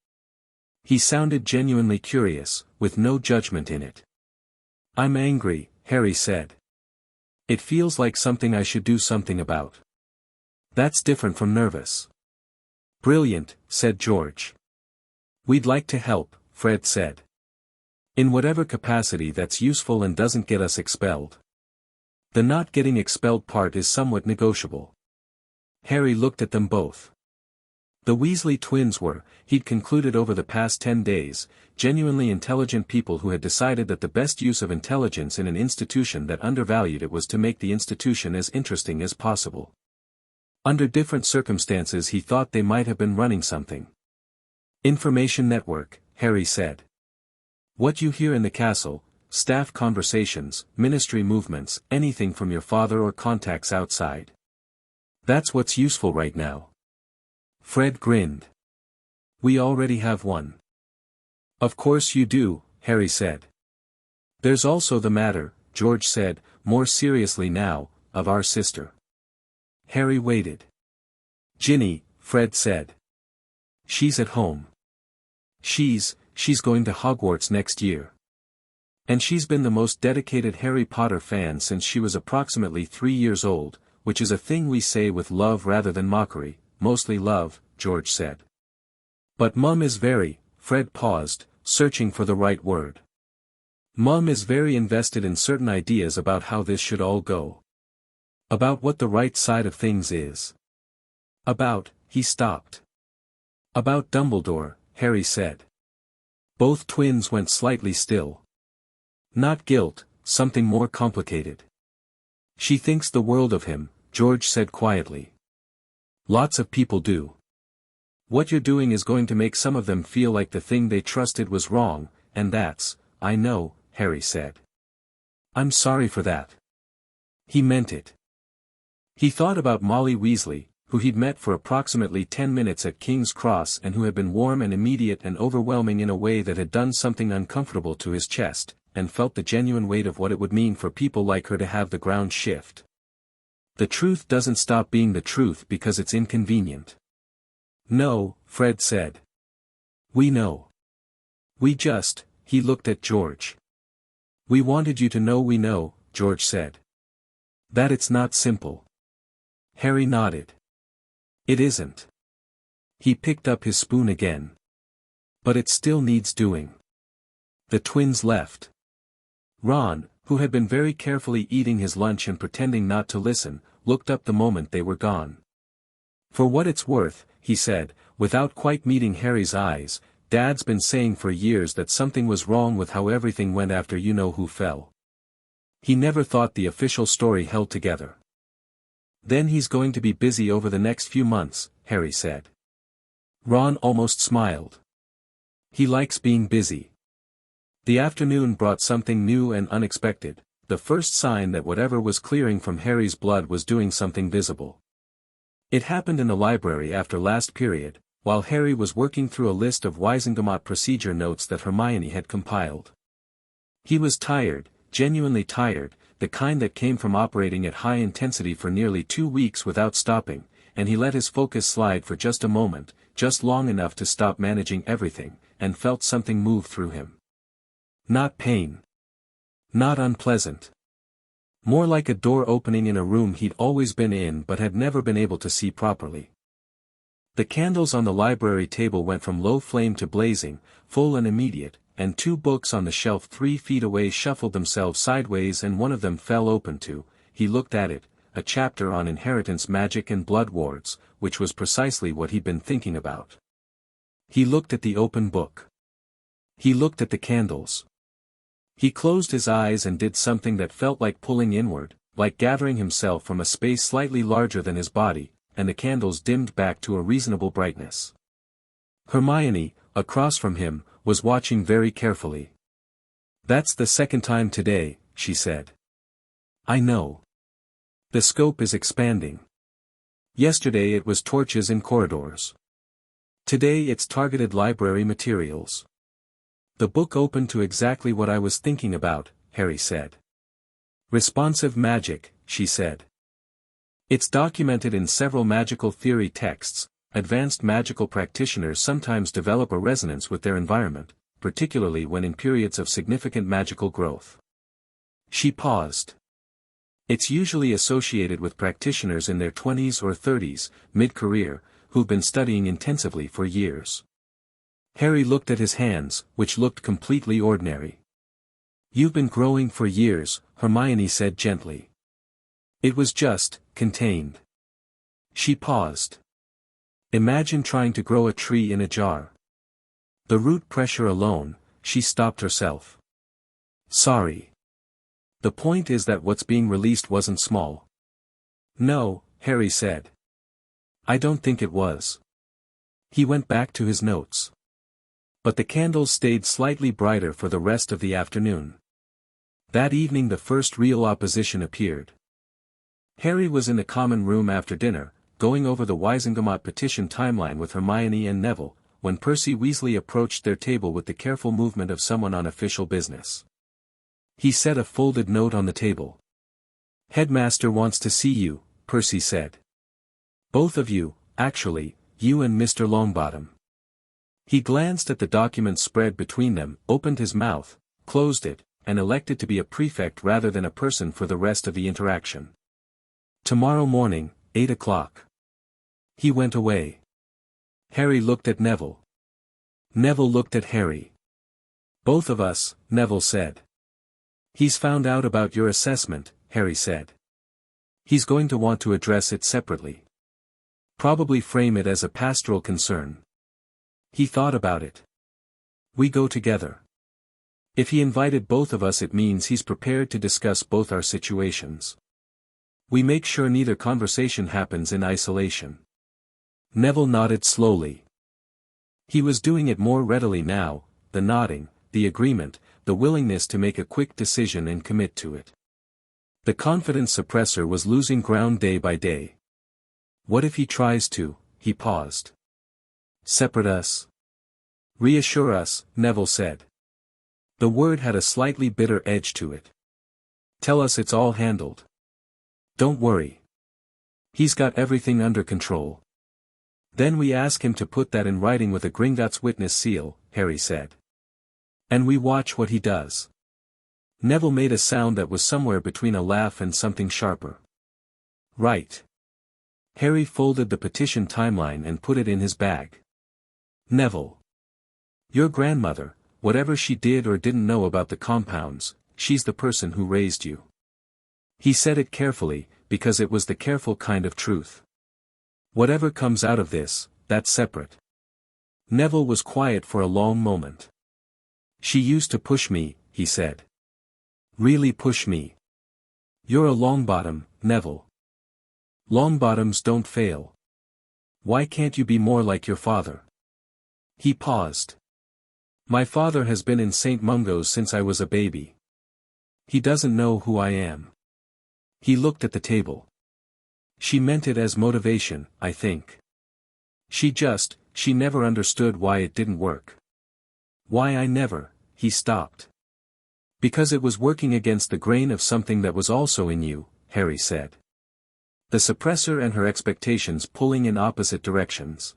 Speaker 1: He sounded genuinely curious, with no judgment in it. "I'm angry," Harry said. "It feels like something I should do something about. That's different from nervous." "Brilliant," said George. "We'd like to help," Fred said. "In whatever capacity that's useful and doesn't get us expelled. The not getting expelled part is somewhat negotiable." Harry looked at them both. The Weasley twins were, he'd concluded over the past 10 days, genuinely intelligent people who had decided that the best use of intelligence in an institution that undervalued it was to make the institution as interesting as possible. Under different circumstances he thought they might have been running something. "Information network," Harry said. "What you hear in the castle, staff conversations, ministry movements, anything from your father or contacts outside. That's what's useful right now." Fred grinned. "We already have one." "Of course you do," Harry said. "There's also the matter," George said, more seriously now, "of our sister." Harry waited. "Ginny," Fred said. "She's at home. She's going to Hogwarts next year. And she's been the most dedicated Harry Potter fan since she was approximately 3 years old, which is a thing we say with love rather than mockery, mostly love," George said. "But Mum is very," Fred paused, searching for the right word. "Mum is very invested in certain ideas about how this should all go. About what the right side of things is. About," he stopped. "About Dumbledore," Harry said. Both twins went slightly still. "Not guilt, something more complicated. She thinks the world of him," George said quietly. "Lots of people do. What you're doing is going to make some of them feel like the thing they trusted was wrong, and that's, I know," Harry said. "I'm sorry for that." He meant it. He thought about Molly Weasley, who he'd met for approximately 10 minutes at King's Cross and who had been warm and immediate and overwhelming in a way that had done something uncomfortable to his chest, and felt the genuine weight of what it would mean for people like her to have the ground shift. The truth doesn't stop being the truth because it's inconvenient. No, Fred said. We know. He looked at George. We wanted you to know we know, George said. That it's not simple. Harry nodded. It isn't. He picked up his spoon again. But it still needs doing. The twins left. Ron, who had been very carefully eating his lunch and pretending not to listen, looked up the moment they were gone. For what it's worth, he said, without quite meeting Harry's eyes, Dad's been saying for years that something was wrong with how everything went after you-know-who fell. He never thought the official story held together. Then he's going to be busy over the next few months, Harry said. Ron almost smiled. He likes being busy. The afternoon brought something new and unexpected, the first sign that whatever was clearing from Harry's blood was doing something visible. It happened in the library after last period, while Harry was working through a list of Wisengamot procedure notes that Hermione had compiled. He was tired, genuinely tired, the kind that came from operating at high intensity for nearly 2 weeks without stopping, and he let his focus slide for just a moment, just long enough to stop managing everything, and felt something move through him. Not pain. Not unpleasant. More like a door opening in a room he'd always been in but had never been able to see properly. The candles on the library table went from low flame to blazing, full and immediate, and 2 books on the shelf 3 feet away shuffled themselves sideways and one of them fell open to, he looked at it, a chapter on inheritance magic and blood wards, which was precisely what he'd been thinking about. He looked at the open book. He looked at the candles. He closed his eyes and did something that felt like pulling inward, like gathering himself from a space slightly larger than his body, and the candles dimmed back to a reasonable brightness. Hermione, across from him, was watching very carefully. That's the second time today, she said. I know. The scope is expanding. Yesterday it was torches in corridors. Today it's targeted library materials. The book opened to exactly what I was thinking about, Harry said. Responsive magic, she said. It's documented in several magical theory texts. Advanced magical practitioners sometimes develop a resonance with their environment, particularly when in periods of significant magical growth. She paused. It's usually associated with practitioners in their 20s or 30s, mid-career, who've been studying intensively for years. Harry looked at his hands, which looked completely ordinary. You've been growing for years, Hermione said gently. It was just, contained. She paused. Imagine trying to grow a tree in a jar. The root pressure alone, she stopped herself. Sorry. The point is that what's being released wasn't small. No, Harry said. I don't think it was. He went back to his notes. But the candles stayed slightly brighter for the rest of the afternoon. That evening the first real opposition appeared. Harry was in the common room after dinner, going over the Wisengamot petition timeline with Hermione and Neville, when Percy Weasley approached their table with the careful movement of someone on official business. He set a folded note on the table. Headmaster wants to see you, Percy said. Both of you, actually, you and Mr. Longbottom. He glanced at the document spread between them, opened his mouth, closed it, and elected to be a prefect rather than a person for the rest of the interaction. Tomorrow morning, 8 o'clock. He went away. Harry looked at Neville. Neville looked at Harry. Both of us, Neville said. He's found out about your assessment, Harry said. He's going to want to address it separately. Probably frame it as a pastoral concern. He thought about it. We go together. If he invited both of us, it means he's prepared to discuss both our situations. We make sure neither conversation happens in isolation. Neville nodded slowly. He was doing it more readily now, the nodding, the agreement, the willingness to make a quick decision and commit to it. The confidence suppressor was losing ground day by day. What if he tries to? He paused. Separate us. Reassure us, Neville said. The word had a slightly bitter edge to it. Tell us it's all handled. Don't worry. He's got everything under control. Then we ask him to put that in writing with a Gringotts witness seal, Harry said. And we watch what he does. Neville made a sound that was somewhere between a laugh and something sharper. Right. Harry folded the petition timeline and put it in his bag. Neville. Your grandmother, whatever she did or didn't know about the compounds, she's the person who raised you. He said it carefully, because it was the careful kind of truth. Whatever comes out of this, that's separate. Neville was quiet for a long moment. She used to push me, he said. Really push me. You're a Longbottom, Neville. Longbottoms don't fail. Why can't you be more like your father? He paused. My father has been in St. Mungo's since I was a baby. He doesn't know who I am. He looked at the table. She meant it as motivation, I think. She never understood why it didn't work. Why I never, he stopped. Because it was working against the grain of something that was also in you, Harry said. The suppressor and her expectations pulling in opposite directions.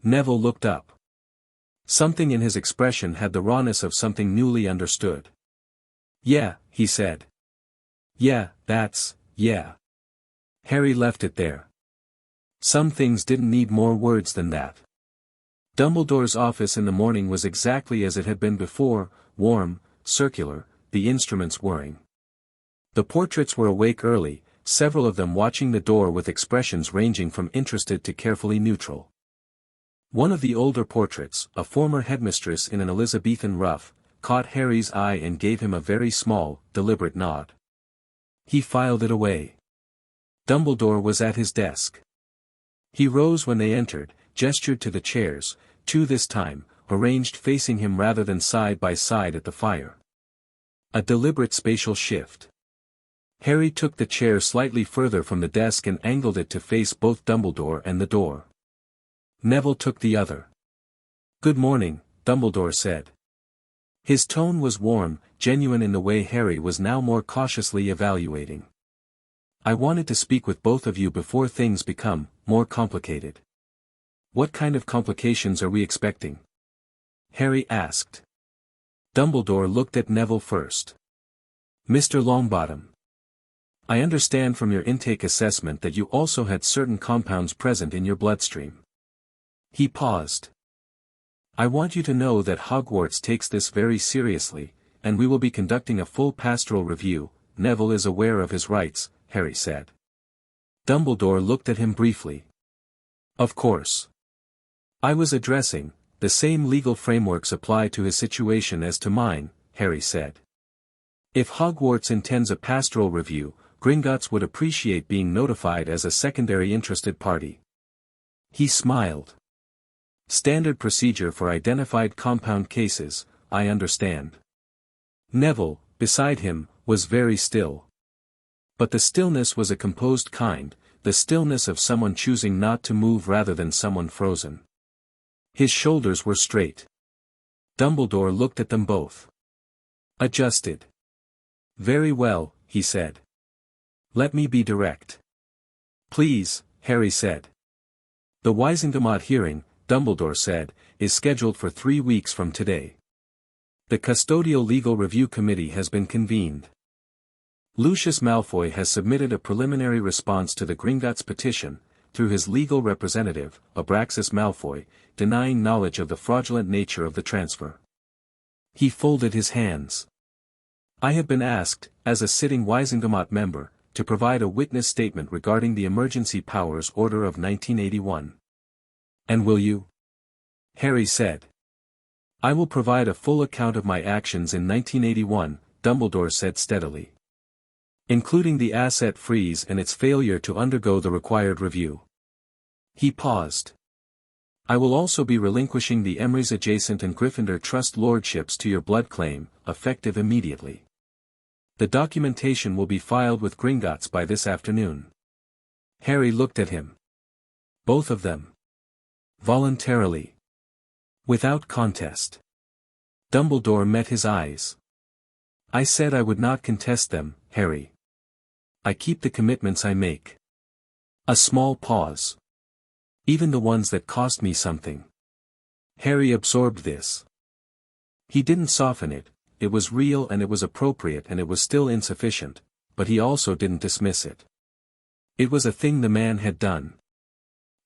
Speaker 1: Neville looked up. Something in his expression had the rawness of something newly understood. Yeah, he said. Yeah. Harry left it there. Some things didn't need more words than that. Dumbledore's office in the morning was exactly as it had been before, warm, circular, the instruments whirring. The portraits were awake early, several of them watching the door with expressions ranging from interested to carefully neutral. One of the older portraits, a former headmistress in an Elizabethan ruff, caught Harry's eye and gave him a very small, deliberate nod. He filed it away. Dumbledore was at his desk. He rose when they entered, gestured to the chairs, two this time, arranged facing him rather than side by side at the fire. A deliberate spatial shift. Harry took the chair slightly further from the desk and angled it to face both Dumbledore and the door. Neville took the other. Good morning, Dumbledore said. His tone was warm, genuine in the way Harry was now more cautiously evaluating. I wanted to speak with both of you before things become more complicated. What kind of complications are we expecting? Harry asked. Dumbledore looked at Neville first. Mr. Longbottom. I understand from your intake assessment that you also had certain compounds present in your bloodstream. He paused. I want you to know that Hogwarts takes this very seriously, and we will be conducting a full pastoral review. Neville is aware of his rights, Harry said. Dumbledore looked at him briefly. Of course. I was addressing, the same legal frameworks apply to his situation as to mine, Harry said. If Hogwarts intends a pastoral review, Gringotts would appreciate being notified as a secondary interested party. He smiled. Standard procedure for identified compound cases, I understand. Neville, beside him, was very still. But the stillness was a composed kind, the stillness of someone choosing not to move rather than someone frozen. His shoulders were straight. Dumbledore looked at them both. Adjusted. Very well, he said. Let me be direct. Please, Harry said. The Wisengamot hearing, Dumbledore said, is scheduled for 3 weeks from today. The Custodial Legal Review Committee has been convened. Lucius Malfoy has submitted a preliminary response to the Gringotts petition, through his legal representative, Abraxas Malfoy, denying knowledge of the fraudulent nature of the transfer. He folded his hands. I have been asked, as a sitting Wisengamot member, to provide a witness statement regarding the Emergency Powers Order of 1981. And will you? Harry said. I will provide a full account of my actions in 1981, Dumbledore said steadily. Including the asset freeze and its failure to undergo the required review. He paused. I will also be relinquishing the Emery's adjacent and Gryffindor trust lordships to your blood claim, effective immediately. The documentation will be filed with Gringotts by this afternoon. Harry looked at him. Both of them. Voluntarily. Without contest. Dumbledore met his eyes. I said I would not contest them, Harry. I keep the commitments I make. A small pause. Even the ones that cost me something. Harry absorbed this. He didn't soften it, it was real and it was appropriate and it was still insufficient, but he also didn't dismiss it. It was a thing the man had done.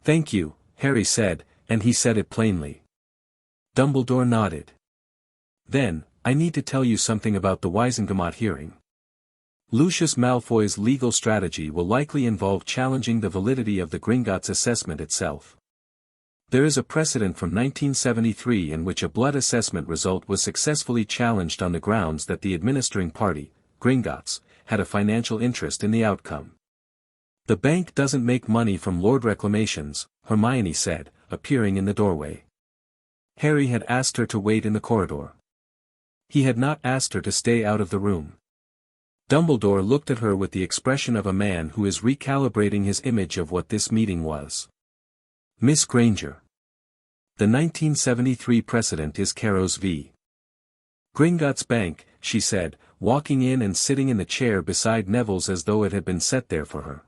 Speaker 1: "Thank you," Harry said, and he said it plainly. Dumbledore nodded. "Then, I need to tell you something about the Wisengamot hearing. Lucius Malfoy's legal strategy will likely involve challenging the validity of the Gringotts assessment itself. There is a precedent from 1973 in which a blood assessment result was successfully challenged on the grounds that the administering party, Gringotts, had a financial interest in the outcome. The bank doesn't make money from Lord reclamations," Hermione said, appearing in the doorway. Harry had asked her to wait in the corridor. He had not asked her to stay out of the room. Dumbledore looked at her with the expression of a man who is recalibrating his image of what this meeting was. "Miss Granger. The 1973 precedent is Caros v. Gringotts Bank," she said, walking in and sitting in the chair beside Neville's as though it had been set there for her.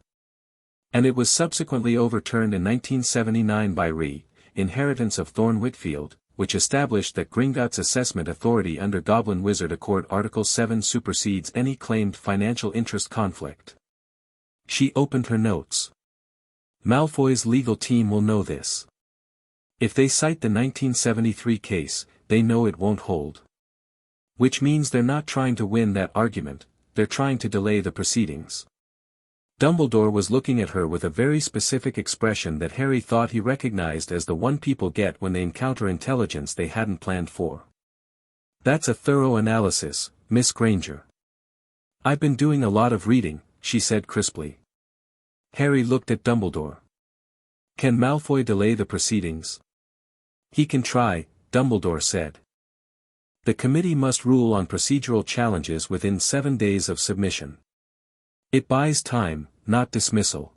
Speaker 1: "And it was subsequently overturned in 1979 by Re. Inheritance of Thorn Whitfield, which established that Gringotts' assessment authority under Goblin Wizard Accord Article 7 supersedes any claimed financial interest conflict." She opened her notes. "Malfoy's legal team will know this. If they cite the 1973 case, they know it won't hold. Which means they're not trying to win that argument, they're trying to delay the proceedings." Dumbledore was looking at her with a very specific expression that Harry thought he recognized as the one people get when they encounter intelligence they hadn't planned for. "That's a thorough analysis, Miss Granger." "I've been doing a lot of reading," she said crisply. Harry looked at Dumbledore. "Can Malfoy delay the proceedings?" "He can try," Dumbledore said. "The committee must rule on procedural challenges within 7 days of submission. It buys time, not dismissal."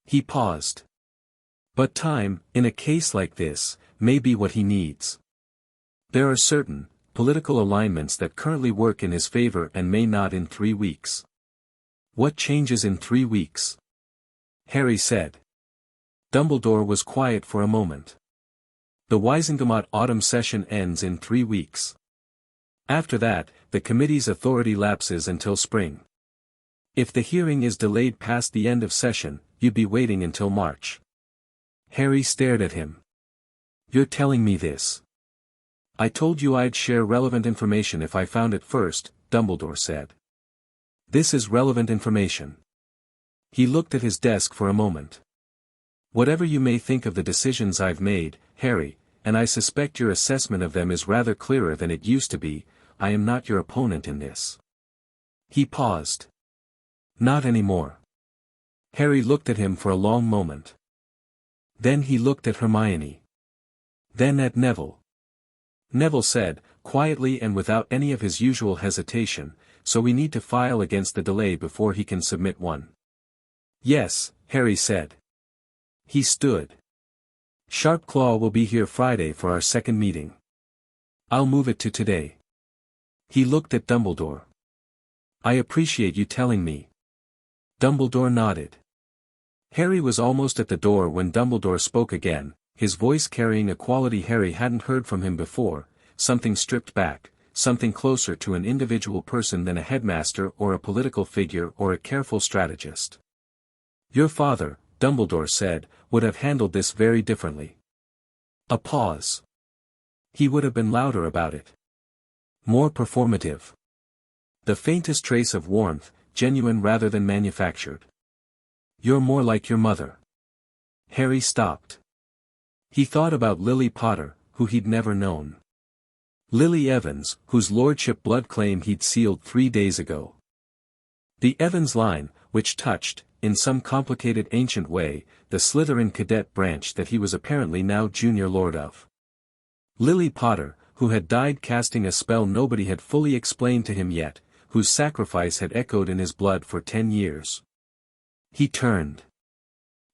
Speaker 1: He paused. "But time, in a case like this, may be what he needs. There are certain political alignments that currently work in his favor and may not in 3 weeks. What changes in 3 weeks?" Harry said. Dumbledore was quiet for a moment. "The Wisengamot autumn session ends in 3 weeks. After that, the committee's authority lapses until spring. If the hearing is delayed past the end of session, you'd be waiting until March." Harry stared at him. "You're telling me this?" "I told you I'd share relevant information if I found it first," Dumbledore said. "This is relevant information." He looked at his desk for a moment. "Whatever you may think of the decisions I've made, Harry, and I suspect your assessment of them is rather clearer than it used to be, I am not your opponent in this." He paused. "Not anymore." Harry looked at him for a long moment. Then he looked at Hermione. Then at Neville. Neville said, quietly and without any of his usual hesitation, "So we need to file against the delay before he can submit one." "Yes," Harry said. He stood. "Sharpclaw will be here Friday for our second meeting. I'll move it to today." He looked at Dumbledore. "I appreciate you telling me." Dumbledore nodded. Harry was almost at the door when Dumbledore spoke again, his voice carrying a quality Harry hadn't heard from him before, something stripped back, something closer to an individual person than a headmaster or a political figure or a careful strategist. "Your father," Dumbledore said, "would have handled this very differently." A pause. "He would have been louder about it. More performative. The faintest trace of warmth, genuine rather than manufactured. You're more like your mother." Harry stopped. He thought about Lily Potter, who he'd never known. Lily Evans, whose lordship blood claim he'd sealed 3 days ago. The Evans line, which touched, in some complicated ancient way, the Slytherin cadet branch that he was apparently now junior lord of. Lily Potter, who had died casting a spell nobody had fully explained to him yet, whose sacrifice had echoed in his blood for 10 years. He turned.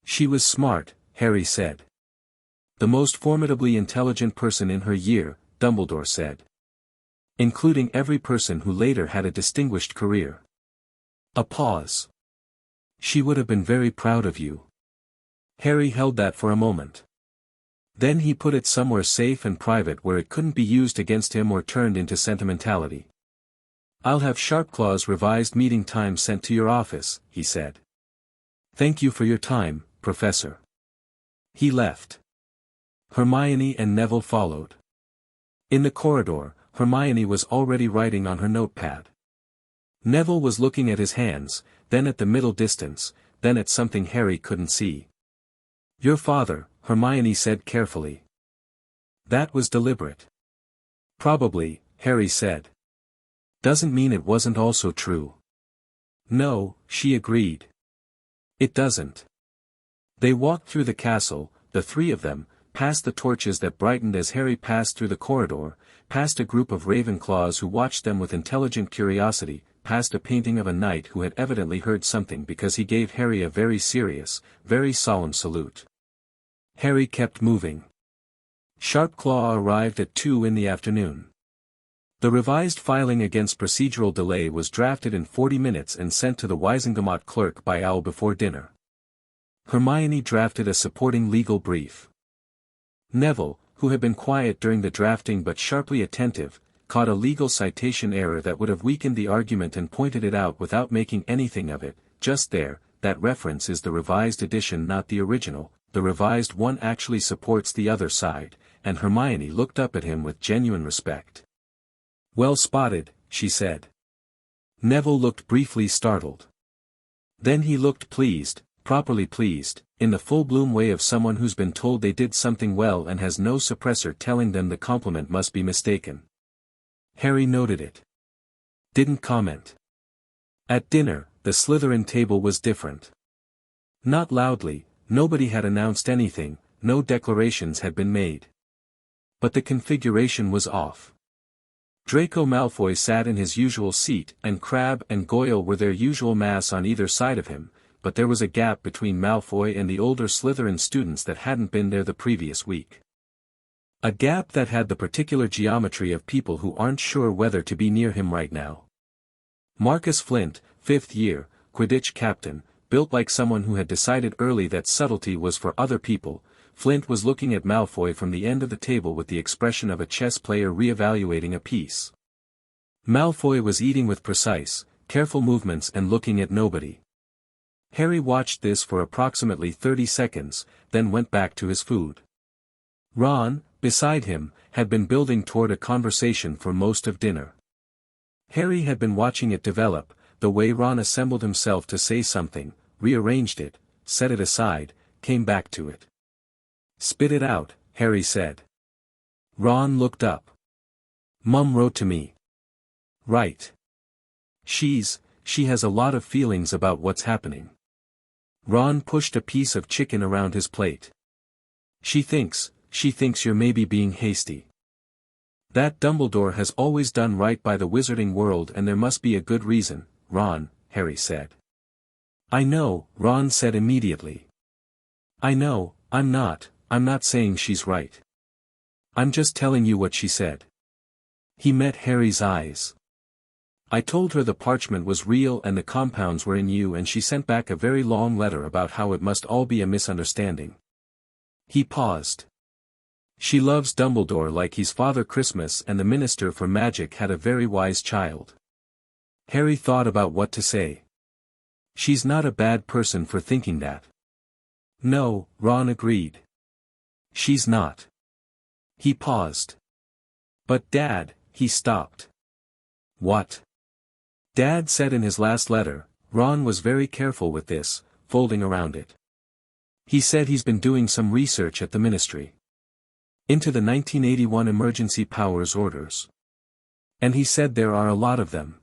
Speaker 1: "She was smart," Harry said. "The most formidably intelligent person in her year," Dumbledore said. "Including every person who later had a distinguished career." A pause. "She would have been very proud of you." Harry held that for a moment. Then he put it somewhere safe and private where it couldn't be used against him or turned into sentimentality. "I'll have Sharpclaw's revised meeting time sent to your office," he said. "Thank you for your time, Professor." He left. Hermione and Neville followed. In the corridor, Hermione was already writing on her notepad. Neville was looking at his hands, then at the middle distance, then at something Harry couldn't see. "Your father," Hermione said carefully. "That was deliberate." "Probably," Harry said. "Doesn't mean it wasn't also true." "No," she agreed. "It doesn't." They walked through the castle, the three of them, past the torches that brightened as Harry passed through the corridor, past a group of Ravenclaws who watched them with intelligent curiosity, past a painting of a knight who had evidently heard something because he gave Harry a very serious, very solemn salute. Harry kept moving. Sharpclaw arrived at 2 in the afternoon. The revised filing against procedural delay was drafted in 40 minutes and sent to the Wisengamot clerk by Owl before dinner. Hermione drafted a supporting legal brief. Neville, who had been quiet during the drafting but sharply attentive, caught a legal citation error that would have weakened the argument and pointed it out without making anything of it. "Just there, that reference is the revised edition, not the original. The revised one actually supports the other side," and Hermione looked up at him with genuine respect. "Well spotted," she said. Neville looked briefly startled. Then he looked pleased, properly pleased, in the full-bloom way of someone who's been told they did something well and has no suppressor telling them the compliment must be mistaken. Harry noted it. Didn't comment. At dinner, the Slytherin table was different. Not loudly, nobody had announced anything, no declarations had been made. But the configuration was off. Draco Malfoy sat in his usual seat, and Crabbe and Goyle were their usual mass on either side of him, but there was a gap between Malfoy and the older Slytherin students that hadn't been there the previous week. A gap that had the particular geometry of people who aren't sure whether to be near him right now. Marcus Flint, 5th year, Quidditch captain, built like someone who had decided early that subtlety was for other people. Flint was looking at Malfoy from the end of the table with the expression of a chess player re-evaluating a piece. Malfoy was eating with precise, careful movements and looking at nobody. Harry watched this for approximately 30 seconds, then went back to his food. Ron, beside him, had been building toward a conversation for most of dinner. Harry had been watching it develop, the way Ron assembled himself to say something, rearranged it, set it aside, came back to it. "Spit it out," Harry said. Ron looked up. "Mum wrote to me." "Right. She has a lot of feelings about what's happening." Ron pushed a piece of chicken around his plate. She thinks you're maybe being hasty. That Dumbledore has always done right by the wizarding world and there must be a good reason, Ron," Harry said. "I know," Ron said immediately. "I know, I'm not saying she's right. I'm just telling you what she said." He met Harry's eyes. "I told her the parchment was real and the compounds were in you and she sent back a very long letter about how it must all be a misunderstanding." He paused. "She loves Dumbledore like he's Father Christmas and the Minister for Magic had a very wise child." Harry thought about what to say. "She's not a bad person for thinking that." "No," Ron agreed. "She's not." He paused. "But Dad," he stopped. "What?" Dad said in his last letter. Ron was very careful with this, folding around it. "He said he's been doing some research at the Ministry. Into the 1981 Emergency Powers Orders. And he said there are a lot of them.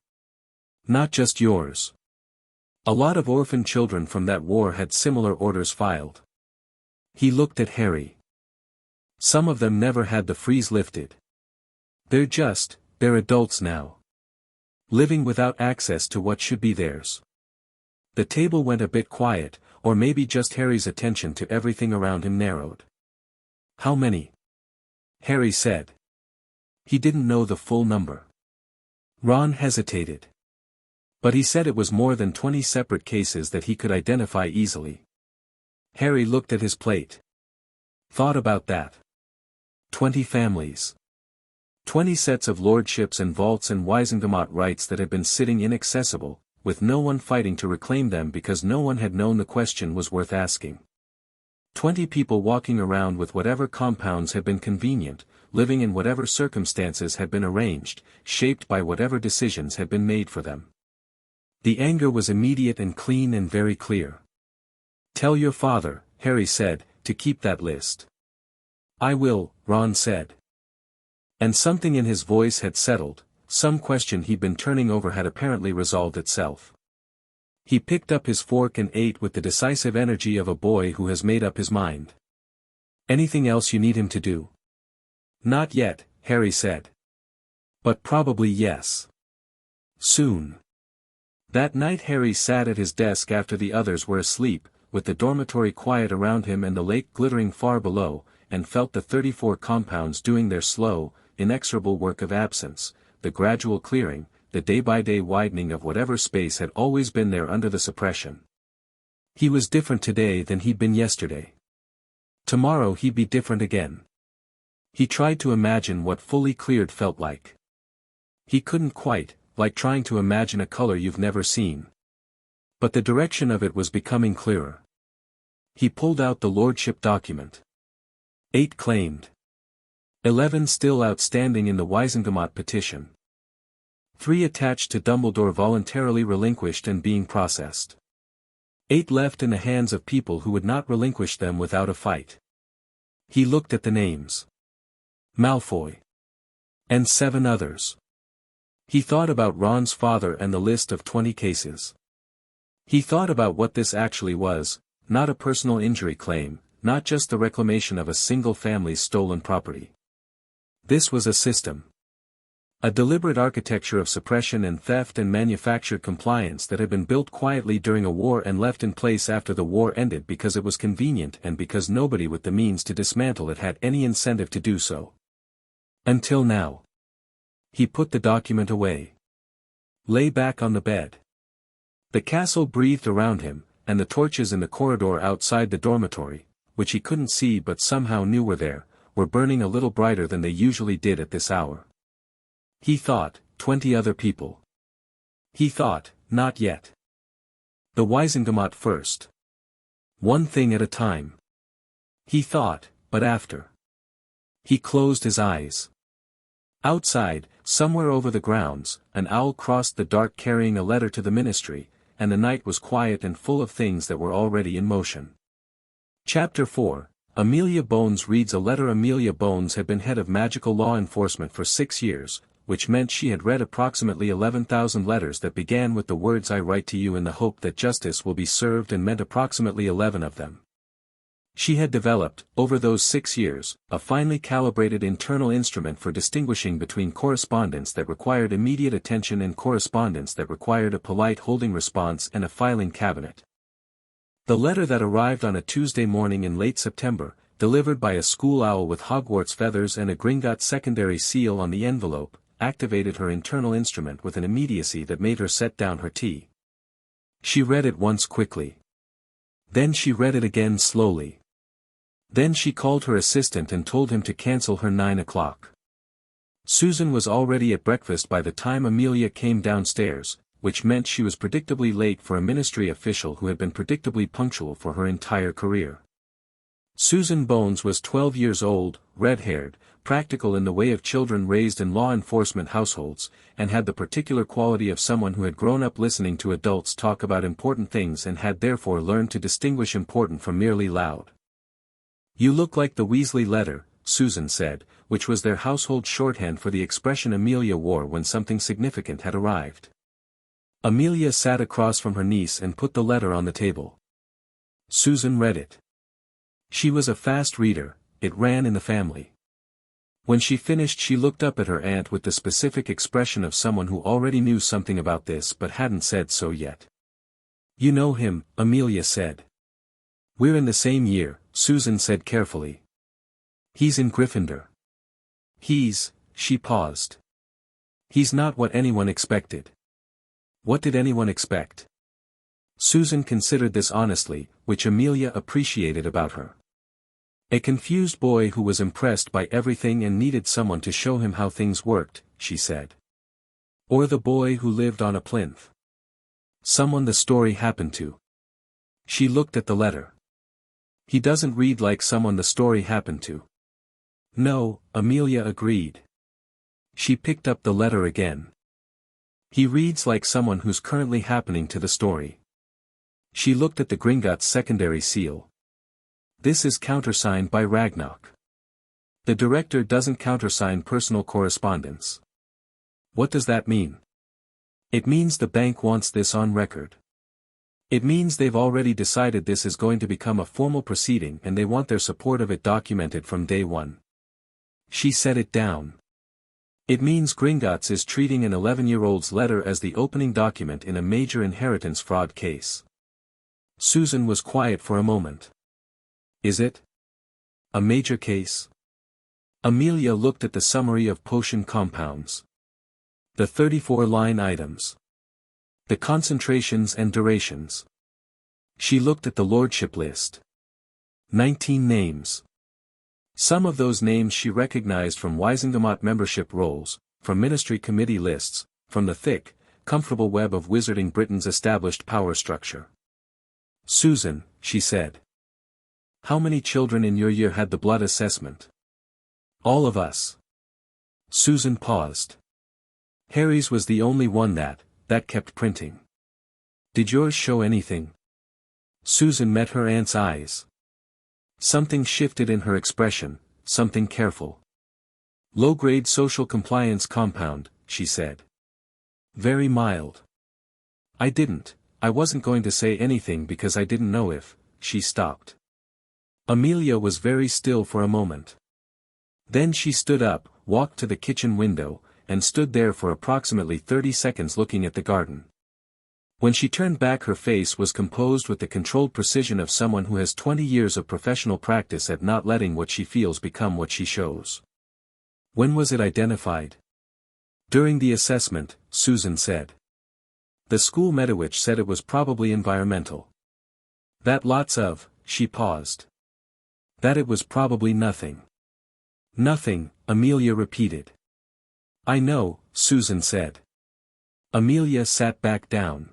Speaker 1: Not just yours. A lot of orphan children from that war had similar orders filed." He looked at Harry. "Some of them never had the freeze lifted. They're adults now. Living without access to what should be theirs." The table went a bit quiet, or maybe just Harry's attention to everything around him narrowed. "How many?" Harry said. He didn't know the full number. Ron hesitated. But he said it was more than 20 separate cases that he could identify easily. Harry looked at his plate. Thought about that. 20 families. 20 sets of lordships and vaults and Wisengamot rights that had been sitting inaccessible, with no one fighting to reclaim them because no one had known the question was worth asking. 20 people walking around with whatever compounds had been convenient, living in whatever circumstances had been arranged, shaped by whatever decisions had been made for them. The anger was immediate and clean and very clear. "Tell your father," Harry said, "to keep that list." "I will," Ron said. And something in his voice had settled, some question he'd been turning over had apparently resolved itself. He picked up his fork and ate with the decisive energy of a boy who has made up his mind. "Anything else you need him to do?" "Not yet," Harry said. "But probably yes. Soon." That night Harry sat at his desk after the others were asleep, with the dormitory quiet around him and the lake glittering far below, and felt the 34 compounds doing their slow, inexorable work of absence, the gradual clearing, the day-by-day widening of whatever space had always been there under the suppression. He was different today than he'd been yesterday. Tomorrow he'd be different again. He tried to imagine what fully cleared felt like. He couldn't quite, like trying to imagine a color you've never seen. But the direction of it was becoming clearer. He pulled out the lordship document. 8 claimed. 11 still outstanding in the Wisengamot petition. 3 attached to Dumbledore voluntarily relinquished and being processed. 8 left in the hands of people who would not relinquish them without a fight. He looked at the names. Malfoy. And 7 others. He thought about Ron's father and the list of 20 cases. He thought about what this actually was, not a personal injury claim, not just the reclamation of a single family's stolen property. This was a system. A deliberate architecture of suppression and theft and manufactured compliance that had been built quietly during a war and left in place after the war ended because it was convenient and because nobody with the means to dismantle it had any incentive to do so. Until now. He put the document away. Lay back on the bed. The castle breathed around him, and the torches in the corridor outside the dormitory, which he couldn't see but somehow knew were there, were burning a little brighter than they usually did at this hour. He thought, 20 other people. He thought, not yet. The Wisengamot first. One thing at a time. He thought, but after. He closed his eyes. Outside, somewhere over the grounds, an owl crossed the dark carrying a letter to the ministry, and the night was quiet and full of things that were already in motion. Chapter 4, Amelia Bones reads a letter. Amelia Bones had been head of magical law enforcement for 6 years, which meant she had read approximately 11,000 letters that began with the words "I write to you in the hope that justice will be served," and meant approximately 11 of them. She had developed, over those 6 years, a finely calibrated internal instrument for distinguishing between correspondence that required immediate attention and correspondence that required a polite holding response and a filing cabinet. The letter that arrived on a Tuesday morning in late September, delivered by a school owl with Hogwarts feathers and a Gringotts secondary seal on the envelope, activated her internal instrument with an immediacy that made her set down her tea. She read it once quickly. Then she read it again slowly. Then she called her assistant and told him to cancel her 9 o'clock. Susan was already at breakfast by the time Amelia came downstairs, which meant she was predictably late for a ministry official who had been predictably punctual for her entire career. Susan Bones was 12 years old, red-haired, practical in the way of children raised in law enforcement households, and had the particular quality of someone who had grown up listening to adults talk about important things and had therefore learned to distinguish important from merely loud. "You look like the Weasley letter," Susan said, which was their household shorthand for the expression Amelia wore when something significant had arrived. Amelia sat across from her niece and put the letter on the table. Susan read it. She was a fast reader, it ran in the family. When she finished she looked up at her aunt with the specific expression of someone who already knew something about this but hadn't said so yet. "You know him," Amelia said. "We're in the same year," Susan said carefully. "He's in Gryffindor." She paused. "He's not what anyone expected." "What did anyone expect?" Susan considered this honestly, which Amelia appreciated about her. A confused boy who was impressed by everything and needed someone to show him how things worked, she said. Or the boy who lived on a plinth. Someone the story happened to. She looked at the letter. He doesn't read like someone the story happened to. No, Amelia agreed. She picked up the letter again. He reads like someone who's currently happening to the story. She looked at the Gringotts secondary seal. This is countersigned by Ragnarok. The director doesn't countersign personal correspondence. What does that mean? It means the bank wants this on record. It means they've already decided this is going to become a formal proceeding and they want their support of it documented from day one. She set it down. It means Gringotts is treating an 11-year-old's letter as the opening document in a major inheritance fraud case. Susan was quiet for a moment. Is it? A major case? Amelia looked at the summary of potion compounds. The 34 line items. The concentrations and durations. She looked at the lordship list. 19 names. Some of those names she recognized from Wisengamot membership rolls, from ministry committee lists, from the thick, comfortable web of Wizarding Britain's established power structure. Susan, she said. How many children in your year had the blood assessment? All of us. Susan paused. Harry's was the only one that kept printing. Did yours show anything? Susan met her aunt's eyes. Something shifted in her expression, something careful. Low-grade social compliance compound, she said. Very mild. I wasn't going to say anything because I didn't know if, she stopped. Amelia was very still for a moment. Then she stood up, walked to the kitchen window, and stood there for approximately 30 seconds looking at the garden. When she turned back her face was composed with the controlled precision of someone who has 20 years of professional practice at not letting what she feels become what she shows. When was it identified? During the assessment, Susan said. The school Medowich said it was probably environmental. That lots of, she paused. That it was probably nothing. Nothing, Amelia repeated. I know, Susan said. Amelia sat back down.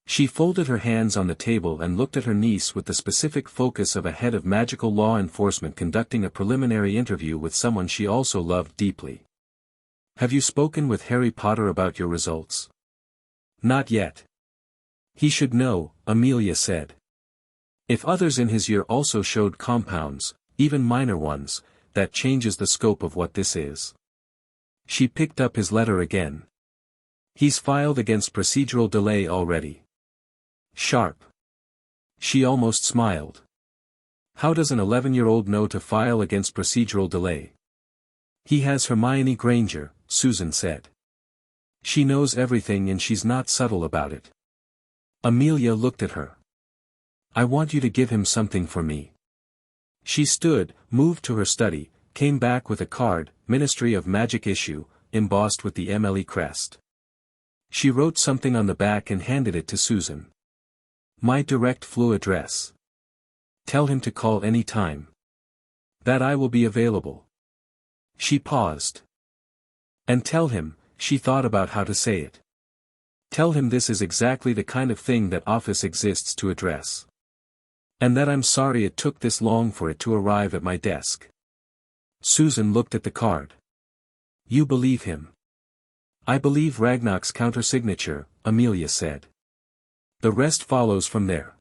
Speaker 1: She folded her hands on the table and looked at her niece with the specific focus of a head of magical law enforcement conducting a preliminary interview with someone she also loved deeply. Have you spoken with Harry Potter about your results? Not yet. He should know, Amelia said. If others in his year also showed compounds, even minor ones, that changes the scope of what this is. She picked up his letter again. He's filed against procedural delay already. Sharp. She almost smiled. How does an 11-year-old know to file against procedural delay? He has Hermione Granger, Susan said. She knows everything and she's not subtle about it. Amelia looked at her. I want you to give him something for me. She stood, moved to her study, came back with a card, Ministry of Magic issue, embossed with the MLE crest. She wrote something on the back and handed it to Susan. My direct flu address. Tell him to call any time. That I will be available. She paused. And tell him, she thought about how to say it. Tell him this is exactly the kind of thing that office exists to address. And that I'm sorry it took this long for it to arrive at my desk. Susan looked at the card. You believe him. I believe Ragnarok's countersignature, Amelia said. The rest follows from there.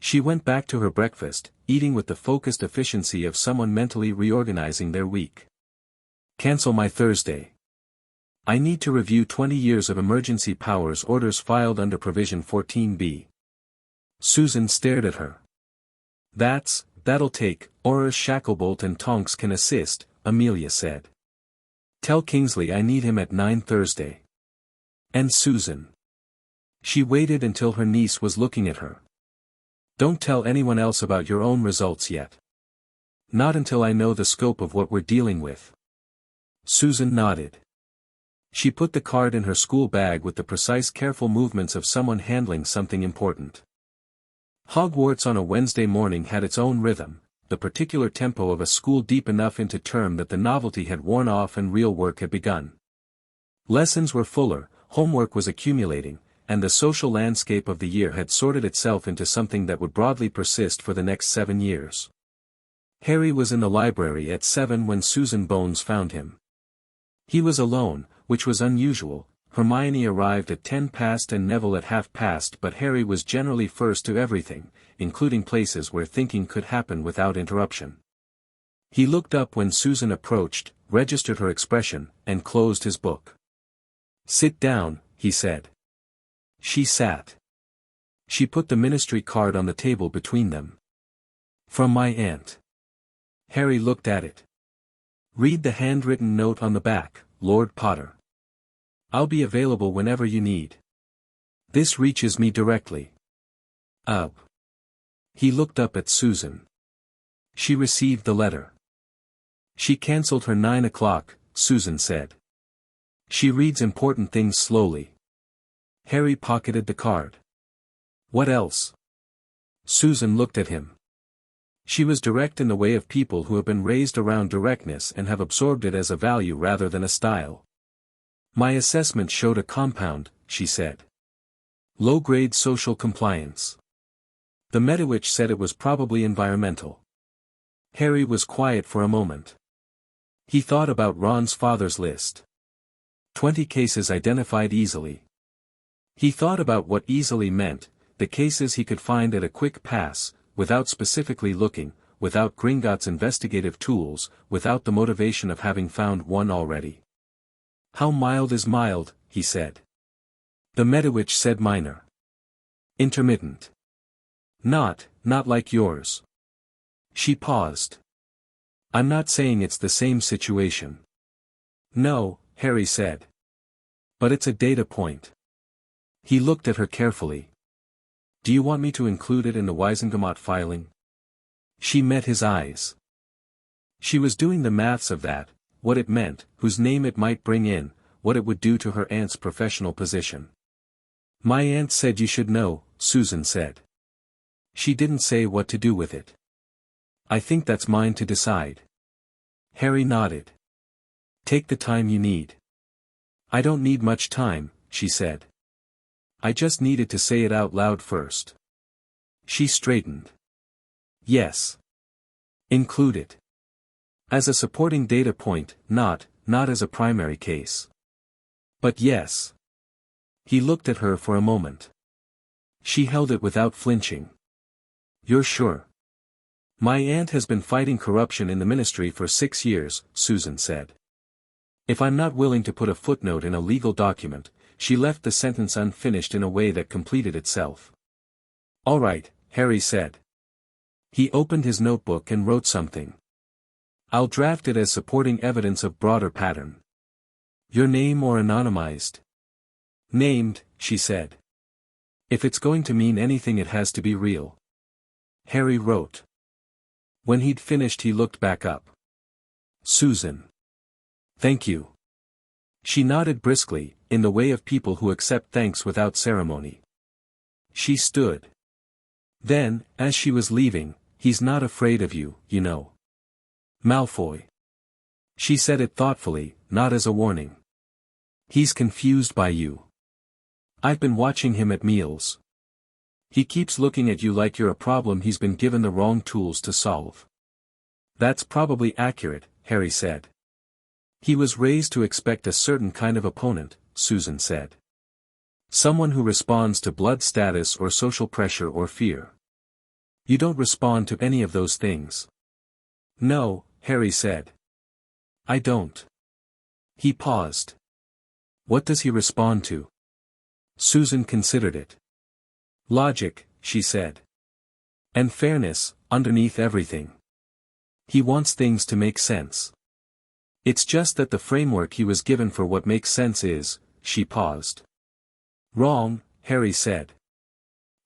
Speaker 1: She went back to her breakfast, eating with the focused efficiency of someone mentally reorganizing their week. Cancel my Thursday. I need to review 20 years of emergency powers orders filed under Provision 14b. Susan stared at her. That'll take, Aurors Shacklebolt and Tonks can assist, Amelia said. Tell Kingsley I need him at 9 Thursday. And Susan. She waited until her niece was looking at her. Don't tell anyone else about your own results yet. Not until I know the scope of what we're dealing with. Susan nodded. She put the card in her school bag with the precise careful movements of someone handling something important. Hogwarts on a Wednesday morning had its own rhythm, the particular tempo of a school deep enough into term that the novelty had worn off and real work had begun. Lessons were fuller, homework was accumulating, and the social landscape of the year had sorted itself into something that would broadly persist for the next 7 years. Harry was in the library at 7 when Susan Bones found him. He was alone, which was unusual. Hermione arrived at 10 past and Neville at half past, but Harry was generally first to everything, including places where thinking could happen without interruption. He looked up when Susan approached, registered her expression, and closed his book. "Sit down," he said. She sat. She put the ministry card on the table between them. "From my aunt." Harry looked at it. "Read the handwritten note on the back, Lord Potter. I'll be available whenever you need. This reaches me directly." Up. He looked up at Susan. She received the letter. "She cancelled her 9 o'clock, Susan said. She reads important things slowly." Harry pocketed the card. "What else?" Susan looked at him. She was direct in the way of people who have been raised around directness and have absorbed it as a value rather than a style. "My assessment showed a compound," she said. "Low-grade social compliance. The Medowitch said it was probably environmental." Harry was quiet for a moment. He thought about Ron's father's list. 20 cases identified easily. He thought about what easily meant, the cases he could find at a quick pass, without specifically looking, without Gringotts' investigative tools, without the motivation of having found one already. "How mild is mild?" he said. The Medowitch said minor. "Intermittent. Not like yours." She paused. "I'm not saying it's the same situation." "No," Harry said. "But it's a data point." He looked at her carefully. "Do you want me to include it in the Wiesengemot filing?" She met his eyes. She was doing the maths of that, what it meant, whose name it might bring in, what it would do to her aunt's professional position. "My aunt said you should know," Susan said. "She didn't say what to do with it." "I think that's mine to decide." Harry nodded. "Take the time you need." "I don't need much time," she said. "I just needed to say it out loud first." She straightened. "Yes. Include it. As a supporting data point, not as a primary case. But yes." He looked at her for a moment. She held it without flinching. "You're sure?" "My aunt has been fighting corruption in the ministry for 6 years, Susan said. If I'm not willing to put a footnote in a legal document," she left the sentence unfinished in a way that completed itself. "All right," Harry said. He opened his notebook and wrote something. "I'll draft it as supporting evidence of broader pattern." "Your name or anonymized?" "Named," she said. "If it's going to mean anything it has to be real." Harry wrote. When he'd finished he looked back up. "Susan. Thank you." She nodded briskly, in the way of people who accept thanks without ceremony. She stood. Then, as she was leaving, "He's not afraid of you, you know. Malfoy." She said it thoughtfully, not as a warning. "He's confused by you. I've been watching him at meals. He keeps looking at you like you're a problem he's been given the wrong tools to solve." "That's probably accurate," Harry said. "He was raised to expect a certain kind of opponent," Susan said. "Someone who responds to blood status or social pressure or fear. You don't respond to any of those things." "No," Harry said. "I don't." He paused. "What does he respond to?" Susan considered it. "Logic," she said. "And fairness, underneath everything. He wants things to make sense. It's just that the framework he was given for what makes sense is," she paused. "Wrong," Harry said.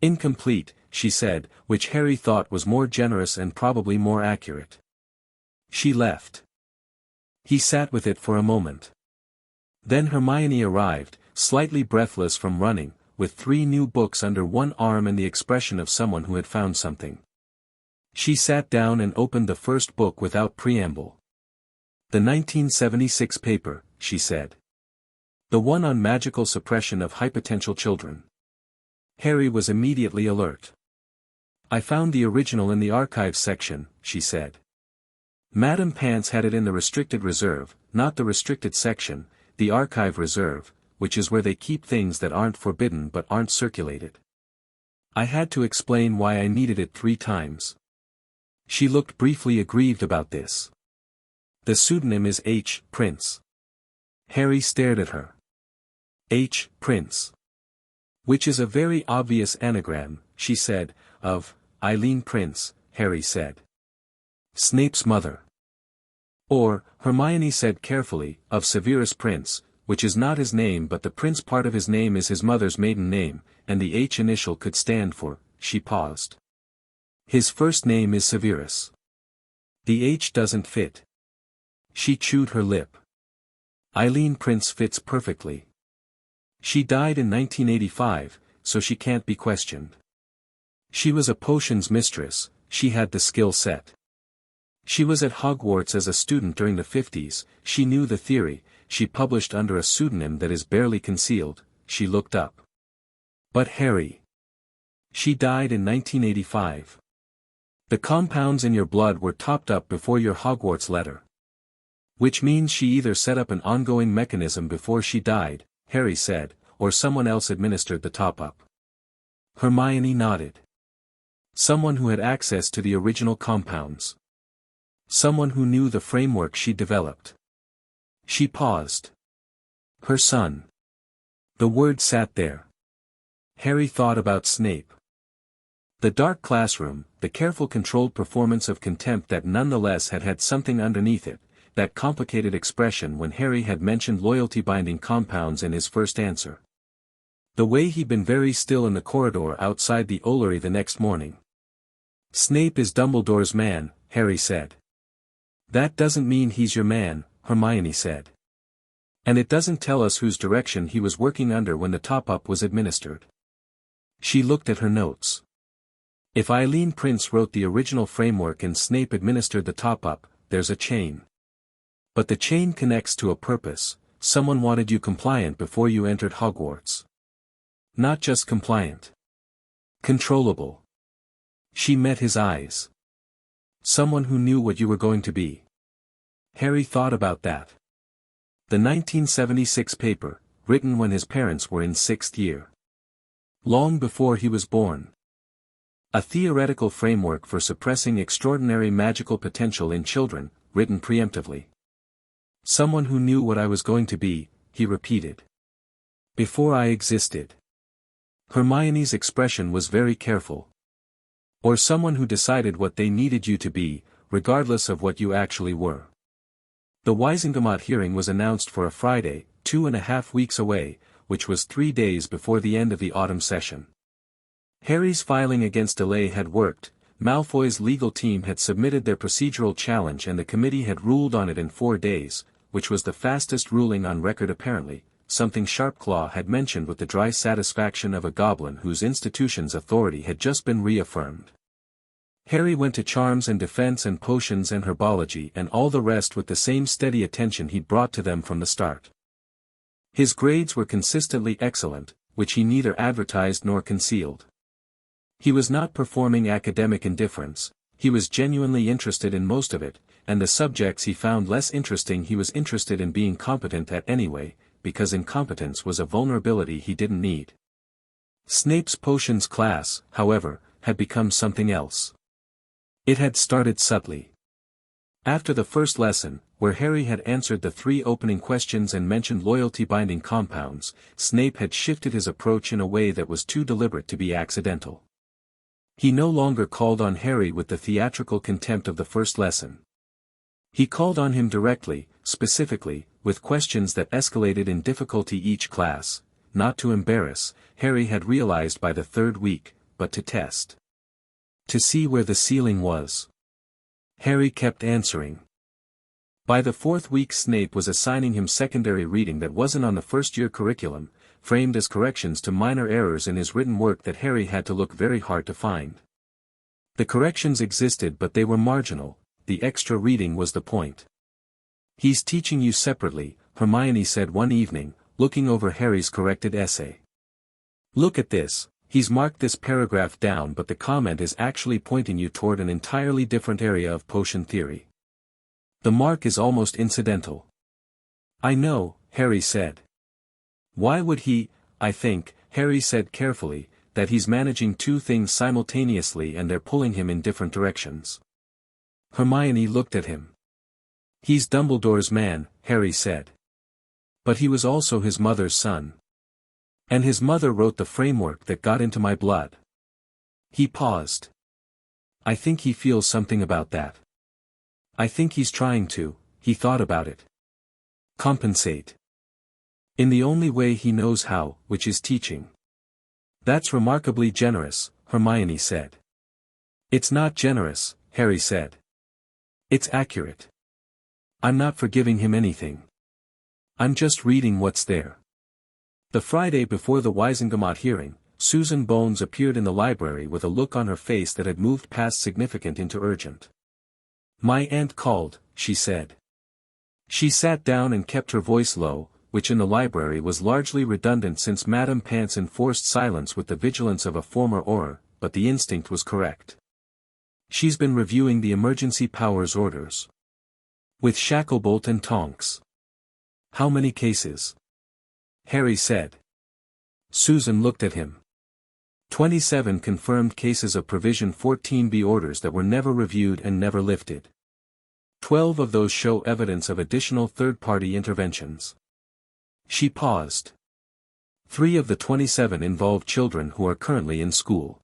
Speaker 1: "Incomplete," she said, which Harry thought was more generous and probably more accurate. She left. He sat with it for a moment. Then Hermione arrived, slightly breathless from running, with 3 new books under one arm and the expression of someone who had found something. She sat down and opened the first book without preamble. "The 1976 paper," she said. "The one on magical suppression of hypotential children." Harry was immediately alert. "I found the original in the archives section," she said. Madame Pants had it in the restricted reserve, not the restricted section, the archive reserve, which is where they keep things that aren't forbidden but aren't circulated. I had to explain why I needed it 3 times. She looked briefly aggrieved about this. "The pseudonym is H. Prince." Harry stared at her. "H. Prince. Which is a very obvious anagram," she said, "of Eileen Prince," Harry said. "Snape's mother." "Or," Hermione said carefully, "of Severus Prince, which is not his name but the Prince part of his name is his mother's maiden name, and the H initial could stand for," she paused. "His first name is Severus. The H doesn't fit." She chewed her lip. "Eileen Prince fits perfectly. She died in 1985, so she can't be questioned. She was a potions mistress, she had the skill set. She was at Hogwarts as a student during the 50s, she knew the theory, she published under a pseudonym that is barely concealed," she looked up. "But Harry. She died in 1985. The compounds in your blood were topped up before your Hogwarts letter. Which means she either set up an ongoing mechanism before she died," Harry said, "or someone else administered the top-up." Hermione nodded. "Someone who had access to the original compounds. Someone who knew the framework she developed." She paused. "Her son." The word sat there. Harry thought about Snape. The dark classroom, the careful controlled performance of contempt that nonetheless had something underneath it, that complicated expression when Harry had mentioned loyalty-binding compounds in his first answer. The way he'd been very still in the corridor outside the Ollery the next morning. "Snape is Dumbledore's man," Harry said. "That doesn't mean he's your man," Hermione said. "And it doesn't tell us whose direction he was working under when the top-up was administered." She looked at her notes. "If Eileen Prince wrote the original framework and Snape administered the top-up, there's a chain. But the chain connects to a purpose, someone wanted you compliant before you entered Hogwarts. Not just compliant. Controllable." She met his eyes. "Someone who knew what you were going to be." Harry thought about that. The 1976 paper, written when his parents were in 6th year. Long before he was born. A theoretical framework for suppressing extraordinary magical potential in children, written preemptively. "Someone who knew what I was going to be," he repeated. "Before I existed." Hermione's expression was very careful. "Or someone who decided what they needed you to be, regardless of what you actually were." The Wisengamot hearing was announced for a Friday, 2.5 weeks away, which was 3 days before the end of the autumn session. Harry's filing against delay had worked, Malfoy's legal team had submitted their procedural challenge and the committee had ruled on it in 4 days, which was the fastest ruling on record apparently, something Sharpclaw had mentioned with the dry satisfaction of a goblin whose institution's authority had just been reaffirmed. Harry went to charms and defense and potions and herbology and all the rest with the same steady attention he'd brought to them from the start. His grades were consistently excellent, which he neither advertised nor concealed. He was not performing academic indifference, he was genuinely interested in most of it, and the subjects he found less interesting he was interested in being competent at anyway, because incompetence was a vulnerability he didn't need. Snape's potions class, however, had become something else. It had started subtly. After the first lesson, where Harry had answered the 3 opening questions and mentioned loyalty-binding compounds, Snape had shifted his approach in a way that was too deliberate to be accidental. He no longer called on Harry with the theatrical contempt of the first lesson. He called on him directly, specifically, with questions that escalated in difficulty each class, not to embarrass, Harry had realized by the 3rd week, but to test. To see where the ceiling was. Harry kept answering. By the fourth week Snape was assigning him secondary reading that wasn't on the first-year curriculum, framed as corrections to minor errors in his written work that Harry had to look very hard to find. The corrections existed but they were marginal, the extra reading was the point. "He's teaching you separately," Hermione said one evening, looking over Harry's corrected essay. "Look at this, he's marked this paragraph down but the comment is actually pointing you toward an entirely different area of potion theory. The mark is almost incidental." "I know," Harry said. "Why would he? I think," Harry said carefully, "that he's managing two things simultaneously and they're pulling him in different directions." Hermione looked at him. "He's Dumbledore's man," Harry said. "But he was also his mother's son. And his mother wrote the framework that got into my blood." He paused. "I think he feels something about that. I think he's trying to," he thought about it. "Compensate. In the only way he knows how, which is teaching." "That's remarkably generous," Hermione said. "It's not generous," Harry said. "It's accurate. I'm not forgiving him anything. I'm just reading what's there." The Friday before the Wisengamot hearing, Susan Bones appeared in the library with a look on her face that had moved past significant into urgent. "My aunt called," she said. She sat down and kept her voice low, which in the library was largely redundant since Madame Pants enforced silence with the vigilance of a former Auror, but the instinct was correct. "She's been reviewing the emergency powers orders. With Shacklebolt and Tonks." "How many cases?" Harry said. Susan looked at him. 27 confirmed cases of Provision 14b orders that were never reviewed and never lifted. 12 of those show evidence of additional third-party interventions. She paused. 3 of the 27 involve children who are currently in school.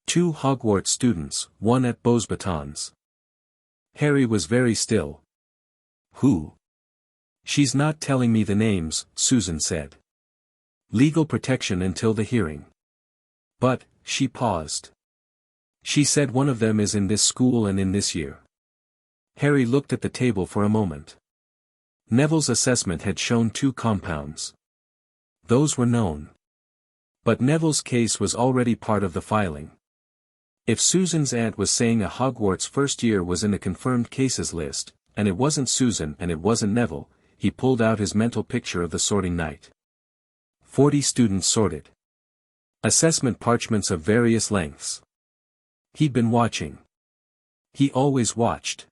Speaker 1: 2 Hogwarts students, 1 at Beauxbatons. Harry was very still. "Who?" "She's not telling me the names," Susan said. "Legal protection until the hearing." "But," she paused. "She said one of them is in this school and in this year." Harry looked at the table for a moment. Neville's assessment had shown 2 compounds. Those were known. But Neville's case was already part of the filing. If Susan's aunt was saying a Hogwarts first year was in the confirmed cases list, and it wasn't Susan and it wasn't Neville, he pulled out his mental picture of the sorting night. 40 students sorted. Assessment parchments of various lengths. He'd been watching. He always watched.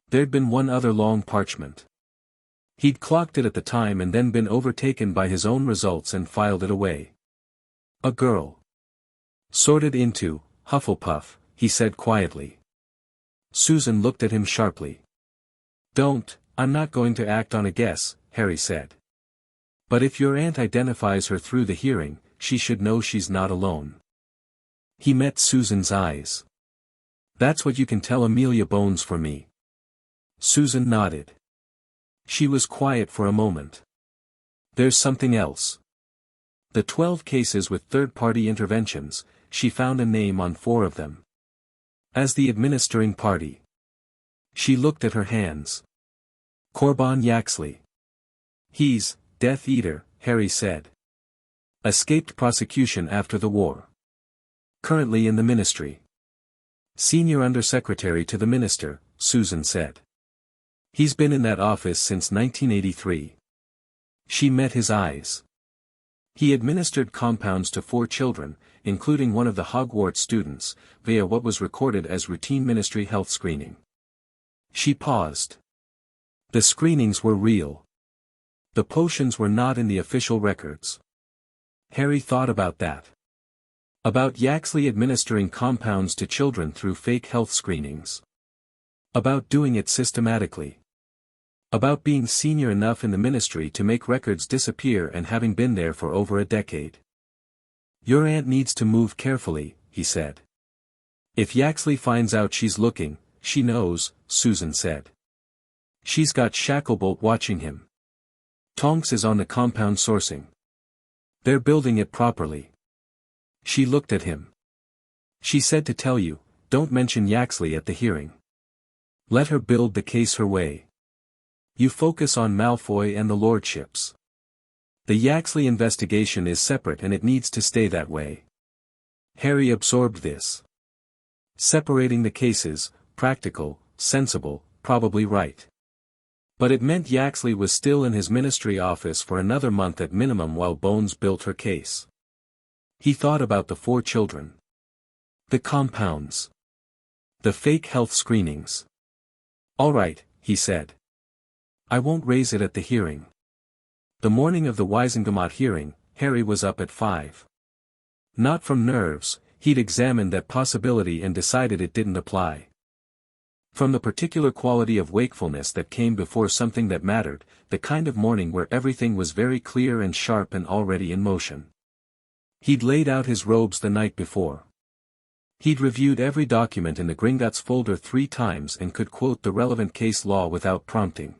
Speaker 1: There'd been one other long parchment. He'd clocked it at the time and then been overtaken by his own results and filed it away. A girl. "Sorted into Hufflepuff," he said quietly. Susan looked at him sharply. I'm not going to act on a guess," Harry said. "But if your aunt identifies her through the hearing, she should know she's not alone." He met Susan's eyes. "That's what you can tell Amelia Bones for me." Susan nodded. She was quiet for a moment. "There's something else. The 12 cases with third-party interventions, she found a name on 4 of them. As the administering party." She looked at her hands. "Corbon Yaxley. He's Death Eater," Harry said. "Escaped prosecution after the war. Currently in the ministry. Senior Undersecretary to the Minister," Susan said. "He's been in that office since 1983. She met his eyes. "He administered compounds to 4 children, including one of the Hogwarts students, via what was recorded as routine ministry health screening." She paused. The screenings were real. The potions were not in the official records. Harry thought about that. About Yaxley administering compounds to children through fake health screenings. About doing it systematically. About being senior enough in the ministry to make records disappear and having been there for over a decade. "Your aunt needs to move carefully," he said. "If Yaxley finds out she's looking, she knows," Susan said. "She's got Shacklebolt watching him. Tonks is on the compound sourcing. They're building it properly." She looked at him. "She said to tell you, don't mention Yaxley at the hearing. Let her build the case her way." You focus on Malfoy and the lordships. The Yaxley investigation is separate and it needs to stay that way. Harry absorbed this. Separating the cases, practical, sensible, probably right. But it meant Yaxley was still in his ministry office for another month at minimum while Bones built her case. He thought about the 4 children. The compounds. The fake health screenings. All right, he said. I won't raise it at the hearing. The morning of the Wisengamot hearing, Harry was up at 5. Not from nerves, he'd examined that possibility and decided it didn't apply. From the particular quality of wakefulness that came before something that mattered, the kind of morning where everything was very clear and sharp and already in motion. He'd laid out his robes the night before. He'd reviewed every document in the Gringotts folder 3 times and could quote the relevant case law without prompting.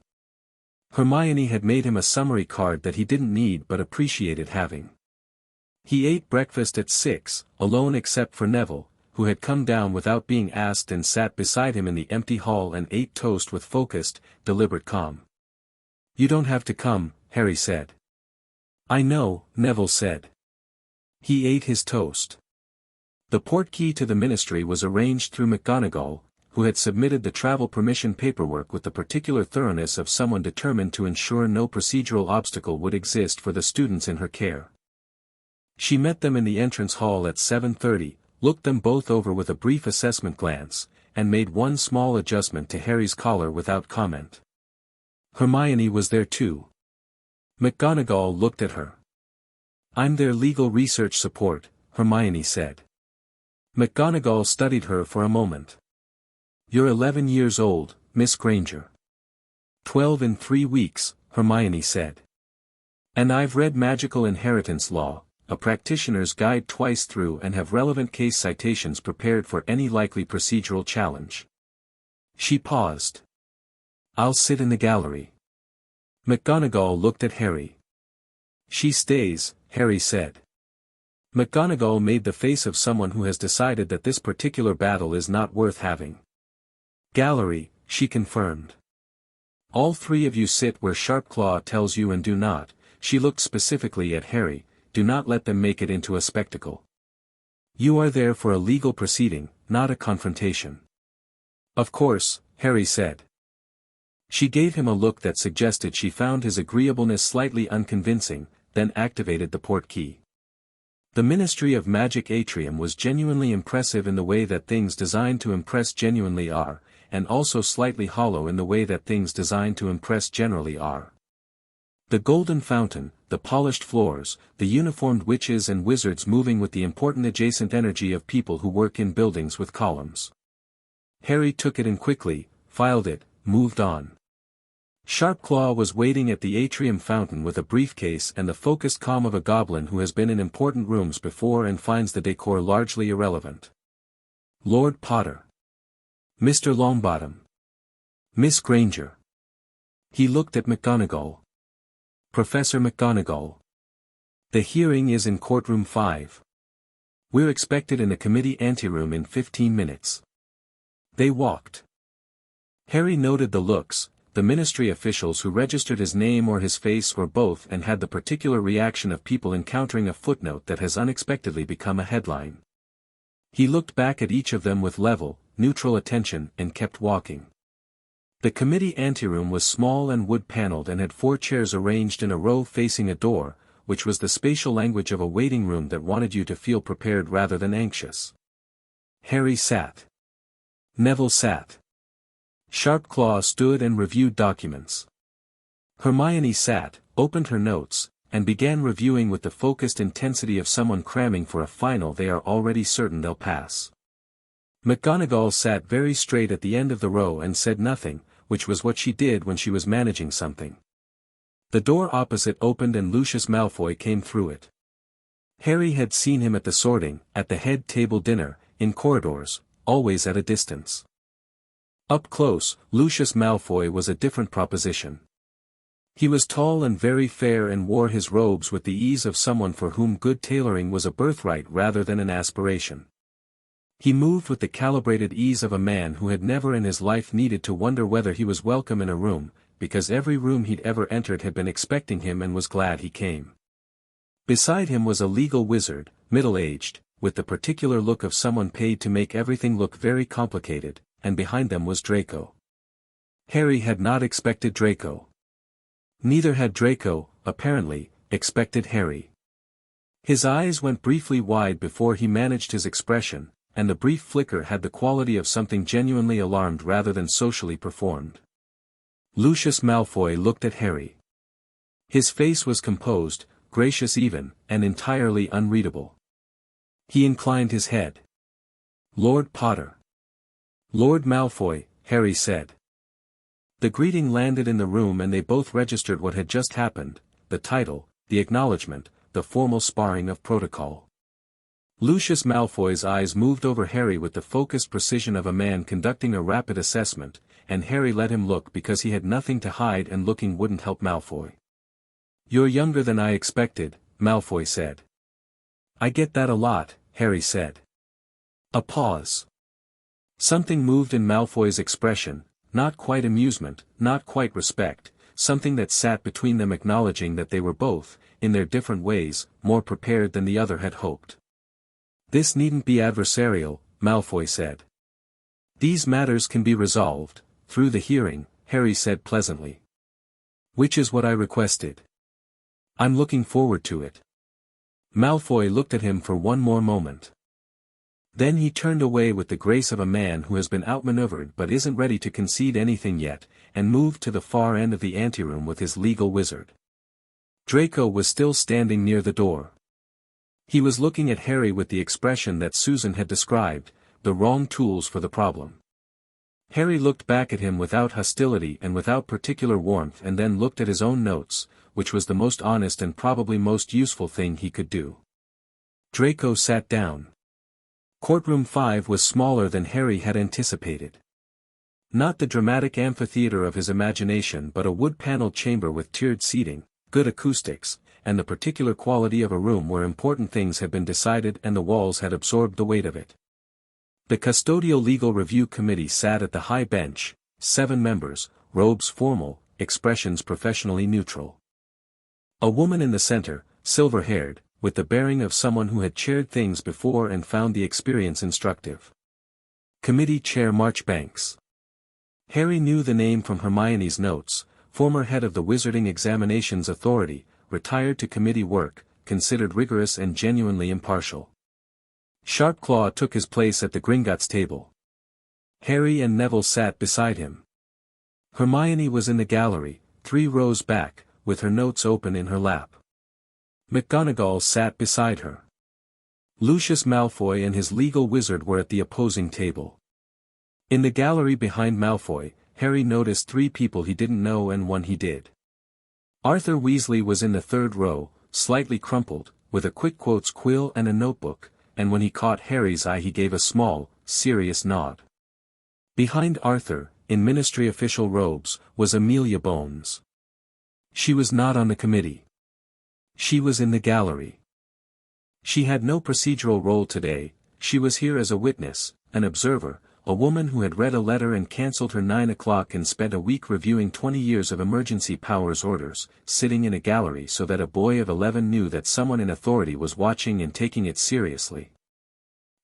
Speaker 1: Hermione had made him a summary card that he didn't need but appreciated having. He ate breakfast at 6, alone except for Neville, who had come down without being asked and sat beside him in the empty hall and ate toast with focused, deliberate calm. You don't have to come, Harry said. I know, Neville said. He ate his toast. The portkey to the ministry was arranged through McGonagall, who had submitted the travel permission paperwork with the particular thoroughness of someone determined to ensure no procedural obstacle would exist for the students in her care. She met them in the entrance hall at 7:30, looked them both over with a brief assessment glance, and made one small adjustment to Harry's collar without comment. Hermione was there too. McGonagall looked at her. I'm their legal research support, Hermione said. McGonagall studied her for a moment. You're 11 years old, Miss Granger. 12 in 3 weeks, Hermione said. And I've read Magical Inheritance Law, a practitioner's guide twice through and have relevant case citations prepared for any likely procedural challenge. She paused. I'll sit in the gallery. McGonagall looked at Harry. She stays, Harry said. McGonagall made the face of someone who has decided that this particular battle is not worth having. Gallery, she confirmed. All 3 of you sit where Sharpclaw tells you and do not, she looked specifically at Harry, do not let them make it into a spectacle. You are there for a legal proceeding, not a confrontation. Of course, Harry said. She gave him a look that suggested she found his agreeableness slightly unconvincing, then activated the portkey. The Ministry of Magic atrium was genuinely impressive in the way that things designed to impress genuinely are, and also slightly hollow in the way that things designed to impress generally are. The golden fountain, the polished floors, the uniformed witches and wizards moving with the important adjacent energy of people who work in buildings with columns. Harry took it in quickly, filed it, moved on. Sharpclaw was waiting at the atrium fountain with a briefcase and the focused calm of a goblin who has been in important rooms before and finds the decor largely irrelevant. Lord Potter. Mr. Longbottom. Miss Granger. He looked at McGonagall. Professor McGonagall. The hearing is in courtroom 5. We're expected in the committee anteroom in 15 minutes. They walked. Harry noted the looks, the ministry officials who registered his name or his face or both and had the particular reaction of people encountering a footnote that has unexpectedly become a headline. He looked back at each of them with level, neutral attention and kept walking. The committee anteroom was small and wood-paneled and had 4 chairs arranged in a row facing a door, which was the spatial language of a waiting room that wanted you to feel prepared rather than anxious. Harry sat. Neville sat. Sharpclaw stood and reviewed documents. Hermione sat, opened her notes, and began reviewing with the focused intensity of someone cramming for a final they are already certain they'll pass. McGonagall sat very straight at the end of the row and said nothing, which was what she did when she was managing something. The door opposite opened and Lucius Malfoy came through it. Harry had seen him at the sorting, at the head table dinner, in corridors, always at a distance. Up close, Lucius Malfoy was a different proposition. He was tall and very fair and wore his robes with the ease of someone for whom good tailoring was a birthright rather than an aspiration. He moved with the calibrated ease of a man who had never in his life needed to wonder whether he was welcome in a room, because every room he'd ever entered had been expecting him and was glad he came. Beside him was a legal wizard, middle-aged, with the particular look of someone paid to make everything look very complicated, and behind them was Draco. Harry had not expected Draco. Neither had Draco, apparently, expected Harry. His eyes went briefly wide before he managed his expression, and the brief flicker had the quality of something genuinely alarmed rather than socially performed. Lucius Malfoy looked at Harry. His face was composed, gracious even, and entirely unreadable. He inclined his head. "Lord Potter." "Lord Malfoy," Harry said. The greeting landed in the room and they both registered what had just happened, the title, the acknowledgement, the formal sparring of protocol. Lucius Malfoy's eyes moved over Harry with the focused precision of a man conducting a rapid assessment, and Harry let him look because he had nothing to hide and looking wouldn't help Malfoy. "You're younger than I expected," Malfoy said. "I get that a lot," Harry said. A pause. Something moved in Malfoy's expression, not quite amusement, not quite respect, something that sat between them acknowledging that they were both, in their different ways, more prepared than the other had hoped. "This needn't be adversarial," Malfoy said. "These matters can be resolved, through the hearing," Harry said pleasantly. "Which is what I requested. I'm looking forward to it." Malfoy looked at him for one more moment. Then he turned away with the grace of a man who has been outmaneuvered but isn't ready to concede anything yet, and moved to the far end of the anteroom with his legal wizard. Draco was still standing near the door. He was looking at Harry with the expression that Susan had described, the wrong tools for the problem. Harry looked back at him without hostility and without particular warmth and then looked at his own notes, which was the most honest and probably most useful thing he could do. Draco sat down. Courtroom 5 was smaller than Harry had anticipated. Not the dramatic amphitheater of his imagination but a wood-paneled chamber with tiered seating, good acoustics, and the particular quality of a room where important things had been decided and the walls had absorbed the weight of it. The Custodial Legal Review Committee sat at the high bench, 7 members, robes formal, expressions professionally neutral. A woman in the center, silver-haired, with the bearing of someone who had chaired things before and found the experience instructive. Committee Chair Marchbanks. Harry knew the name from Hermione's notes, former head of the Wizarding Examinations Authority, retired to committee work, considered rigorous and genuinely impartial. Sharpclaw took his place at the Gringotts table. Harry and Neville sat beside him. Hermione was in the gallery, 3 rows back, with her notes open in her lap. McGonagall sat beside her. Lucius Malfoy and his legal wizard were at the opposing table. In the gallery behind Malfoy, Harry noticed 3 people he didn't know and 1 he did. Arthur Weasley was in the 3rd row, slightly crumpled, with a quick quotes quill and a notebook, and when he caught Harry's eye he gave a small, serious nod. Behind Arthur, in ministry official robes, was Amelia Bones. She was not on the committee. She was in the gallery. She had no procedural role today, she was here as a witness, an observer, a woman who had read a letter and cancelled her 9 o'clock and spent a week reviewing 20 years of emergency powers orders, sitting in a gallery so that a boy of 11 knew that someone in authority was watching and taking it seriously.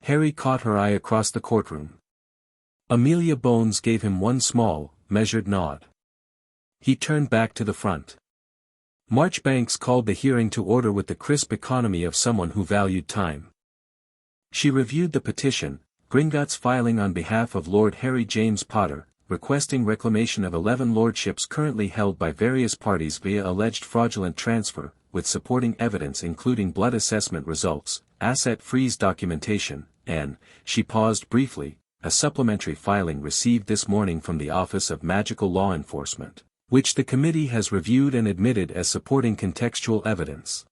Speaker 1: Harry caught her eye across the courtroom. Amelia Bones gave him one small, measured nod. He turned back to the front. Marchbanks called the hearing to order with the crisp economy of someone who valued time. She reviewed the petition, Gringotts filing on behalf of Lord Harry James Potter, requesting reclamation of 11 lordships currently held by various parties via alleged fraudulent transfer, with supporting evidence including blood assessment results, asset freeze documentation, and, she paused briefly, a supplementary filing received this morning from the Office of Magical Law Enforcement, which the committee has reviewed and admitted as supporting contextual evidence.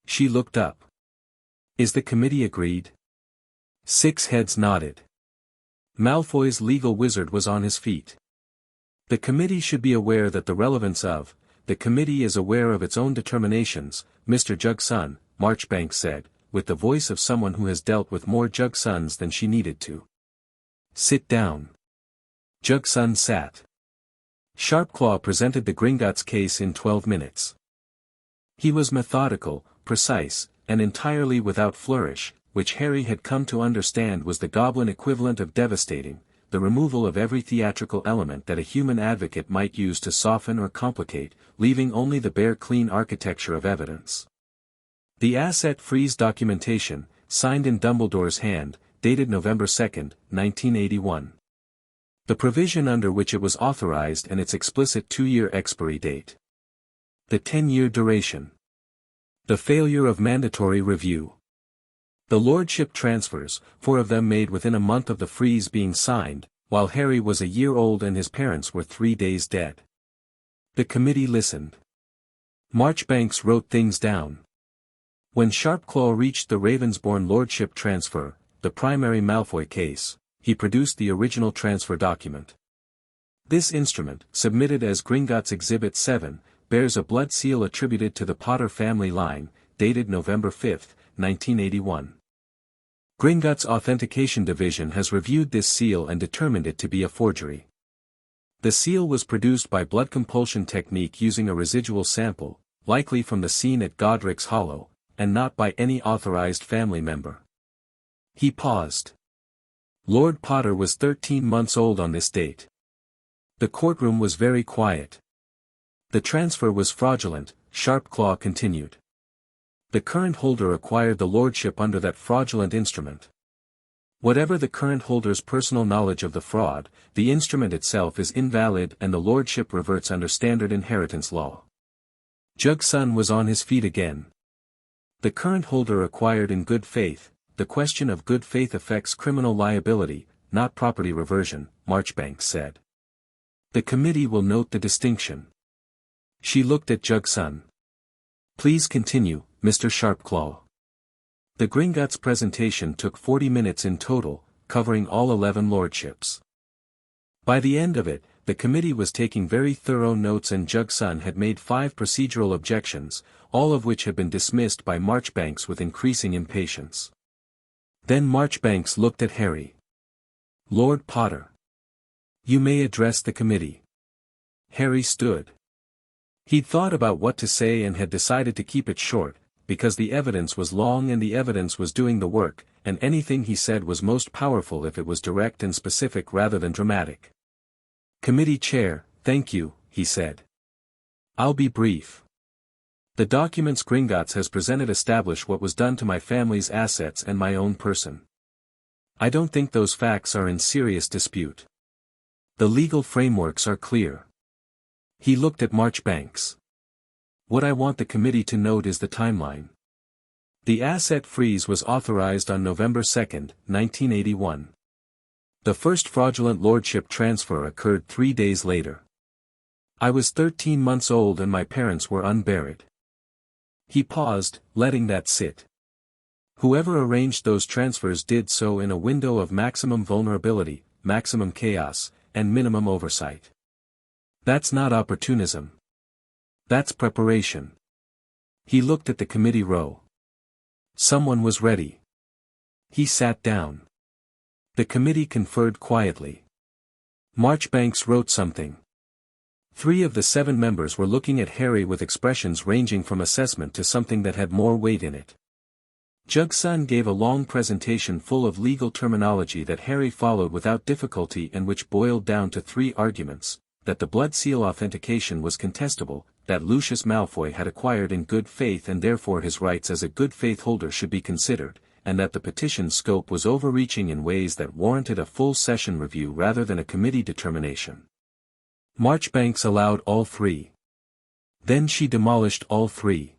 Speaker 1: She looked up. Is the committee agreed? 6 heads nodded. Malfoy's legal wizard was on his feet. The committee should be aware that the relevance of, the committee is aware of its own determinations, Mr. Jugson, Marchbanks said, with the voice of someone who has dealt with more Jugsons than she needed to. Sit down. Jugson sat. Sharpclaw presented the Gringotts case in 12 minutes. He was methodical, precise, and entirely without flourish, which Harry had come to understand was the goblin equivalent of devastating, the removal of every theatrical element that a human advocate might use to soften or complicate, leaving only the bare clean architecture of evidence. The asset freeze documentation, signed in Dumbledore's hand, dated November 2, 1981. The provision under which it was authorized and its explicit 2-year expiry date. The 10-year duration. The failure of mandatory review. The lordship transfers, 4 of them made within a month of the freeze being signed, while Harry was a year old and his parents were 3 days dead. The committee listened. Marchbanks wrote things down. When Sharpclaw reached the Ravensbourne lordship transfer, the primary Malfoy case, he produced the original transfer document. This instrument, submitted as Gringotts Exhibit 7, bears a blood seal attributed to the Potter family line, dated November 5, 1981. Gringotts Authentication Division has reviewed this seal and determined it to be a forgery. The seal was produced by blood compulsion technique using a residual sample, likely from the scene at Godric's Hollow, and not by any authorized family member. He paused. Lord Potter was 13 months old on this date. The courtroom was very quiet. The transfer was fraudulent, Sharpclaw continued. The current holder acquired the lordship under that fraudulent instrument. Whatever the current holder's personal knowledge of the fraud, the instrument itself is invalid and the lordship reverts under standard inheritance law. Jugson was on his feet again. The current holder acquired in good faith. The question of good faith affects criminal liability, not property reversion, Marchbanks said. The committee will note the distinction. She looked at Jugson. Please continue, Mr. Sharpclaw. The Gringotts presentation took 40 minutes in total, covering all 11 lordships. By the end of it, the committee was taking very thorough notes and Jugson had made 5 procedural objections, all of which had been dismissed by Marchbanks with increasing impatience. Then Marchbanks looked at Harry. Lord Potter. You may address the committee. Harry stood. He'd thought about what to say and had decided to keep it short, because the evidence was long and the evidence was doing the work, and anything he said was most powerful if it was direct and specific rather than dramatic. Committee Chair, thank you, he said. I'll be brief. The documents Gringotts has presented establish what was done to my family's assets and my own person. I don't think those facts are in serious dispute. The legal frameworks are clear. He looked at Marchbanks. What I want the committee to note is the timeline. The asset freeze was authorized on November 2, 1981. The first fraudulent lordship transfer occurred 3 days later. I was 13 months old and my parents were unburied. He paused, letting that sit. Whoever arranged those transfers did so in a window of maximum vulnerability, maximum chaos, and minimum oversight. That's not opportunism. That's preparation. He looked at the committee row. Someone was ready. He sat down. The committee conferred quietly. Marchbanks wrote something. 3 of the 7 members were looking at Harry with expressions ranging from assessment to something that had more weight in it. Jugson gave a long presentation full of legal terminology that Harry followed without difficulty and which boiled down to 3 arguments: that the blood seal authentication was contestable, that Lucius Malfoy had acquired in good faith and therefore his rights as a good faith holder should be considered, and that the petition's scope was overreaching in ways that warranted a full session review rather than a committee determination. Marchbanks allowed all 3. Then she demolished all 3.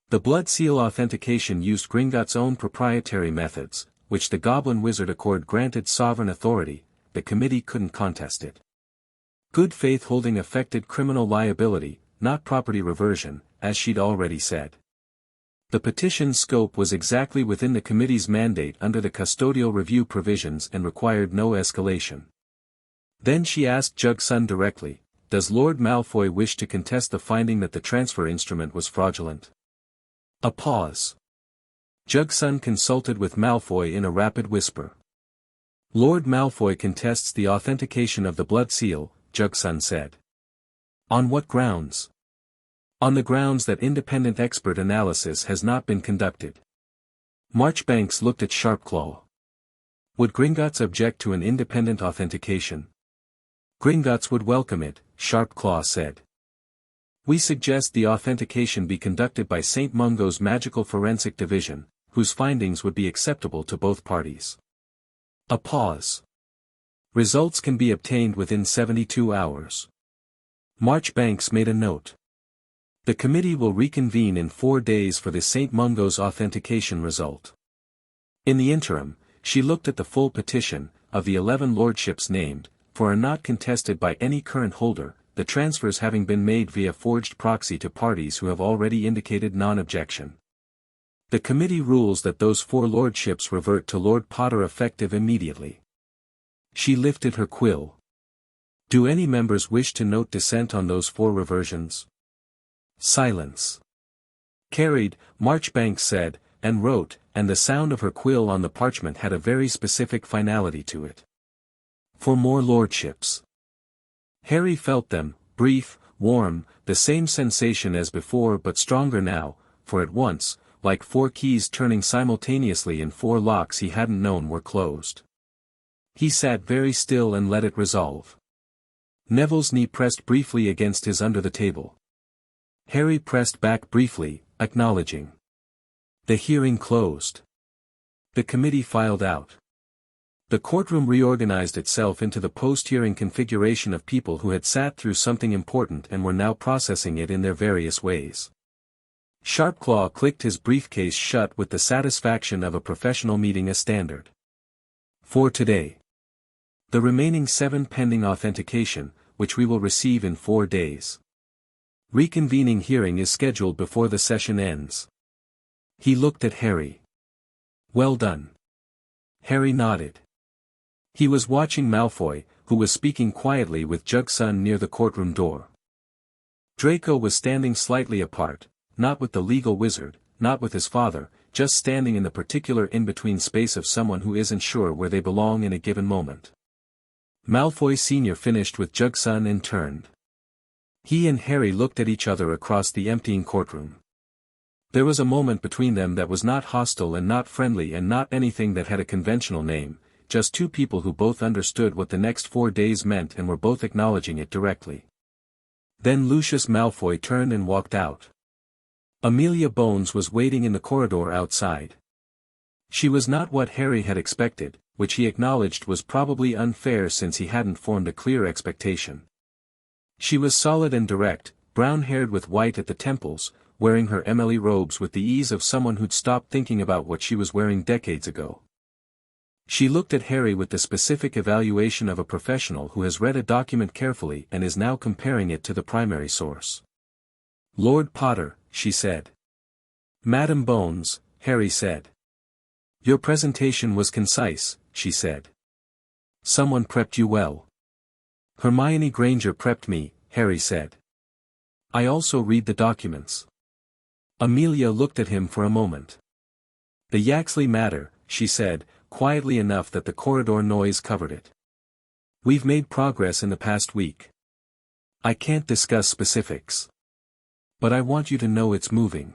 Speaker 1: The blood seal authentication used Gringotts' own proprietary methods, which the Goblin Wizard Accord granted sovereign authority. The committee couldn't contest it. Good faith holding affected criminal liability, not property reversion, as she'd already said. The petition's scope was exactly within the committee's mandate under the custodial review provisions and required no escalation. Then she asked Jugson directly, does Lord Malfoy wish to contest the finding that the transfer instrument was fraudulent? A pause. Jugson consulted with Malfoy in a rapid whisper. Lord Malfoy contests the authentication of the blood seal, Jugson said. On what grounds? On the grounds that independent expert analysis has not been conducted. Marchbanks looked at Sharpclaw. Would Gringotts object to an independent authentication? Gringotts would welcome it, Sharpclaw said. We suggest the authentication be conducted by St. Mungo's Magical Forensic Division, whose findings would be acceptable to both parties. A pause. Results can be obtained within 72 hours. Marchbanks made a note. The committee will reconvene in 4 days for the St. Mungo's authentication result. In the interim, she looked at the full petition, of the 11 lordships named, for are not contested by any current holder, the transfers having been made via forged proxy to parties who have already indicated non-objection. The committee rules that those 4 lordships revert to Lord Potter effective immediately. She lifted her quill. Do any members wish to note dissent on those 4 reversions? Silence. Carried, Marchbanks said, and wrote, and the sound of her quill on the parchment had a very specific finality to it. For more lordships. Harry felt them, brief, warm, the same sensation as before but stronger now, for at once, like 4 keys turning simultaneously in 4 locks he hadn't known were closed. He sat very still and let it resolve. Neville's knee pressed briefly against his under the table. Harry pressed back briefly, acknowledging. The hearing closed. The committee filed out. The courtroom reorganized itself into the post-hearing configuration of people who had sat through something important and were now processing it in their various ways. Sharpclaw clicked his briefcase shut with the satisfaction of a professional meeting a standard. For today. The remaining 7 pending authentication, which we will receive in 4 days. Reconvening hearing is scheduled before the session ends. He looked at Harry. Well done. Harry nodded. He was watching Malfoy, who was speaking quietly with Jugson near the courtroom door. Draco was standing slightly apart, not with the legal wizard, not with his father, just standing in the particular in-between space of someone who isn't sure where they belong in a given moment. Malfoy Sr. finished with Jugson and turned. He and Harry looked at each other across the emptying courtroom. There was a moment between them that was not hostile and not friendly and not anything that had a conventional name, just 2 people who both understood what the next 4 days meant and were both acknowledging it directly. Then Lucius Malfoy turned and walked out. Amelia Bones was waiting in the corridor outside. She was not what Harry had expected, which he acknowledged was probably unfair since he hadn't formed a clear expectation. She was solid and direct, brown-haired with white at the temples, wearing her Emily robes with the ease of someone who'd stopped thinking about what she was wearing decades ago. She looked at Harry with the specific evaluation of a professional who has read a document carefully and is now comparing it to the primary source. Lord Potter, she said. Madam Bones, Harry said. Your presentation was concise, she said. Someone prepped you well. Hermione Granger prepped me, Harry said. I also read the documents. Amelia looked at him for a moment. The Yaxley matter, she said, quietly enough that the corridor noise covered it. We've made progress in the past week. I can't discuss specifics. But I want you to know it's moving.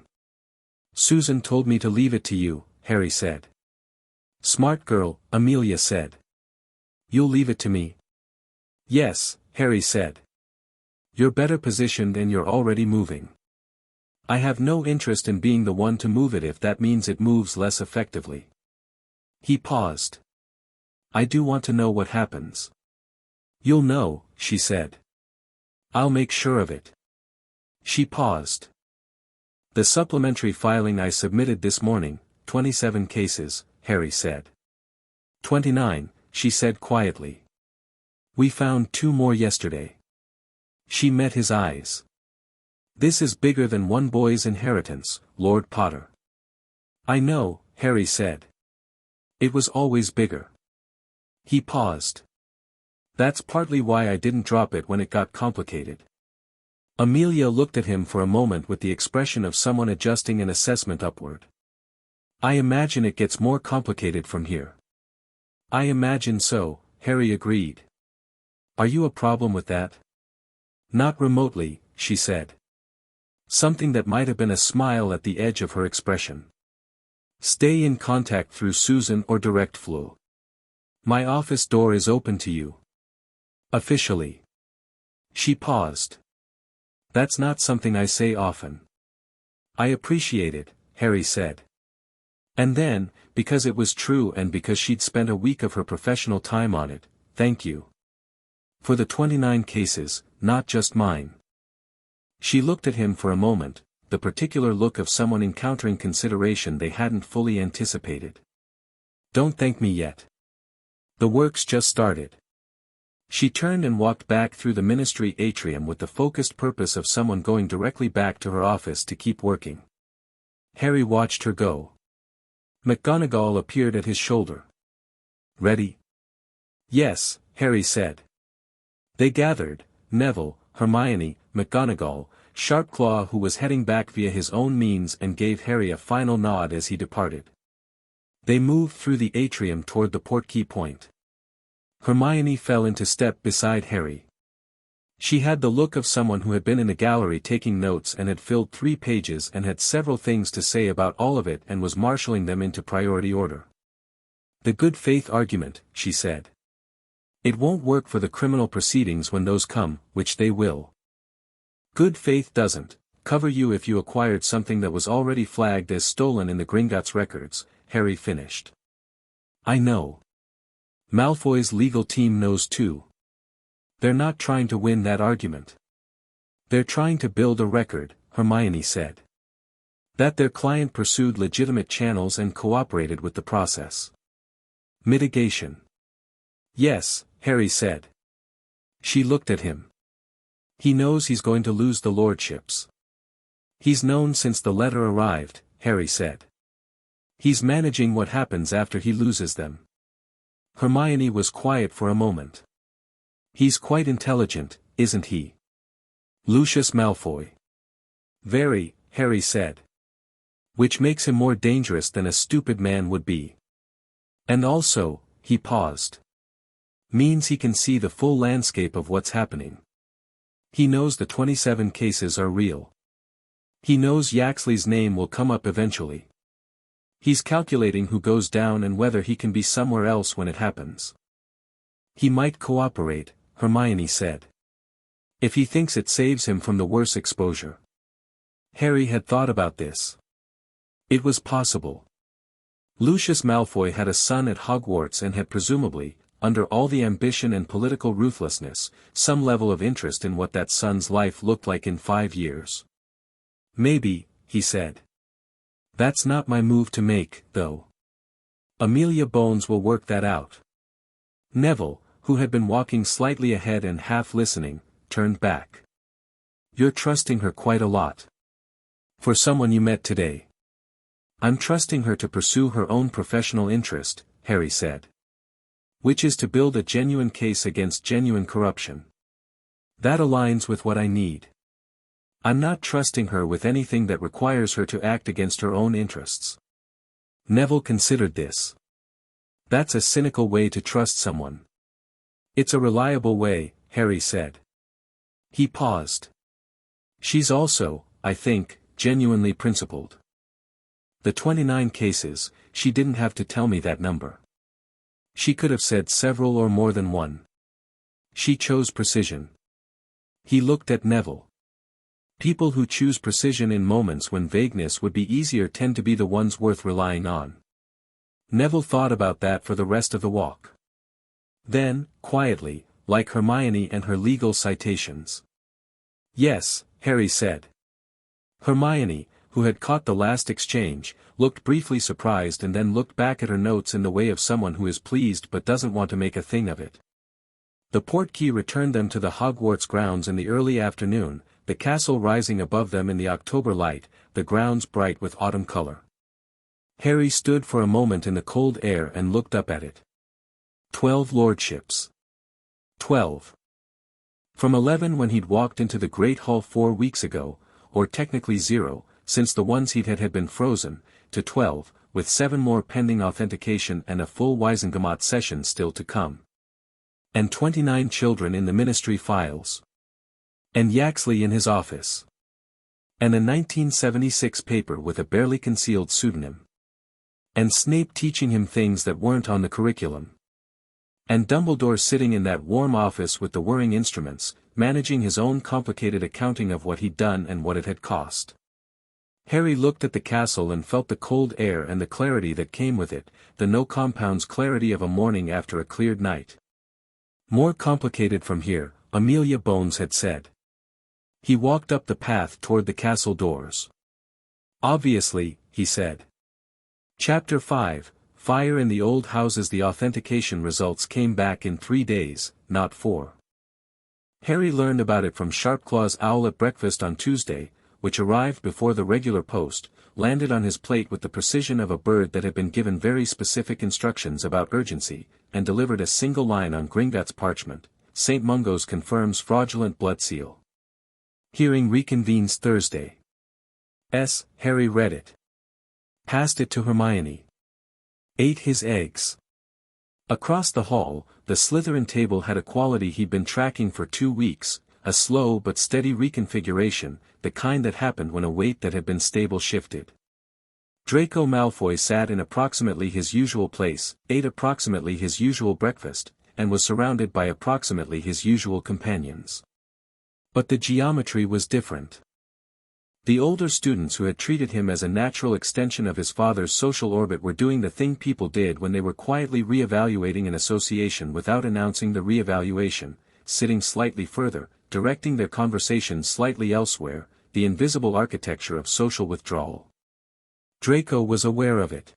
Speaker 1: Susan told me to leave it to you, Harry said. Smart girl, Amelia said. You'll leave it to me? Yes, Harry said. You're better positioned and you're already moving. I have no interest in being the one to move it if that means it moves less effectively. He paused. I do want to know what happens. You'll know, she said. I'll make sure of it. She paused. The supplementary filing I submitted this morning, 27 cases, Harry said. 29, she said quietly. We found 2 more yesterday. She met his eyes. This is bigger than one boy's inheritance, Lord Potter. I know, Harry said. It was always bigger. He paused. That's partly why I didn't drop it when it got complicated. Amelia looked at him for a moment with the expression of someone adjusting an assessment upward. I imagine it gets more complicated from here. I imagine so, Harry agreed. Are you a problem with that? Not remotely, she said. Something that might have been a smile at the edge of her expression. Stay in contact through Susan or direct flu. My office door is open to you. Officially. She paused. That's not something I say often. I appreciate it, Harry said. And then, because it was true and because she'd spent a week of her professional time on it, thank you. For the 29 cases, not just mine. She looked at him for a moment, the particular look of someone encountering consideration they hadn't fully anticipated. Don't thank me yet. The work's just started. She turned and walked back through the ministry atrium with the focused purpose of someone going directly back to her office to keep working. Harry watched her go. McGonagall appeared at his shoulder. Ready? Yes, Harry said. They gathered, Neville, Hermione, McGonagall, Sharpclaw who was heading back via his own means and gave Harry a final nod as he departed. They moved through the atrium toward the portkey point. Hermione fell into step beside Harry. She had the look of someone who had been in a gallery taking notes and had filled 3 pages and had several things to say about all of it and was marshalling them into priority order. The good faith argument, she said. It won't work for the criminal proceedings when those come, which they will. Good faith doesn't cover you if you acquired something that was already flagged as stolen in the Gringotts records, Harry finished. I know. Malfoy's legal team knows too. They're not trying to win that argument. They're trying to build a record, Hermione said. That their client pursued legitimate channels and cooperated with the process. Mitigation. Yes, Harry said. She looked at him. He knows he's going to lose the lordships. He's known since the letter arrived, Harry said. He's managing what happens after he loses them. Hermione was quiet for a moment. He's quite intelligent, isn't he? Lucius Malfoy. Very, Harry said. Which makes him more dangerous than a stupid man would be. And also, he paused. Means he can see the full landscape of what's happening. He knows the 27 cases are real. He knows Yaxley's name will come up eventually. He's calculating who goes down and whether he can be somewhere else when it happens. He might cooperate, Hermione said. If he thinks it saves him from the worse exposure. Harry had thought about this. It was possible. Lucius Malfoy had a son at Hogwarts and had presumably, under all the ambition and political ruthlessness, some level of interest in what that son's life looked like in 5 years. Maybe, he said. That's not my move to make, though. Amelia Bones will work that out. Neville, who had been walking slightly ahead and half listening, turned back. You're trusting her quite a lot. For someone you met today. I'm trusting her to pursue her own professional interest, Harry said. Which is to build a genuine case against genuine corruption. That aligns with what I need. I'm not trusting her with anything that requires her to act against her own interests. Neville considered this. That's a cynical way to trust someone. It's a reliable way, Harry said. He paused. She's also, I think, genuinely principled. The 29 cases, she didn't have to tell me that number. She could have said several or more than one. She chose precision. He looked at Neville. People who choose precision in moments when vagueness would be easier tend to be the ones worth relying on. Neville thought about that for the rest of the walk. Then, quietly, like Hermione and her legal citations. Yes, Harry said. Hermione, who had caught the last exchange, looked briefly surprised and then looked back at her notes in the way of someone who is pleased but doesn't want to make a thing of it. The portkey returned them to the Hogwarts grounds in the early afternoon, the castle rising above them in the October light, the grounds bright with autumn color. Harry stood for a moment in the cold air and looked up at it. 12 lordships. 12. From 11 when he'd walked into the Great Hall 4 weeks ago, or technically 0, since the ones he'd had been frozen, to 12, with 7 more pending authentication and a full Wisengamot session still to come. And 29 children in the ministry files. And Yaxley in his office. And a 1976 paper with a barely concealed pseudonym. And Snape teaching him things that weren't on the curriculum. And Dumbledore sitting in that warm office with the whirring instruments, managing his own complicated accounting of what he'd done and what it had cost. Harry looked at the castle and felt the cold air and the clarity that came with it, the no-compounds clarity of a morning after a cleared night. More complicated from here, Amelia Bones had said. He walked up the path toward the castle doors. Obviously, he said. Chapter 5, Fire in the Old Houses. The authentication results came back in 3 days, not 4. Harry learned about it from Sharpclaw's owl at breakfast on Tuesday, which arrived before the regular post, landed on his plate with the precision of a bird that had been given very specific instructions about urgency, and delivered a single line on Gringotts parchment. St. Mungo's confirms fraudulent blood seal. Hearing reconvenes Thursday. Harry read it. Passed it to Hermione. Ate his eggs. Across the hall, the Slytherin table had a quality he'd been tracking for 2 weeks, a slow but steady reconfiguration, the kind that happened when a weight that had been stable shifted. Draco Malfoy sat in approximately his usual place, ate approximately his usual breakfast, and was surrounded by approximately his usual companions. But the geometry was different. The older students who had treated him as a natural extension of his father's social orbit were doing the thing people did when they were quietly re-evaluating an association without announcing the re-evaluation, sitting slightly further, directing their conversation slightly elsewhere, the invisible architecture of social withdrawal. Draco was aware of it.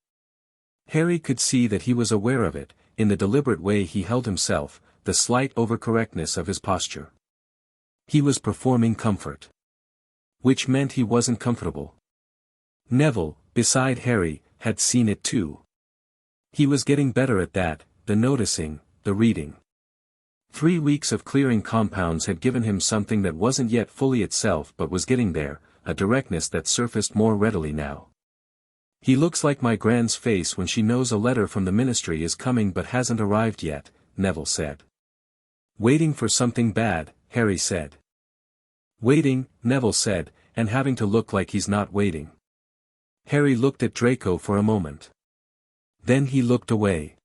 Speaker 1: Harry could see that he was aware of it, in the deliberate way he held himself, the slight overcorrectness of his posture. He was performing comfort. Which meant he wasn't comfortable. Neville, beside Harry, had seen it too. He was getting better at that, the noticing, the reading. 3 weeks of clearing compounds had given him something that wasn't yet fully itself but was getting there, a directness that surfaced more readily now. He looks like my Gran's face when she knows a letter from the ministry is coming but hasn't arrived yet, Neville said. Waiting for something bad, Harry said. Waiting, Neville said, and having to look like he's not waiting. Harry looked at Draco for a moment. Then he looked away.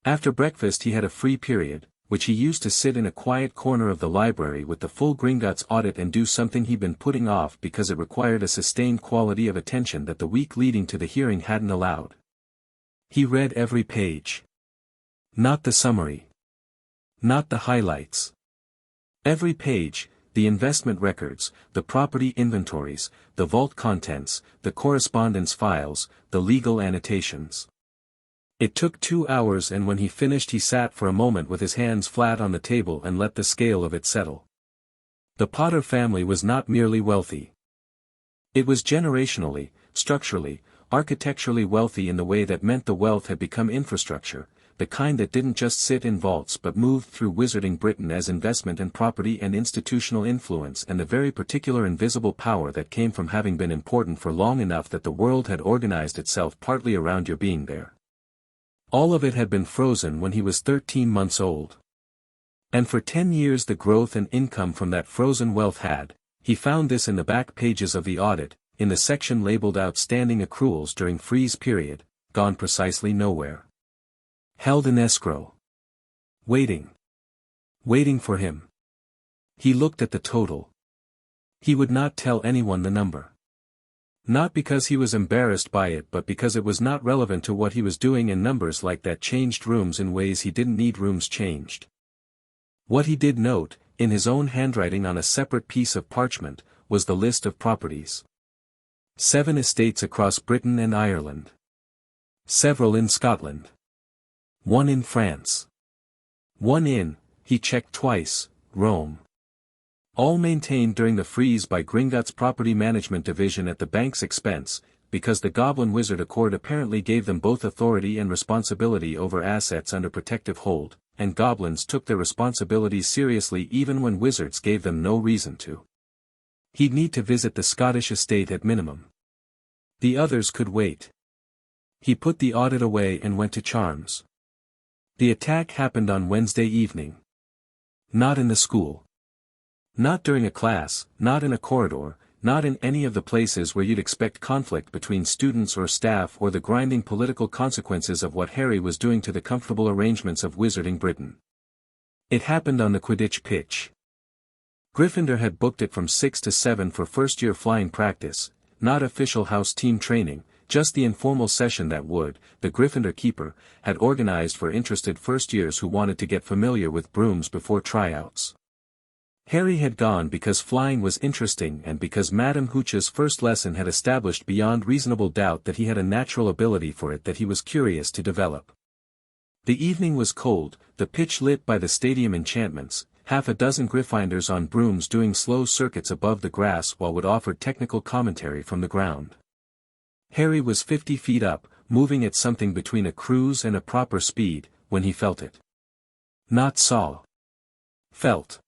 Speaker 1: After breakfast he had a free period, which he used to sit in a quiet corner of the library with the full Gringotts audit and do something he'd been putting off because it required a sustained quality of attention that the week leading to the hearing hadn't allowed. He read every page. Not the summary. Not the highlights. Every page, the investment records, the property inventories, the vault contents, the correspondence files, the legal annotations. It took 2 hours, and when he finished he sat for a moment with his hands flat on the table and let the scale of it settle. The Potter family was not merely wealthy. It was generationally, structurally, architecturally wealthy in the way that meant the wealth had become infrastructure, the kind that didn't just sit in vaults but moved through Wizarding Britain as investment and property and institutional influence and the very particular invisible power that came from having been important for long enough that the world had organized itself partly around your being there. All of it had been frozen when he was 13 months old. And for 10 years the growth and income from that frozen wealth had, he found this in the back pages of the audit, in the section labeled Outstanding Accruals during Freeze Period, gone precisely nowhere. Held in escrow. Waiting. Waiting for him. He looked at the total. He would not tell anyone the number. Not because he was embarrassed by it but because it was not relevant to what he was doing, and numbers like that changed rooms in ways he didn't need rooms changed. What he did note, in his own handwriting on a separate piece of parchment, was the list of properties. 7 estates across Britain and Ireland. Several in Scotland. 1 in France. 1 in, he checked twice, Rome. All maintained during the freeze by Gringotts Property Management Division at the bank's expense, because the Goblin Wizard Accord apparently gave them both authority and responsibility over assets under protective hold, and goblins took their responsibilities seriously even when wizards gave them no reason to. He'd need to visit the Scottish estate at minimum. The others could wait. He put the audit away and went to Charms. The attack happened on Wednesday evening. Not in the school. Not during a class, not in a corridor, not in any of the places where you'd expect conflict between students or staff or the grinding political consequences of what Harry was doing to the comfortable arrangements of Wizarding Britain. It happened on the Quidditch pitch. Gryffindor had booked it from 6 to 7 for first-year flying practice, not official house team training, just the informal session that Wood, the Gryffindor keeper, had organized for interested first-years who wanted to get familiar with brooms before tryouts. Harry had gone because flying was interesting and because Madame Hooch's first lesson had established beyond reasonable doubt that he had a natural ability for it that he was curious to develop. The evening was cold, the pitch lit by the stadium enchantments, half a dozen Gryffindors on brooms doing slow circuits above the grass while Wood offered technical commentary from the ground. Harry was 50 feet up, moving at something between a cruise and a proper speed, when he felt it. Not saw. Felt.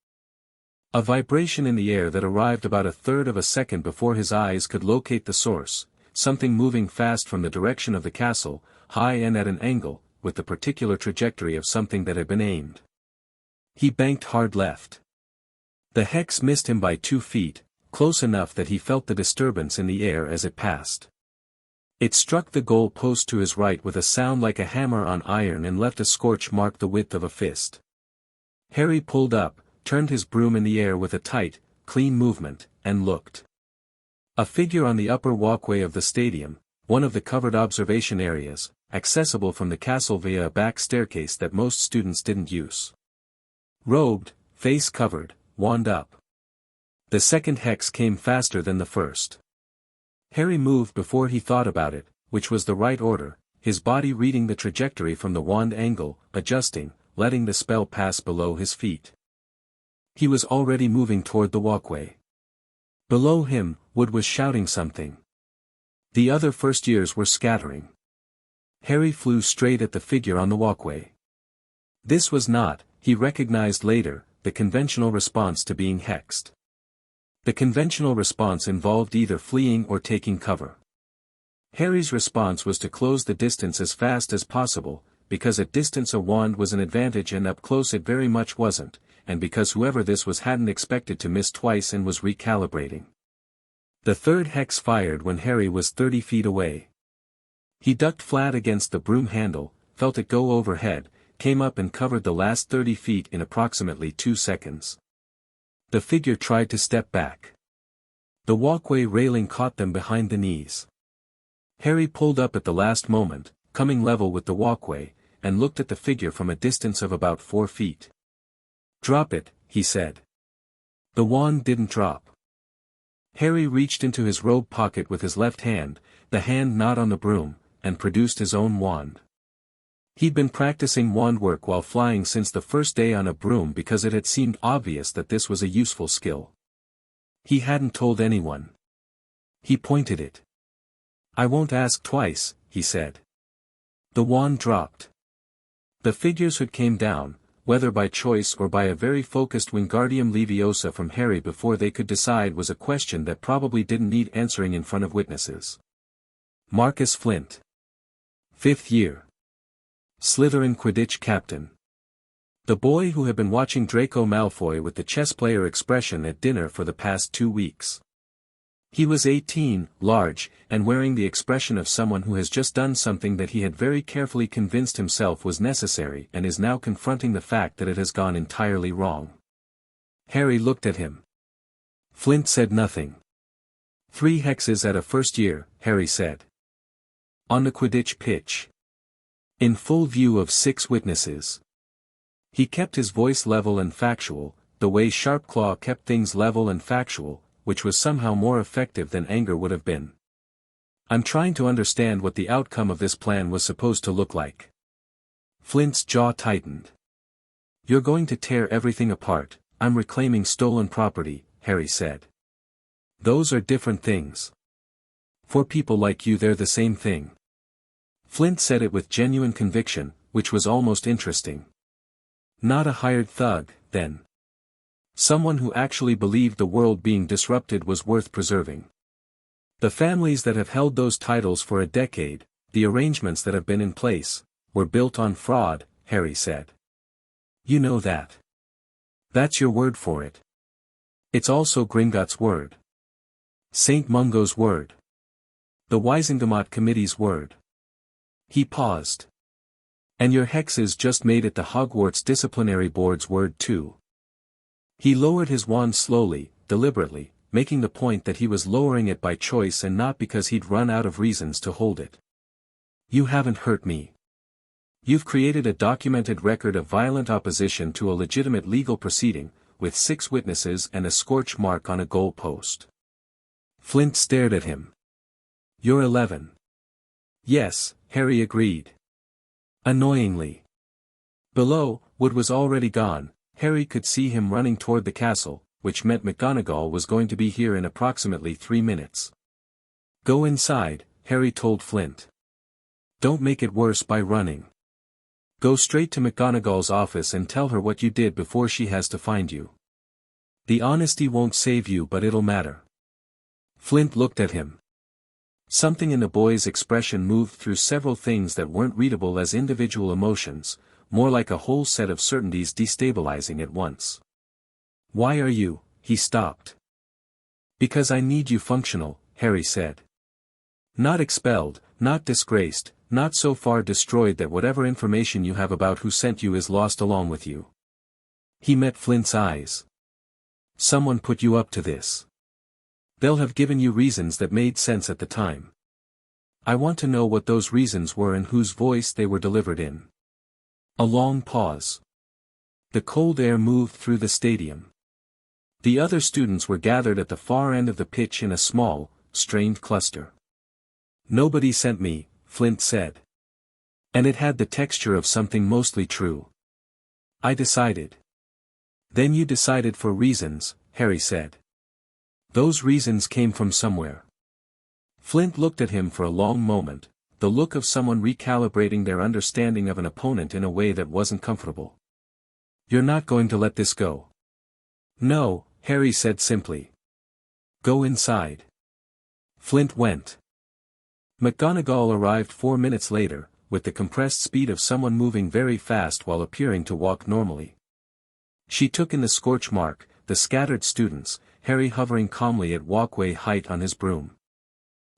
Speaker 1: A vibration in the air that arrived about a third of a second before his eyes could locate the source, something moving fast from the direction of the castle, high and at an angle, with the particular trajectory of something that had been aimed. He banked hard left. The hex missed him by 2 feet, close enough that he felt the disturbance in the air as it passed. It struck the goal post to his right with a sound like a hammer on iron and left a scorch mark the width of a fist. Harry pulled up, turned his broom in the air with a tight, clean movement, and looked. A figure on the upper walkway of the stadium, one of the covered observation areas, accessible from the castle via a back staircase that most students didn't use. Robed, face covered, wand up. The second hex came faster than the first. Harry moved before he thought about it, which was the right order, his body reading the trajectory from the wand angle, adjusting, letting the spell pass below his feet. He was already moving toward the walkway. Below him, Wood was shouting something. The other first-years were scattering. Harry flew straight at the figure on the walkway. This was not, he recognized later, the conventional response to being hexed. The conventional response involved either fleeing or taking cover. Harry's response was to close the distance as fast as possible, because at distance a wand was an advantage and up close it very much wasn't, and because whoever this was hadn't expected to miss twice and was recalibrating. The third hex fired when Harry was 30 feet away. He ducked flat against the broom handle, felt it go overhead, came up and covered the last 30 feet in approximately 2 seconds. The figure tried to step back. The walkway railing caught them behind the knees. Harry pulled up at the last moment, coming level with the walkway, and looked at the figure from a distance of about 4 feet. "Drop it," he said. The wand didn't drop. Harry reached into his robe pocket with his left hand, the hand not on the broom, and produced his own wand. He'd been practicing wand work while flying since the first day on a broom because it had seemed obvious that this was a useful skill. He hadn't told anyone. He pointed it. "I won't ask twice," he said. The wand dropped. The figure's hood came down, whether by choice or by a very focused Wingardium Leviosa from Harry before they could decide was a question that probably didn't need answering in front of witnesses. Marcus Flint. 5th year. Slytherin Quidditch captain. The boy who had been watching Draco Malfoy with the chess player expression at dinner for the past 2 weeks. He was 18, large, and wearing the expression of someone who has just done something that he had very carefully convinced himself was necessary and is now confronting the fact that it has gone entirely wrong. Harry looked at him. Flint said nothing. 3 hexes at a first year, Harry said. On the Quidditch pitch. In full view of 6 witnesses. He kept his voice level and factual, the way Sharpclaw kept things level and factual, which was somehow more effective than anger would have been. "I'm trying to understand what the outcome of this plan was supposed to look like." Flint's jaw tightened. "You're going to tear everything apart, I'm reclaiming stolen property," Harry said. "Those are different things. For people like you they're the same thing." Flint said it with genuine conviction, which was almost interesting. Not a hired thug, then. Someone who actually believed the world being disrupted was worth preserving. The families that have held those titles for a decade, the arrangements that have been in place, were built on fraud, Harry said. You know that. That's your word for it. It's also Gringotts' word. St. Mungo's word. The Wisengamot Committee's word. He paused. And your hexes just made it the Hogwarts Disciplinary Board's word too. He lowered his wand slowly, deliberately, making the point that he was lowering it by choice and not because he'd run out of reasons to hold it. You haven't hurt me. You've created a documented record of violent opposition to a legitimate legal proceeding, with 6 witnesses and a scorch mark on a goal post. Flint stared at him. You're 11. Yes, Harry agreed. Annoyingly. Below, Wood was already gone. Harry could see him running toward the castle, which meant McGonagall was going to be here in approximately 3 minutes. Go inside, Harry told Flint. Don't make it worse by running. Go straight to McGonagall's office and tell her what you did before she has to find you. The honesty won't save you, but it'll matter. Flint looked at him. Something in the boy's expression moved through several things that weren't readable as individual emotions, more like a whole set of certainties destabilizing at once. Why are you? He stopped. Because I need you functional, Harry said. Not expelled, not disgraced, not so far destroyed that whatever information you have about who sent you is lost along with you. He met Flint's eyes. Someone put you up to this. They'll have given you reasons that made sense at the time. I want to know what those reasons were and whose voice they were delivered in. A long pause. The cold air moved through the stadium. The other students were gathered at the far end of the pitch in a small, strained cluster. Nobody sent me, Flint said. And it had the texture of something mostly true. I decided. Then you decided for reasons, Harry said. Those reasons came from somewhere. Flint looked at him for a long moment, the look of someone recalibrating their understanding of an opponent in a way that wasn't comfortable. You're not going to let this go. No, Harry said simply. Go inside. Flint went. McGonagall arrived 4 minutes later, with the compressed speed of someone moving very fast while appearing to walk normally. She took in the scorch mark, the scattered students, Harry hovering calmly at walkway height on his broom.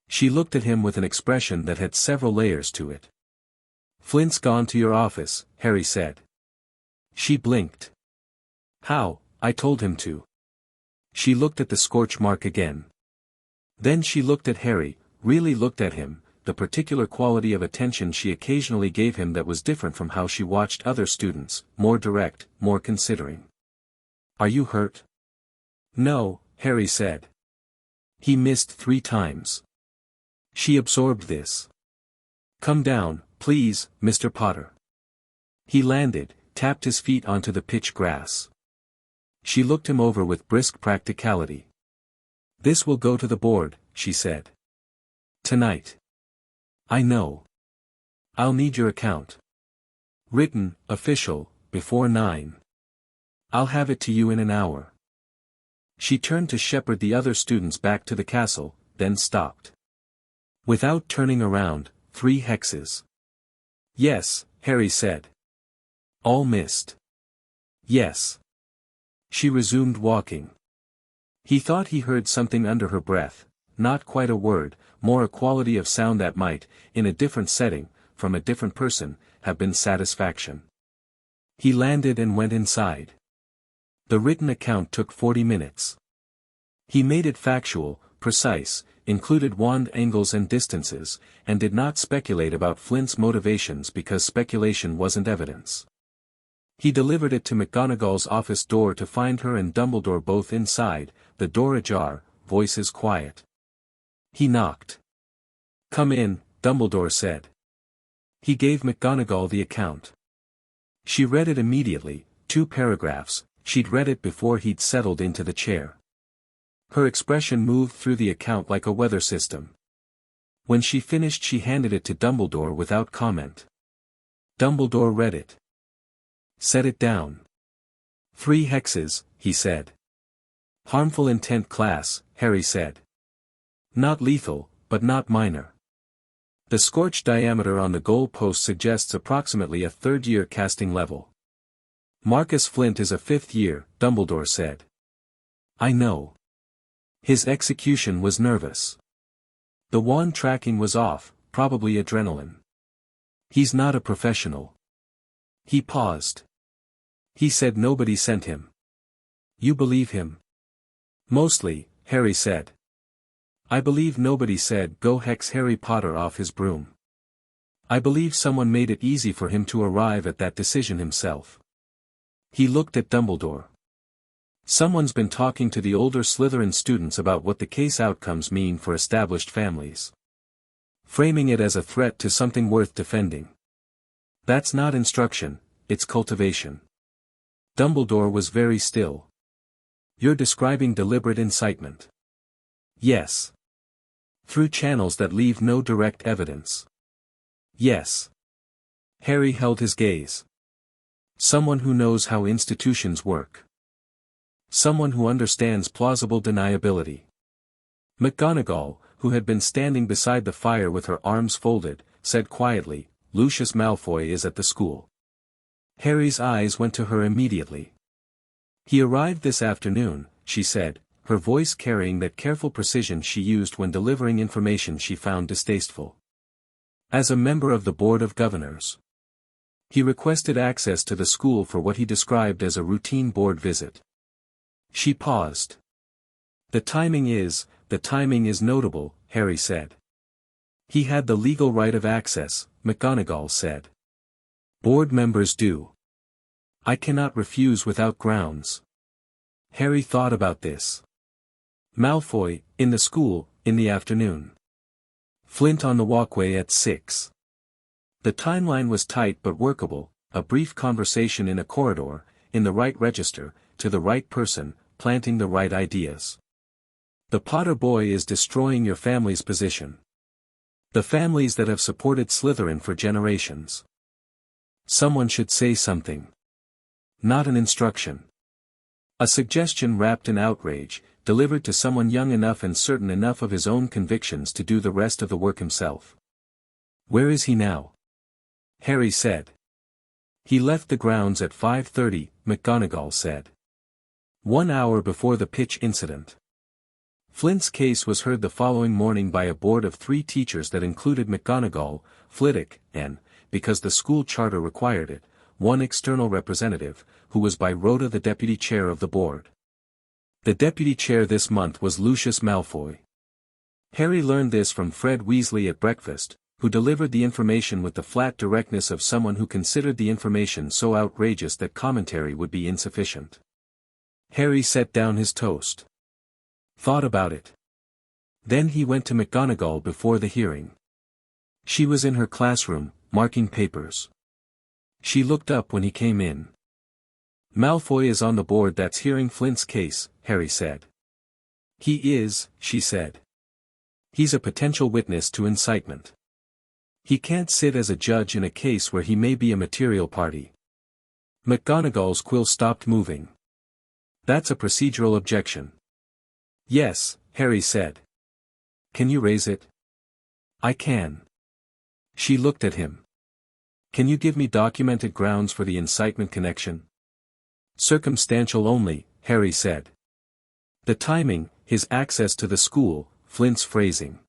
Speaker 1: She looked at him with an expression that had several layers to it. Flint's gone to your office, Harry said. She blinked. How? I told him to. She looked at the scorch mark again. Then she looked at Harry, really looked at him, the particular quality of attention she occasionally gave him that was different from how she watched other students, more direct, more considering. Are you hurt? No, Harry said. He missed 3 times. She absorbed this. Come down, please, Mr. Potter. He landed, tapped his feet onto the pitch grass. She looked him over with brisk practicality. This will go to the board, she said. Tonight. I know. I'll need your account. Written, official, before 9. I'll have it to you in an hour. She turned to shepherd the other students back to the castle, then stopped. Without turning around, 3 hexes. Yes, Harry said. All missed. Yes. She resumed walking. He thought he heard something under her breath, not quite a word, more a quality of sound that might, in a different setting, from a different person, have been satisfaction. He landed and went inside. The written account took 40 minutes. He made it factual, precise, included wand angles and distances, and did not speculate about Flint's motivations because speculation wasn't evidence. He delivered it to McGonagall's office door to find her and Dumbledore both inside, the door ajar, voices quiet. He knocked. Come in, Dumbledore said. He gave McGonagall the account. She read it immediately, 2 paragraphs. She'd read it before he'd settled into the chair. Her expression moved through the account like a weather system. When she finished she handed it to Dumbledore without comment. Dumbledore read it. Set it down. 3 hexes, he said. Harmful intent class, Harry said. Not lethal, but not minor. The scorch diameter on the goal post suggests approximately a third-year casting level. Marcus Flint is a fifth year, Dumbledore said. I know. His execution was nervous. The wand tracking was off, probably adrenaline. He's not a professional. He paused. He said nobody sent him. You believe him? Mostly, Harry said. I believe nobody said go hex Harry Potter off his broom. I believe someone made it easy for him to arrive at that decision himself. He looked at Dumbledore. Someone's been talking to the older Slytherin students about what the case outcomes mean for established families. Framing it as a threat to something worth defending. That's not instruction, it's cultivation. Dumbledore was very still. You're describing deliberate incitement. Yes. Through channels that leave no direct evidence. Yes. Harry held his gaze. Someone who knows how institutions work. Someone who understands plausible deniability. McGonagall, who had been standing beside the fire with her arms folded, said quietly, Lucius Malfoy is at the school. Harry's eyes went to her immediately. He arrived this afternoon, she said, her voice carrying that careful precision she used when delivering information she found distasteful. As a member of the Board of Governors. He requested access to the school for what he described as a routine board visit. She paused. The timing is notable, Harry said. He had the legal right of access, McGonagall said. Board members do. I cannot refuse without grounds. Harry thought about this. Malfoy, in the school, in the afternoon. Flint on the walkway at 6. The timeline was tight but workable, a brief conversation in a corridor, in the right register, to the right person, planting the right ideas. The Potter boy is destroying your family's position. The families that have supported Slytherin for generations. Someone should say something. Not an instruction. A suggestion wrapped in outrage, delivered to someone young enough and certain enough of his own convictions to do the rest of the work himself. Where is he now? Harry said. He left the grounds at 5:30, McGonagall said. 1 hour before the pitch incident. Flint's case was heard the following morning by a board of 3 teachers that included McGonagall, Flitwick, and, because the school charter required it, one external representative, who was by rota the deputy chair of the board. The deputy chair this month was Lucius Malfoy. Harry learned this from Fred Weasley at breakfast, who delivered the information with the flat directness of someone who considered the information so outrageous that commentary would be insufficient. Harry set down his toast. Thought about it. Then he went to McGonagall before the hearing. She was in her classroom, marking papers. She looked up when he came in. Malfoy is on the board that's hearing Flint's case, Harry said. He is, she said. He's a potential witness to incitement. He can't sit as a judge in a case where he may be a material party. McGonagall's quill stopped moving. That's a procedural objection. Yes, Harry said. Can you raise it? I can. She looked at him. Can you give me documented grounds for the incitement connection? Circumstantial only, Harry said. The timing, his access to the school, Flint's phrasing.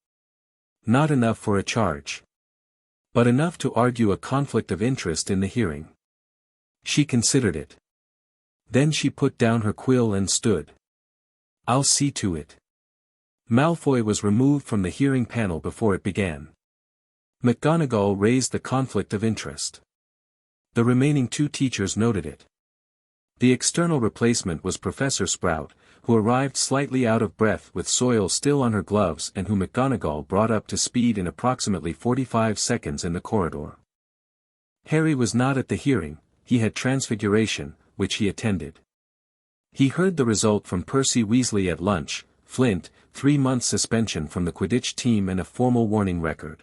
Speaker 1: Not enough for a charge. But enough to argue a conflict of interest in the hearing. She considered it. Then she put down her quill and stood. I'll see to it. Malfoy was removed from the hearing panel before it began. McGonagall raised the conflict of interest. The remaining 2 teachers noted it. The external replacement was Professor Sprout, who arrived slightly out of breath with soil still on her gloves and who McGonagall brought up to speed in approximately 45 seconds in the corridor. Harry was not at the hearing, he had Transfiguration, which he attended. He heard the result from Percy Weasley at lunch, Flint, 3 months suspension from the Quidditch team and a formal warning record.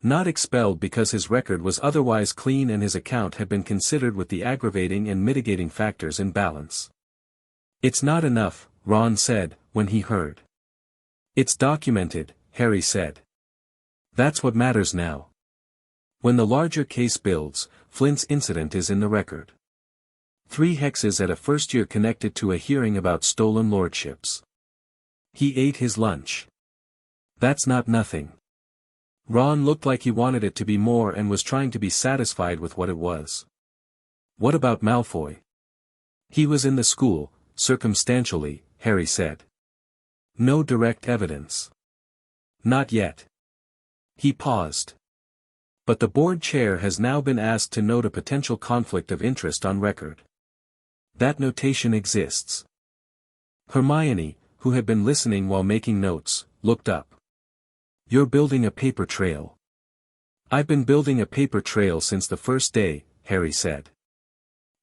Speaker 1: Not expelled because his record was otherwise clean and his account had been considered with the aggravating and mitigating factors in balance. It's not enough, Ron said, when he heard. It's documented, Harry said. That's what matters now. When the larger case builds, Flint's incident is in the record. 3 hexes at a first year connected to a hearing about stolen lordships. He ate his lunch. That's not nothing. Ron looked like he wanted it to be more and was trying to be satisfied with what it was. What about Malfoy? He was in the school, circumstantially, Harry said. No direct evidence. Not yet. He paused. But the board chair has now been asked to note a potential conflict of interest on record. That notation exists. Hermione, who had been listening while making notes, looked up. You're building a paper trail. I've been building a paper trail since the first day, Harry said.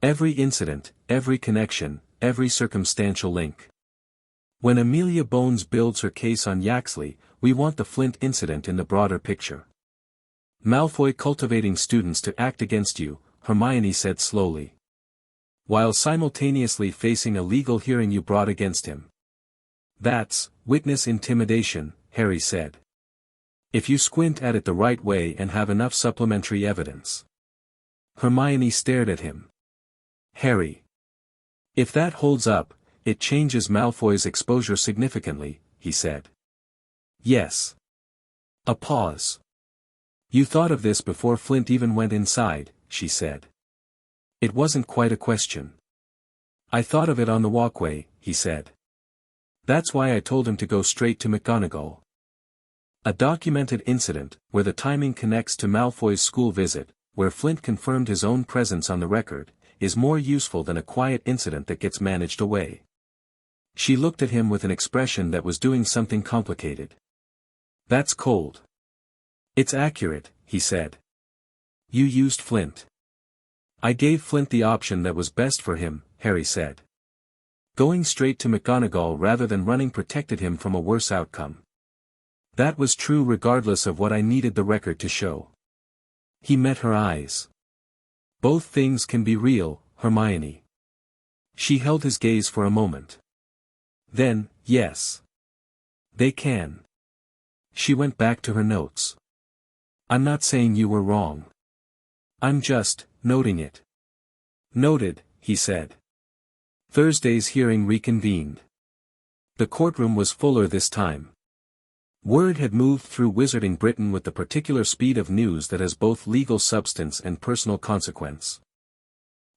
Speaker 1: Every incident, every connection, every circumstantial link. When Amelia Bones builds her case on Yaxley, we want the Flint incident in the broader picture. Malfoy cultivating students to act against you, Hermione said slowly. While simultaneously facing a legal hearing you brought against him. That's witness intimidation, Harry said. If you squint at it the right way and have enough supplementary evidence. Hermione stared at him. Harry. If that holds up, it changes Malfoy's exposure significantly, he said. Yes. A pause. You thought of this before Flint even went inside, she said. It wasn't quite a question. I thought of it on the walkway, he said. That's why I told him to go straight to McGonagall. A documented incident, where the timing connects to Malfoy's school visit, where Flint confirmed his own presence on the record, is more useful than a quiet incident that gets managed away. She looked at him with an expression that was doing something complicated. That's cold. It's accurate, he said. You used Flint. I gave Flint the option that was best for him, Harry said. Going straight to McGonagall rather than running protected him from a worse outcome. That was true regardless of what I needed the record to show. He met her eyes. Both things can be real, Hermione. She held his gaze for a moment. Then, yes. They can. She went back to her notes. I'm not saying you were wrong. I'm just noting it. Noted, he said. Thursday's hearing reconvened. The courtroom was fuller this time. Word had moved through Wizarding Britain with the particular speed of news that has both legal substance and personal consequence.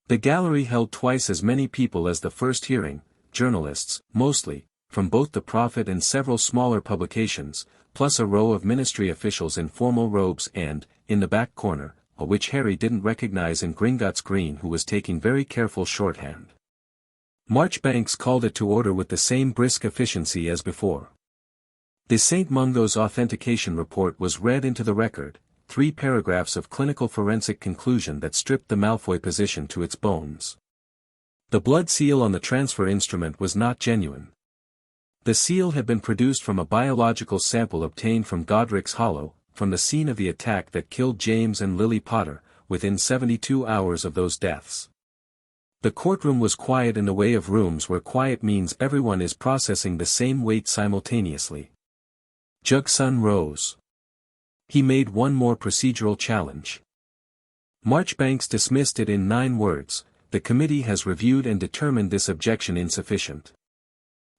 Speaker 1: The gallery held twice as many people as the first hearing, journalists, mostly, from both the Prophet and several smaller publications, plus a row of ministry officials in formal robes and, in the back corner, a which Harry didn't recognize in Gringotts Green who was taking very careful shorthand. Marchbanks called it to order with the same brisk efficiency as before. The St. Mungo's authentication report was read into the record, 3 paragraphs of clinical forensic conclusion that stripped the Malfoy position to its bones. The blood seal on the transfer instrument was not genuine. The seal had been produced from a biological sample obtained from Godric's Hollow, from the scene of the attack that killed James and Lily Potter, within 72 hours of those deaths. The courtroom was quiet in the way of rooms where quiet means everyone is processing the same weight simultaneously. Jugson rose. He made one more procedural challenge. Marchbanks dismissed it in 9 words, the committee has reviewed and determined this objection insufficient.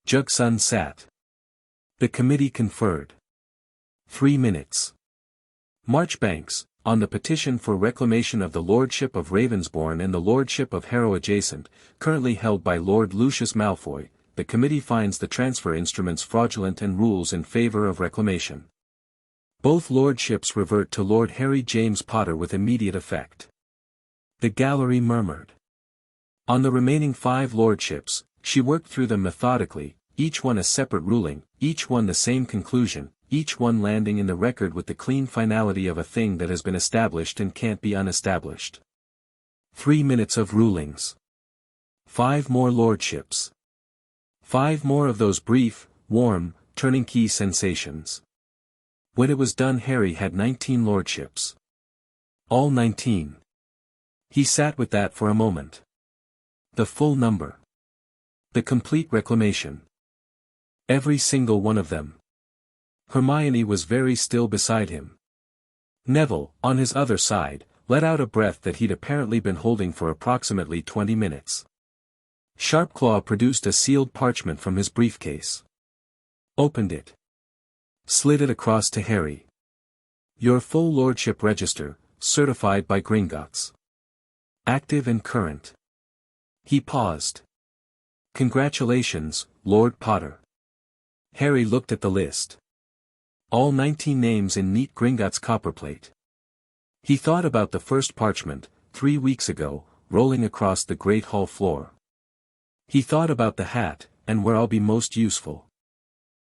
Speaker 1: Jugson sat. The committee conferred. 3 minutes. Marchbanks, on the petition for reclamation of the Lordship of Ravensbourne and the Lordship of Harrow Adjacent, currently held by Lord Lucius Malfoy, the committee finds the transfer instruments fraudulent and rules in favor of reclamation. Both lordships revert to Lord Harry James Potter with immediate effect. The gallery murmured. On the remaining 5 lordships, she worked through them methodically, each one a separate ruling, each one the same conclusion, each one landing in the record with the clean finality of a thing that has been established and can't be unestablished. 3 minutes of rulings. 5 more lordships. 5 more of those brief, warm, turning key sensations. When it was done Harry had 19 lordships. All 19. He sat with that for a moment. The full number. The complete reclamation. Every single one of them. Hermione was very still beside him, Neville, on his other side, let out a breath that he'd apparently been holding for approximately 20 minutes. Sharpclaw produced a sealed parchment from his briefcase. Opened it. Slid it across to Harry. Your full lordship register, certified by Gringotts. Active and current. He paused. Congratulations, Lord Potter. Harry looked at the list. All 19 names in neat Gringotts copperplate. He thought about the first parchment, 3 weeks ago, rolling across the great hall floor. He thought about the hat, and where I'll be most useful.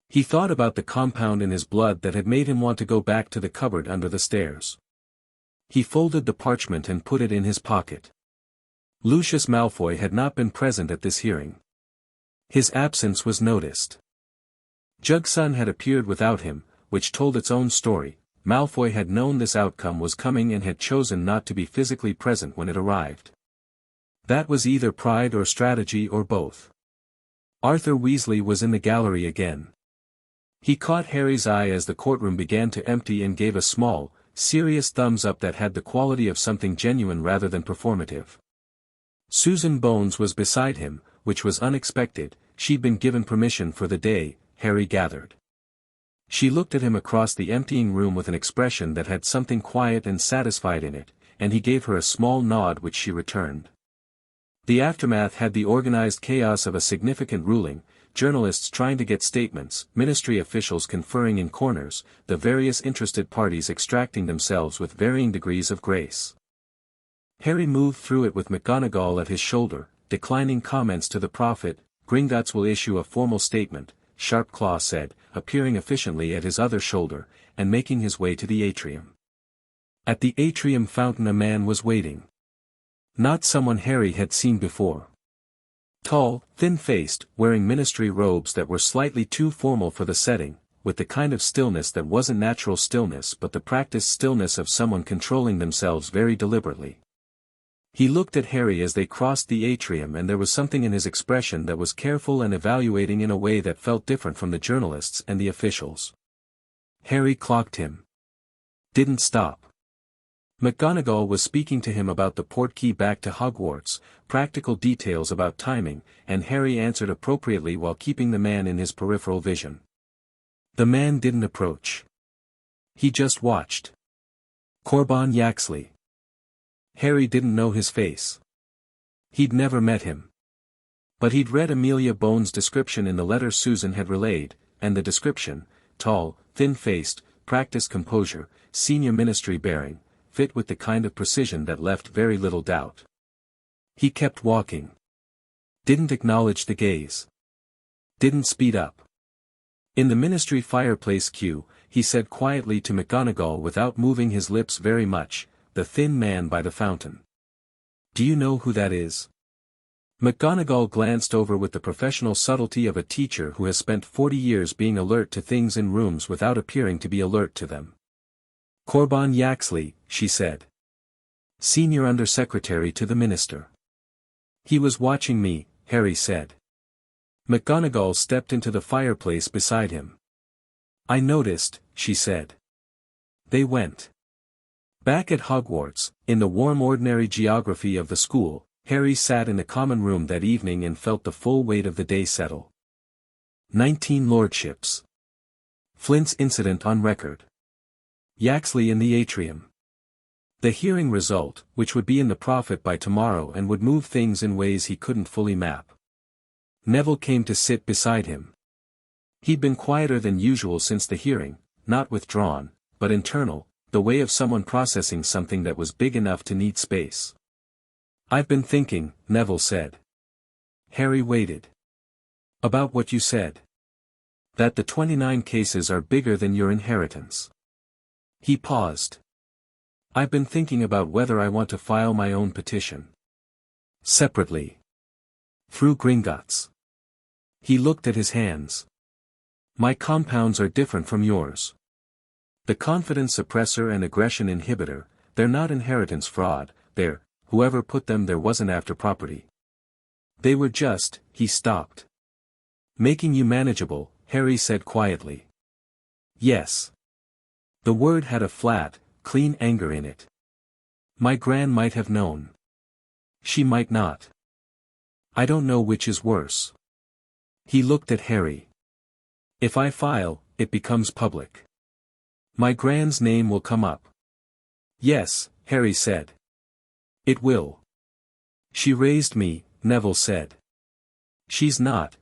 Speaker 1: He thought about the compound in his blood that had made him want to go back to the cupboard under the stairs. He folded the parchment and put it in his pocket. Lucius Malfoy had not been present at this hearing. His absence was noticed. Jugson had appeared without him, which told its own story. Malfoy had known this outcome was coming and had chosen not to be physically present when it arrived. That was either pride or strategy or both. Arthur Weasley was in the gallery again. He caught Harry's eye as the courtroom began to empty and gave a small, serious thumbs up that had the quality of something genuine rather than performative. Susan Bones was beside him, which was unexpected. She'd been given permission for the day, Harry gathered. She looked at him across the emptying room with an expression that had something quiet and satisfied in it, and he gave her a small nod which she returned. The aftermath had the organized chaos of a significant ruling, journalists trying to get statements, ministry officials conferring in corners, the various interested parties extracting themselves with varying degrees of grace. Harry moved through it with McGonagall at his shoulder, declining comments to the prophet. Gringotts will issue a formal statement, Sharpclaw said, appearing efficiently at his other shoulder, and making his way to the atrium. At the atrium fountain a man was waiting. Not someone Harry had seen before. Tall, thin-faced, wearing ministry robes that were slightly too formal for the setting, with the kind of stillness that wasn't natural stillness but the practiced stillness of someone controlling themselves very deliberately. He looked at Harry as they crossed the atrium and there was something in his expression that was careful and evaluating in a way that felt different from the journalists and the officials. Harry clocked him. Didn't stop. McGonagall was speaking to him about the portkey back to Hogwarts, practical details about timing, and Harry answered appropriately while keeping the man in his peripheral vision. The man didn't approach. He just watched. Corban Yaxley. Harry didn't know his face. He'd never met him. But he'd read Amelia Bones' description in the letter Susan had relayed, and the description, tall, thin-faced, practiced composure, senior ministry bearing, fit with the kind of precision that left very little doubt. He kept walking. Didn't acknowledge the gaze. Didn't speed up. In the ministry fireplace queue, he said quietly to McGonagall without moving his lips very much, the thin man by the fountain. Do you know who that is? McGonagall glanced over with the professional subtlety of a teacher who has spent 40 years being alert to things in rooms without appearing to be alert to them. Corban Yaxley, she said. Senior Undersecretary to the Minister. He was watching me, Harry said. McGonagall stepped into the fireplace beside him. I noticed, she said. They went. Back at Hogwarts, in the warm ordinary geography of the school, Harry sat in the common room that evening and felt the full weight of the day settle. 19 lordships. Flint's incident on record. Yaxley in the atrium. The hearing result, which would be in the prophet by tomorrow and would move things in ways he couldn't fully map. Neville came to sit beside him. He'd been quieter than usual since the hearing, not withdrawn, but internal, the way of someone processing something that was big enough to need space. I've been thinking, Neville said. Harry waited. About what you said. That the 29 cases are bigger than your inheritance. He paused. I've been thinking about whether I want to file my own petition. Separately. Through Gringotts. He looked at his hands. My compounds are different from yours. The confidence suppressor and aggression inhibitor, they're not inheritance fraud, they're, whoever put them there wasn't after property. They were just, he stopped. Making you manageable, Harry said quietly. Yes. The word had a flat, clean anger in it. My gran might have known. She might not. I don't know which is worse. He looked at Harry. If I file, it becomes public. My gran's name will come up. Yes, Harry said. It will. She raised me, Neville said. She's not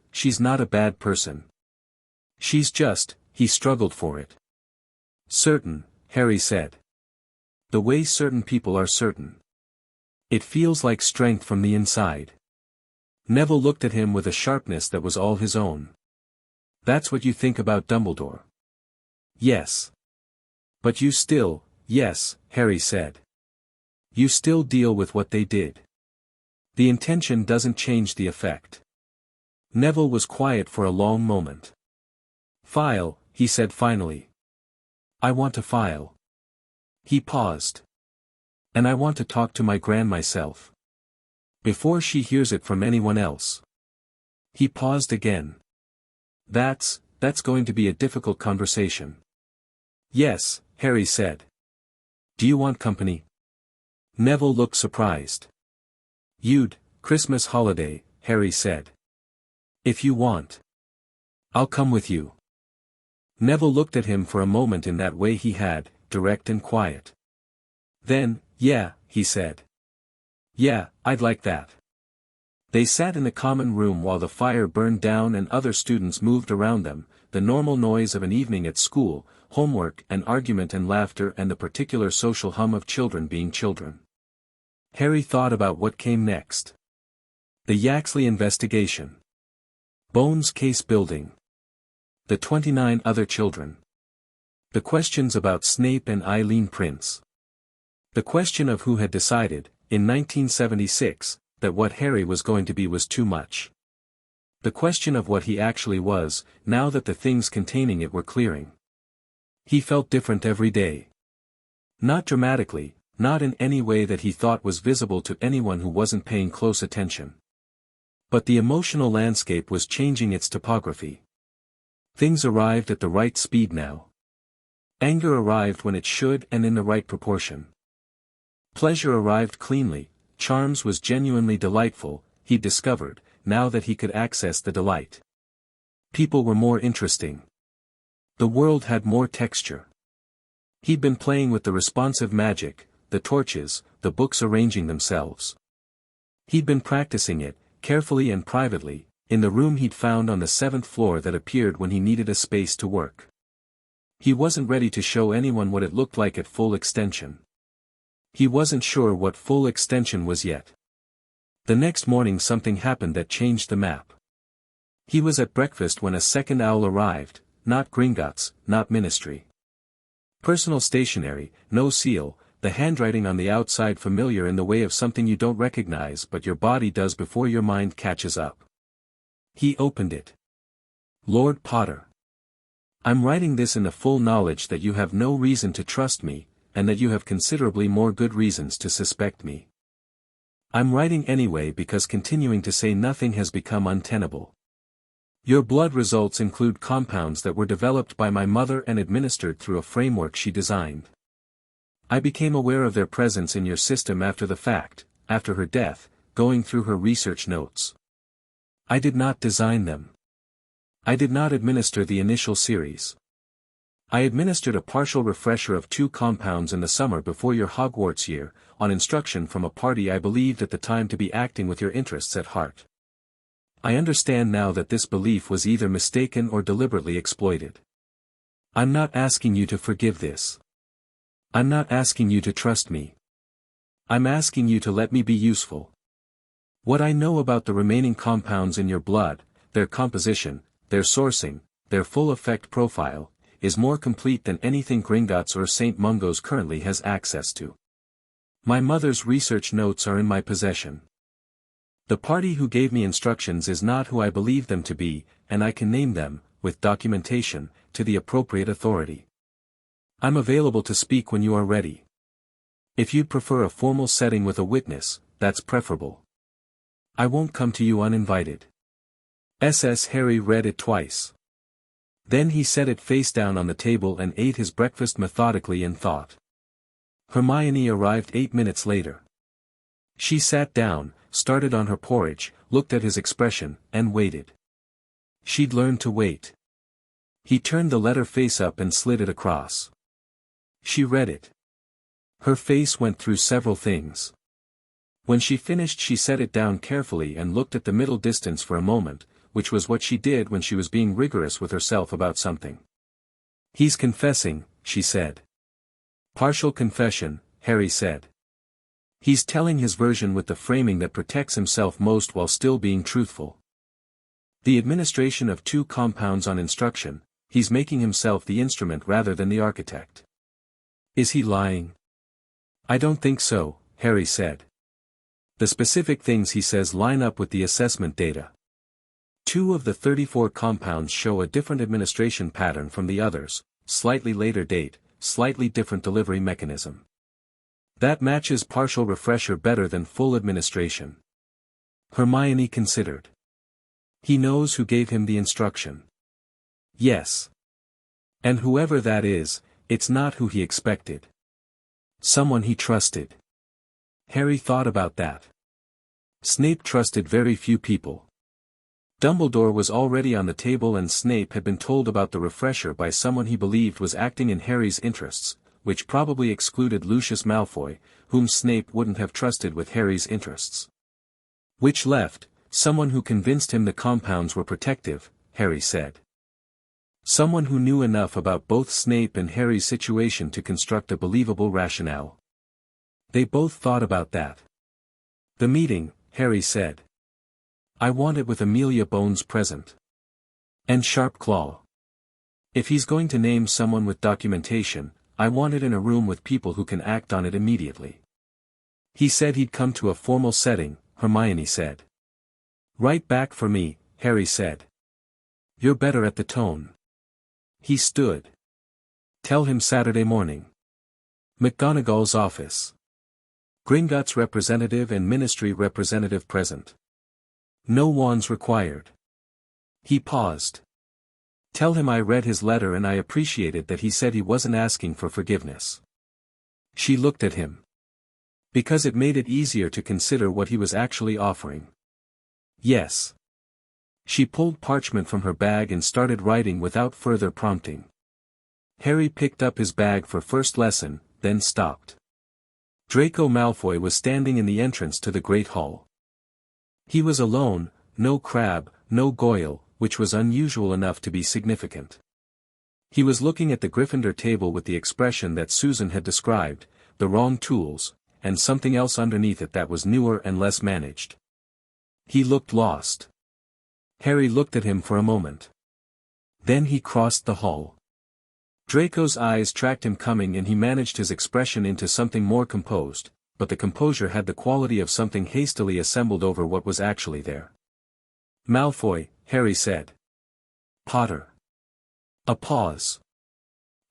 Speaker 1: a bad person. She's just, he struggled for it. Certain, Harry said. The way certain people are certain. It feels like strength from the inside. Neville looked at him with a sharpness that was all his own. That's what you think about Dumbledore. Yes. But you still, yes, Harry said. You still deal with what they did. The intention doesn't change the effect. Neville was quiet for a long moment. File, he said finally. I want to file. He paused. And I want to talk to my gran myself. Before she hears it from anyone else. He paused again. That's going to be a difficult conversation. Yes, Harry said. Do you want company? Neville looked surprised. You'd, Christmas holiday, Harry said. If you want. I'll come with you. Neville looked at him for a moment in that way he had, direct and quiet. Then, yeah, he said. Yeah, I'd like that. They sat in the common room while the fire burned down and other students moved around them, the normal noise of an evening at school, homework and argument and laughter and the particular social hum of children being children. Harry thought about what came next. The Yaxley investigation. Bones case building. The 29 other children. The questions about Snape and Eileen Prince. The question of who had decided, in 1976, that what Harry was going to be was too much. The question of what he actually was, now that the things containing it were clearing. He felt different every day. Not dramatically, not in any way that he thought was visible to anyone who wasn't paying close attention. But the emotional landscape was changing its topography. Things arrived at the right speed now. Anger arrived when it should and in the right proportion. Pleasure arrived cleanly, charms was genuinely delightful, he discovered, now that he could access the delight. People were more interesting. The world had more texture. He'd been playing with the responsive magic, the torches, the books arranging themselves. He'd been practicing it, carefully and privately, in the room he'd found on the 7th floor that appeared when he needed a space to work. He wasn't ready to show anyone what it looked like at full extension. He wasn't sure what full extension was yet. The next morning something happened that changed the map. He was at breakfast when a second owl arrived, not Gringotts, not Ministry. Personal stationery, no seal, the handwriting on the outside familiar in the way of something you don't recognize but your body does before your mind catches up. He opened it. Lord Potter. I'm writing this in the full knowledge that you have no reason to trust me, and that you have considerably more good reasons to suspect me. I'm writing anyway because continuing to say nothing has become untenable. Your blood results include compounds that were developed by my mother and administered through a framework she designed. I became aware of their presence in your system after the fact, after her death, going through her research notes. I did not design them. I did not administer the initial series. I administered a partial refresher of 2 compounds in the summer before your Hogwarts year, on instruction from a party I believed at the time to be acting with your interests at heart. I understand now that this belief was either mistaken or deliberately exploited. I'm not asking you to forgive this. I'm not asking you to trust me. I'm asking you to let me be useful. What I know about the remaining compounds in your blood, their composition, their sourcing, their full effect profile, is more complete than anything Gringotts or St. Mungo's currently has access to. My mother's research notes are in my possession. The party who gave me instructions is not who I believe them to be, and I can name them, with documentation, to the appropriate authority. I'm available to speak when you are ready. If you'd prefer a formal setting with a witness, that's preferable. I won't come to you uninvited. Harry read it twice. Then he set it face down on the table and ate his breakfast methodically in thought. Hermione arrived 8 minutes later. She sat down, started on her porridge, looked at his expression, and waited. She'd learned to wait. He turned the letter face up and slid it across. She read it. Her face went through several things. When she finished, she set it down carefully and looked at the middle distance for a moment, which was what she did when she was being rigorous with herself about something. "He's confessing," she said. "Partial confession," Harry said. "He's telling his version with the framing that protects himself most while still being truthful. The administration of 2 compounds on instruction, he's making himself the instrument rather than the architect." "Is he lying?" "I don't think so," Harry said. "The specific things he says line up with the assessment data. 2 of the 34 compounds show a different administration pattern from the others, slightly later date, slightly different delivery mechanism. That matches partial refresher better than full administration." Hermione considered. "He knows who gave him the instruction." "Yes. And whoever that is, it's not who he expected. Someone he trusted." Harry thought about that. Snape trusted very few people. Dumbledore was already on the table and Snape had been told about the refresher by someone he believed was acting in Harry's interests, which probably excluded Lucius Malfoy, whom Snape wouldn't have trusted with Harry's interests. Which left, someone who convinced him the compounds were protective, Harry said. Someone who knew enough about both Snape and Harry's situation to construct a believable rationale. They both thought about that. "The meeting," Harry said. "I want it with Amelia Bones present. And Sharp Claw. If he's going to name someone with documentation, I want it in a room with people who can act on it immediately." "He said he'd come to a formal setting," Hermione said. "Right back for me," Harry said. "You're better at the tone." He stood. "Tell him Saturday morning. McGonagall's office. Gringotts representative and ministry representative present. No wands required." He paused. "Tell him I read his letter and I appreciated that he said he wasn't asking for forgiveness." She looked at him. Because it made it easier to consider what he was actually offering. "Yes." She pulled parchment from her bag and started writing without further prompting. Harry picked up his bag for first lesson, then stopped. Draco Malfoy was standing in the entrance to the Great Hall. He was alone, no Crabbe, no Goyle, which was unusual enough to be significant. He was looking at the Gryffindor table with the expression that Susan had described, the wrong tools, and something else underneath it that was newer and less managed. He looked lost. Harry looked at him for a moment. Then he crossed the hall. Draco's eyes tracked him coming and he managed his expression into something more composed, but the composure had the quality of something hastily assembled over what was actually there. "Malfoy," Harry said. "Potter." A pause.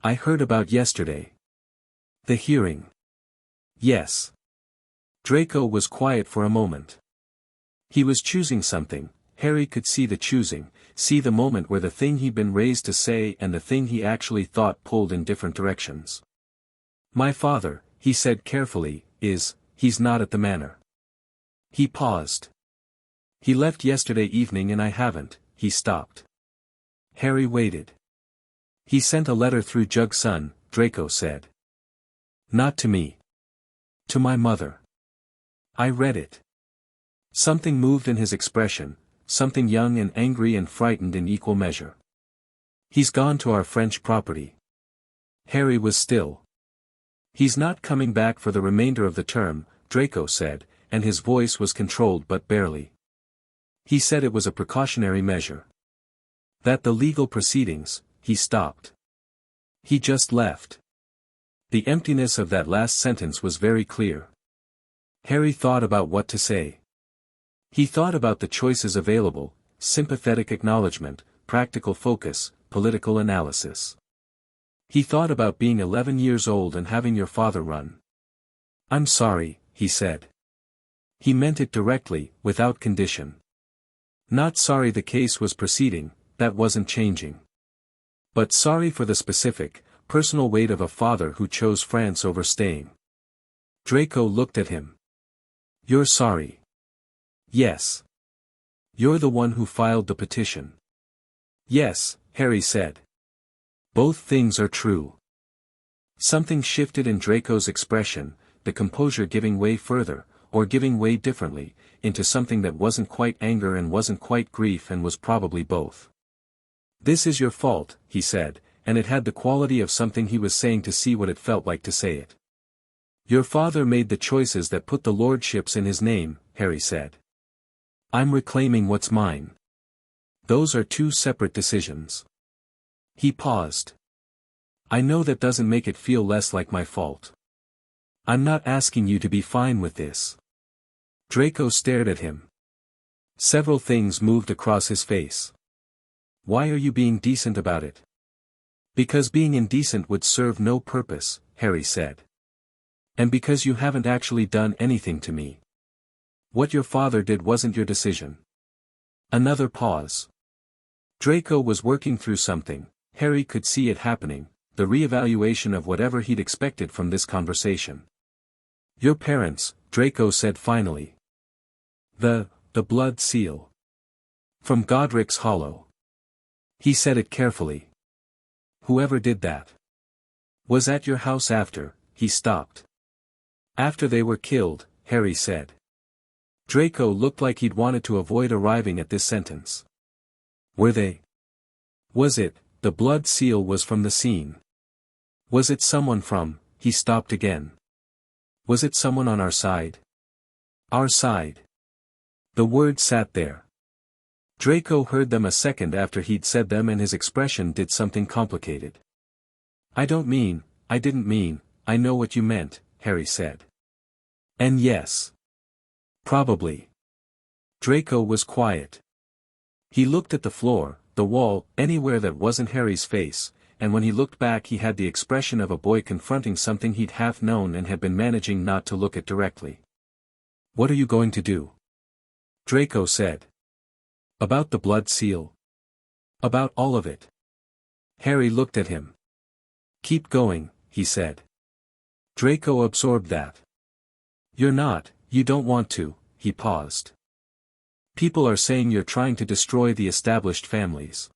Speaker 1: "I heard about yesterday." "The hearing." "Yes." Draco was quiet for a moment. He was choosing something. Harry could see the choosing, see the moment where the thing he'd been raised to say and the thing he actually thought pulled in different directions. "My father," he said carefully, he's not at the manor." He paused. "He left yesterday evening and I haven't," he stopped. Harry waited. "He sent a letter through Jug's son," Draco said. "Not to me. To my mother. I read it." Something moved in his expression, something young and angry and frightened in equal measure. "He's gone to our French property." Harry was still. "He's not coming back for the remainder of the term," Draco said, and his voice was controlled but barely. "He said it was a precautionary measure. That the legal proceedings," he stopped. "He just left." The emptiness of that last sentence was very clear. Harry thought about what to say. He thought about the choices available: sympathetic acknowledgement, practical focus, political analysis. He thought about being 11 years old and having your father run. "I'm sorry," he said. He meant it directly, without condition. Not sorry the case was proceeding, that wasn't changing. But sorry for the specific, personal weight of a father who chose France over staying. Draco looked at him. You're sorry. Yes. You're the one who filed the petition. Yes, Harry said. Both things are true. Something shifted in Draco's expression, the composure giving way further, or giving way differently, into something that wasn't quite anger and wasn't quite grief and was probably both. This is your fault, he said, and it had the quality of something he was saying to see what it felt like to say it. Your father made the choices that put the lordships in his name, Harry said. I'm reclaiming what's mine. Those are two separate decisions. He paused. I know that doesn't make it feel less like my fault. I'm not asking you to be fine with this. Draco stared at him. Several things moved across his face. Why are you being decent about it? Because being indecent would serve no purpose, Harry said. And because you haven't actually done anything to me. What your father did wasn't your decision. Another pause. Draco was working through something, Harry could see it happening, the reevaluation of whatever he'd expected from this conversation. Your parents, Draco said finally. The blood seal. From Godric's Hollow. He said it carefully. Whoever did that. Was at your house after, he stopped. After they were killed, Harry said. Draco looked like he'd wanted to avoid arriving at this sentence. Were they? Was it, the blood seal was from the scene? Was it someone from, he stopped again. Was it someone on our side? Our side. The word sat there. Draco heard them a second after he'd said them and his expression did something complicated. I didn't mean, I know what you meant, Harry said. And yes. Probably. Draco was quiet. He looked at the floor, the wall, anywhere that wasn't Harry's face, and when he looked back he had the expression of a boy confronting something he'd half known and had been managing not to look at directly. What are you going to do? Draco said. About the blood seal. About all of it. Harry looked at him. Keep going, he said. Draco absorbed that. You're not, you don't want to, he paused. People are saying you're trying to destroy the established families.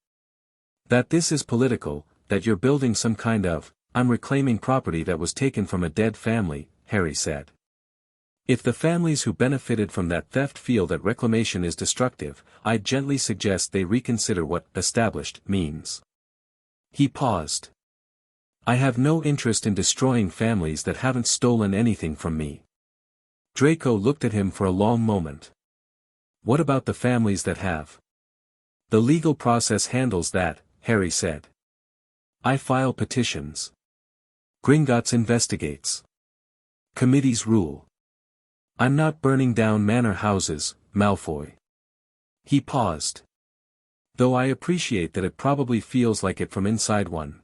Speaker 1: That this is political, that you're building some kind of, I'm reclaiming property that was taken from a dead family, Harry said. If the families who benefited from that theft feel that reclamation is destructive, I'd gently suggest they reconsider what established means. He paused. I have no interest in destroying families that haven't stolen anything from me. Draco looked at him for a long moment. What about the families that have? The legal process handles that, Harry said. I file petitions. Gringotts investigates. Committees rule. I'm not burning down manor houses, Malfoy. He paused. Though I appreciate that it probably feels like it from inside one.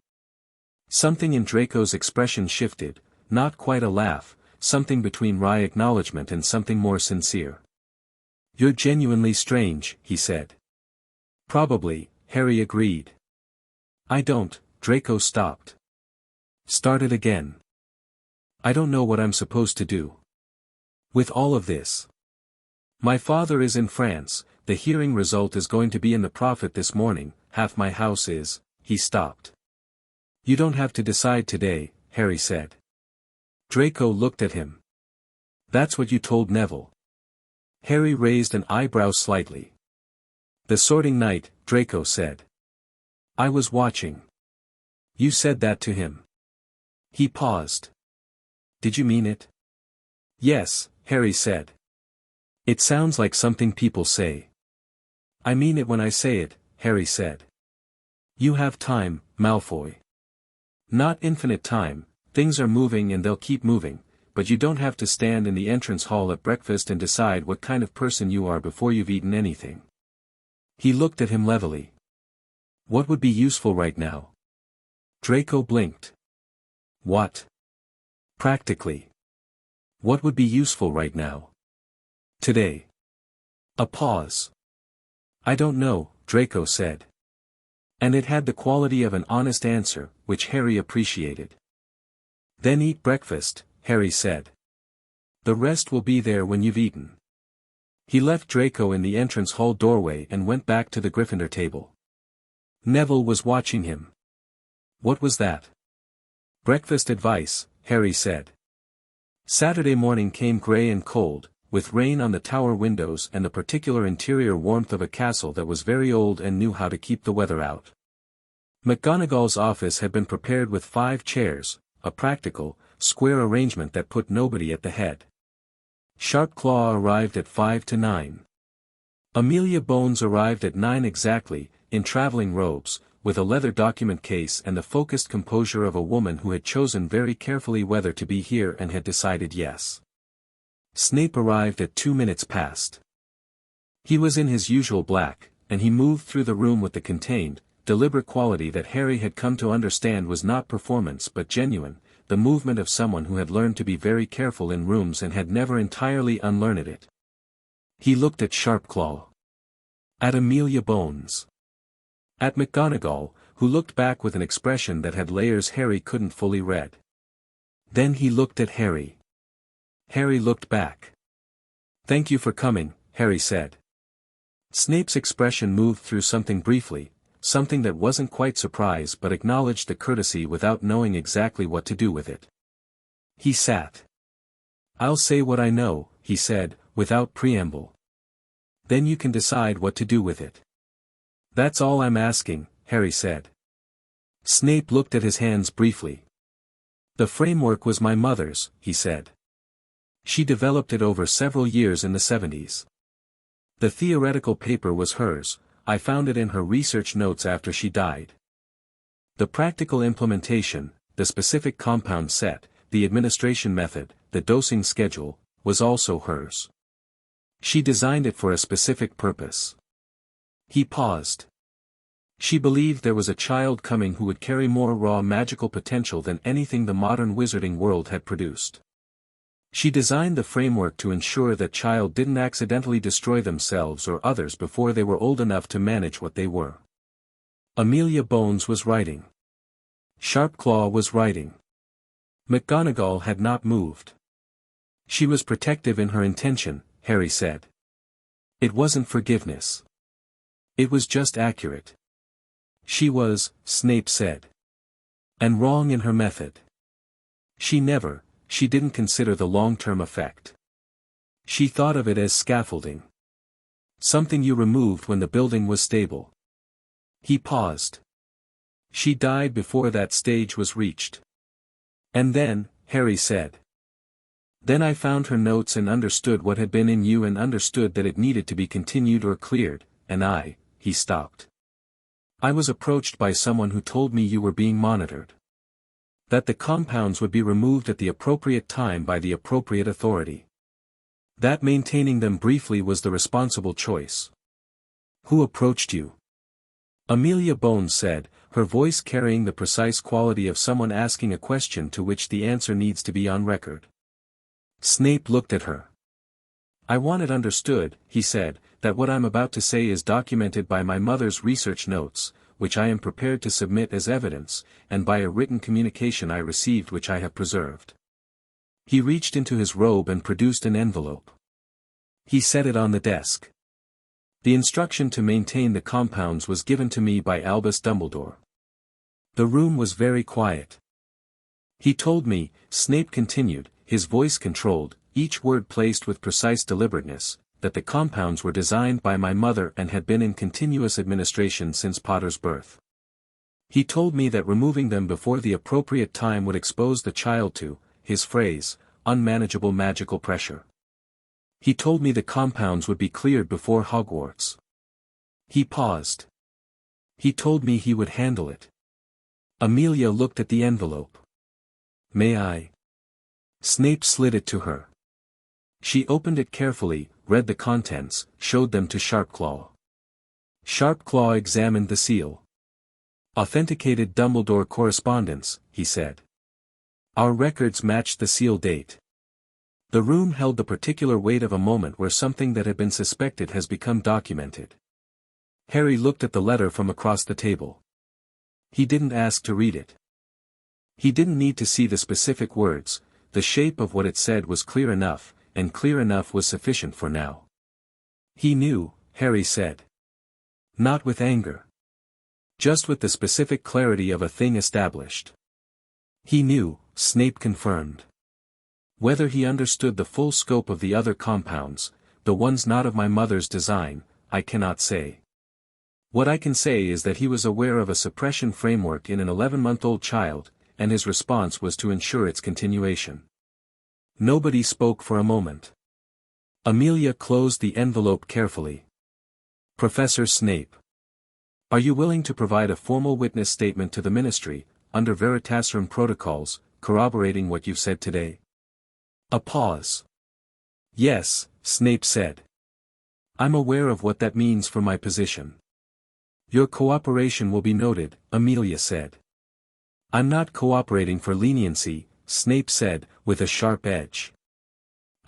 Speaker 1: Something in Draco's expression shifted, not quite a laugh, something between wry acknowledgement and something more sincere. You're genuinely strange, he said. Probably, Harry agreed. I don't, Draco stopped. Started again. I don't know what I'm supposed to do. With all of this. My father is in France, the hearing result is going to be in the Prophet this morning, half my house is, he stopped. You don't have to decide today, Harry said. Draco looked at him. That's what you told Neville. Harry raised an eyebrow slightly. The sorting night, Draco said. I was watching. You said that to him. He paused. Did you mean it? Yes, Harry said. It sounds like something people say. I mean it when I say it, Harry said. You have time, Malfoy. Not infinite time, things are moving and they'll keep moving, but you don't have to stand in the entrance hall at breakfast and decide what kind of person you are before you've eaten anything. He looked at him levelly. What would be useful right now? Draco blinked. What? Practically. What would be useful right now? Today. A pause. I don't know, Draco said. And it had the quality of an honest answer, which Harry appreciated. Then eat breakfast, Harry said. The rest will be there when you've eaten. He left Draco in the entrance hall doorway and went back to the Gryffindor table. Neville was watching him. What was that? Breakfast advice, Harry said. Saturday morning came grey and cold, with rain on the tower windows and the particular interior warmth of a castle that was very old and knew how to keep the weather out. McGonagall's office had been prepared with 5 chairs, a practical, square arrangement that put nobody at the head. Sharpclaw arrived at 5 to 9. Amelia Bones arrived at 9 exactly, in travelling robes, with a leather document case and the focused composure of a woman who had chosen very carefully whether to be here and had decided yes. Snape arrived at 2 minutes past. He was in his usual black, and he moved through the room with the contained, deliberate quality that Harry had come to understand was not performance but genuine, the movement of someone who had learned to be very careful in rooms and had never entirely unlearned it. He looked at Sharpclaw. At Amelia Bones. At McGonagall, who looked back with an expression that had layers Harry couldn't fully read. Then he looked at Harry. Harry looked back. "Thank you for coming," Harry said. Snape's expression moved through something briefly, something that wasn't quite surprise but acknowledged the courtesy without knowing exactly what to do with it. He sat. "I'll say what I know," he said, without preamble. "Then you can decide what to do with it." "That's all I'm asking," Harry said. Snape looked at his hands briefly. "The framework was my mother's," he said. "She developed it over several years in the 70s. The theoretical paper was hers, I found it in her research notes after she died. The practical implementation, the specific compound set, the administration method, the dosing schedule, was also hers. She designed it for a specific purpose." He paused. "She believed there was a child coming who would carry more raw magical potential than anything the modern wizarding world had produced. She designed the framework to ensure that child didn't accidentally destroy themselves or others before they were old enough to manage what they were." Amelia Bones was writing. Sharpclaw was writing. McGonagall had not moved. "She was protective in her intention," Harry said. "It wasn't forgiveness. It was just accurate." "She was," Snape said. "And wrong in her method. She didn't consider the long-term effect. She thought of it as scaffolding. Something you removed when the building was stable." He paused. "She died before that stage was reached." "And then," Harry said. "Then I found her notes and understood what had been in you and understood that it needed to be continued or cleared, and he stopped. "I was approached by someone who told me you were being monitored. That the compounds would be removed at the appropriate time by the appropriate authority. That maintaining them briefly was the responsible choice." "Who approached you?" Amelia Bones said, her voice carrying the precise quality of someone asking a question to which the answer needs to be on record. Snape looked at her. "I want it understood," he said, "that what I'm about to say is documented by my mother's research notes, which I am prepared to submit as evidence, and by a written communication I received which I have preserved." He reached into his robe and produced an envelope. He set it on the desk. "The instruction to maintain the compounds was given to me by Albus Dumbledore." The room was very quiet. "He told me," Snape continued, his voice controlled, each word placed with precise deliberateness, "that the compounds were designed by my mother and had been in continuous administration since Potter's birth. He told me that removing them before the appropriate time would expose the child to, his phrase, unmanageable magical pressure. He told me the compounds would be cleared before Hogwarts." He paused. "He told me he would handle it." Amelia looked at the envelope. "May I?" Snape slid it to her. She opened it carefully, read the contents, showed them to Sharpclaw. Sharpclaw examined the seal. "Authenticated Dumbledore correspondence," he said. "Our records matched the seal date." The room held the particular weight of a moment where something that had been suspected has become documented. Harry looked at the letter from across the table. He didn't ask to read it. He didn't need to see the specific words, the shape of what it said was clear enough, and clear enough was sufficient for now. He knew, Harry said. Not with anger. Just with the specific clarity of a thing established. He knew, Snape confirmed. Whether he understood the full scope of the other compounds, the ones not of my mother's design, I cannot say. What I can say is that he was aware of a suppression framework in an 11-month-old child, and his response was to ensure its continuation. Nobody spoke for a moment. Amelia closed the envelope carefully. Professor Snape. Are you willing to provide a formal witness statement to the Ministry, under Veritaserum protocols, corroborating what you've said today? A pause. Yes, Snape said. I'm aware of what that means for my position. Your cooperation will be noted, Amelia said. I'm not cooperating for leniency, Snape said, with a sharp edge.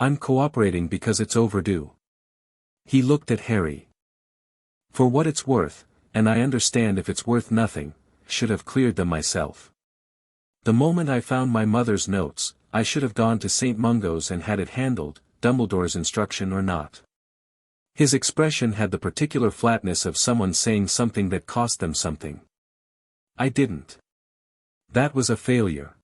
Speaker 1: I'm cooperating because it's overdue. He looked at Harry. For what it's worth, and I understand if it's worth nothing, should have cleared them myself. The moment I found my mother's notes, I should have gone to St. Mungo's and had it handled, Dumbledore's instruction or not. His expression had the particular flatness of someone saying something that cost them something. I didn't. That was a failure.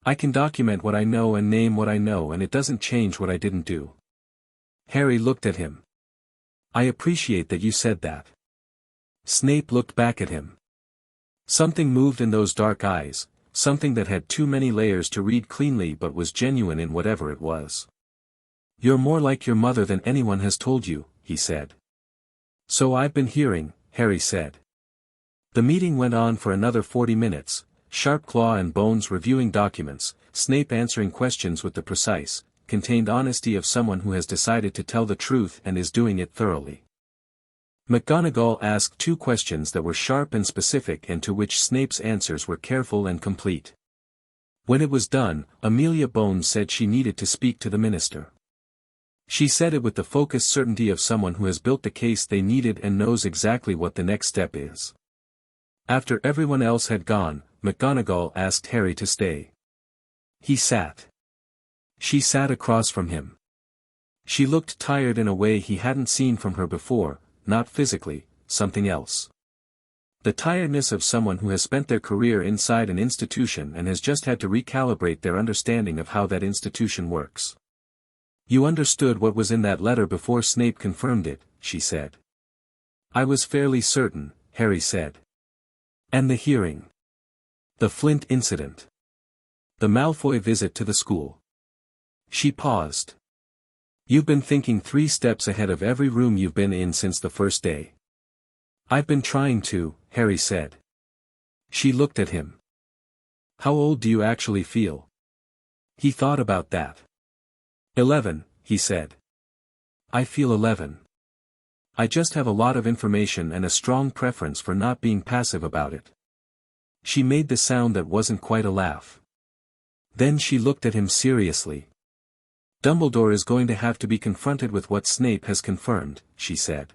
Speaker 1: I can document what I know and name what I know, and it doesn't change what I didn't do. Harry looked at him. I appreciate that you said that. Snape looked back at him. Something moved in those dark eyes, something that had too many layers to read cleanly but was genuine in whatever it was. You're more like your mother than anyone has told you, he said. So I've been hearing, Harry said. The meeting went on for another 40 minutes, Sharpclaw and Bones reviewing documents, Snape answering questions with the precise, contained honesty of someone who has decided to tell the truth and is doing it thoroughly. McGonagall asked 2 questions that were sharp and specific and to which Snape's answers were careful and complete. When it was done, Amelia Bones said she needed to speak to the minister. She said it with the focused certainty of someone who has built the case they needed and knows exactly what the next step is. After everyone else had gone, McGonagall asked Harry to stay. He sat. She sat across from him. She looked tired in a way he hadn't seen from her before, not physically, something else. The tiredness of someone who has spent their career inside an institution and has just had to recalibrate their understanding of how that institution works. You understood what was in that letter before Snape confirmed it, she said. I was fairly certain, Harry said. And the hearing. The Flint incident. The Malfoy visit to the school. She paused. You've been thinking 3 steps ahead of every room you've been in since the first day. I've been trying to, Harry said. She looked at him. How old do you actually feel? He thought about that. 11, he said. I feel 11. I just have a lot of information and a strong preference for not being passive about it. She made the sound that wasn't quite a laugh. Then she looked at him seriously. Dumbledore is going to have to be confronted with what Snape has confirmed, she said.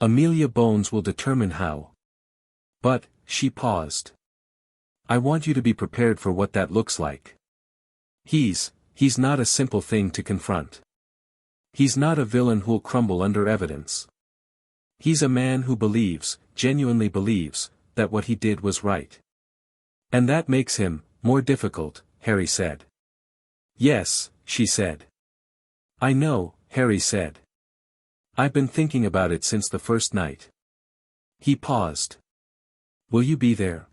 Speaker 1: Amelia Bones will determine how. But, she paused. I want you to be prepared for what that looks like. He's not a simple thing to confront. He's not a villain who'll crumble under evidence. He's a man who believes, genuinely believes, that what he did was right. And that makes him more difficult, Harry said. Yes, she said. I know, Harry said. I've been thinking about it since the first night. He paused. Will you be there?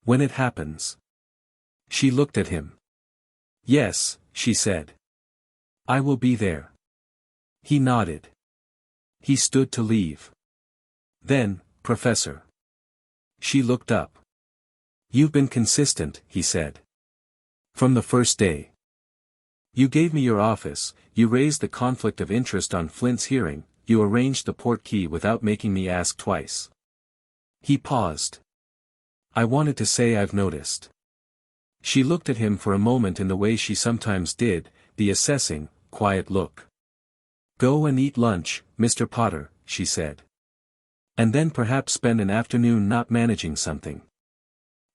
Speaker 1: When it happens? She looked at him. Yes, she said. I will be there. He nodded. He stood to leave. Then, Professor. She looked up. You've been consistent, he said. From the first day. You gave me your office, you raised the conflict of interest on Flint's hearing, you arranged the port key without making me ask twice. He paused. I wanted to say I've noticed. She looked at him for a moment in the way she sometimes did, the assessing, quiet look. Go and eat lunch, Mr. Potter, she said. And then perhaps spend an afternoon not managing something.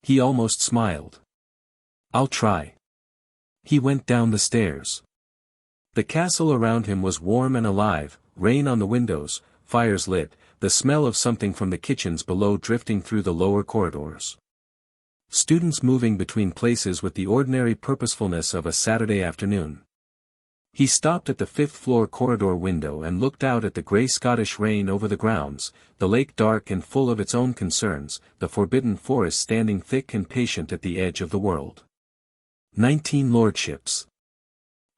Speaker 1: He almost smiled. I'll try. He went down the stairs. The castle around him was warm and alive, rain on the windows, fires lit, the smell of something from the kitchens below drifting through the lower corridors. Students moving between places with the ordinary purposefulness of a Saturday afternoon. He stopped at the fifth-floor corridor window and looked out at the grey Scottish rain over the grounds, the lake dark and full of its own concerns, the forbidden forest standing thick and patient at the edge of the world. 19 lordships.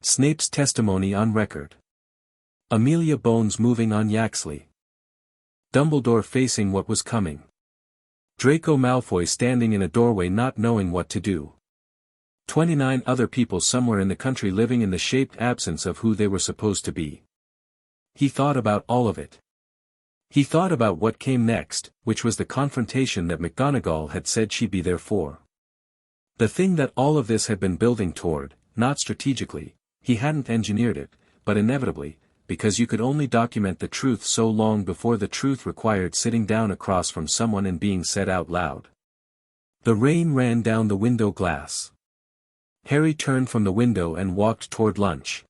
Speaker 1: Snape's testimony on record. Amelia Bones moving on Yaxley. Dumbledore facing what was coming. Draco Malfoy standing in a doorway not knowing what to do. 29 other people somewhere in the country living in the shaped absence of who they were supposed to be. He thought about all of it. He thought about what came next, which was the confrontation that McGonagall had said she'd be there for. The thing that all of this had been building toward, not strategically, he hadn't engineered it, but inevitably, because you could only document the truth so long before the truth required sitting down across from someone and being said out loud. The rain ran down the window glass. Harry turned from the window and walked toward lunch.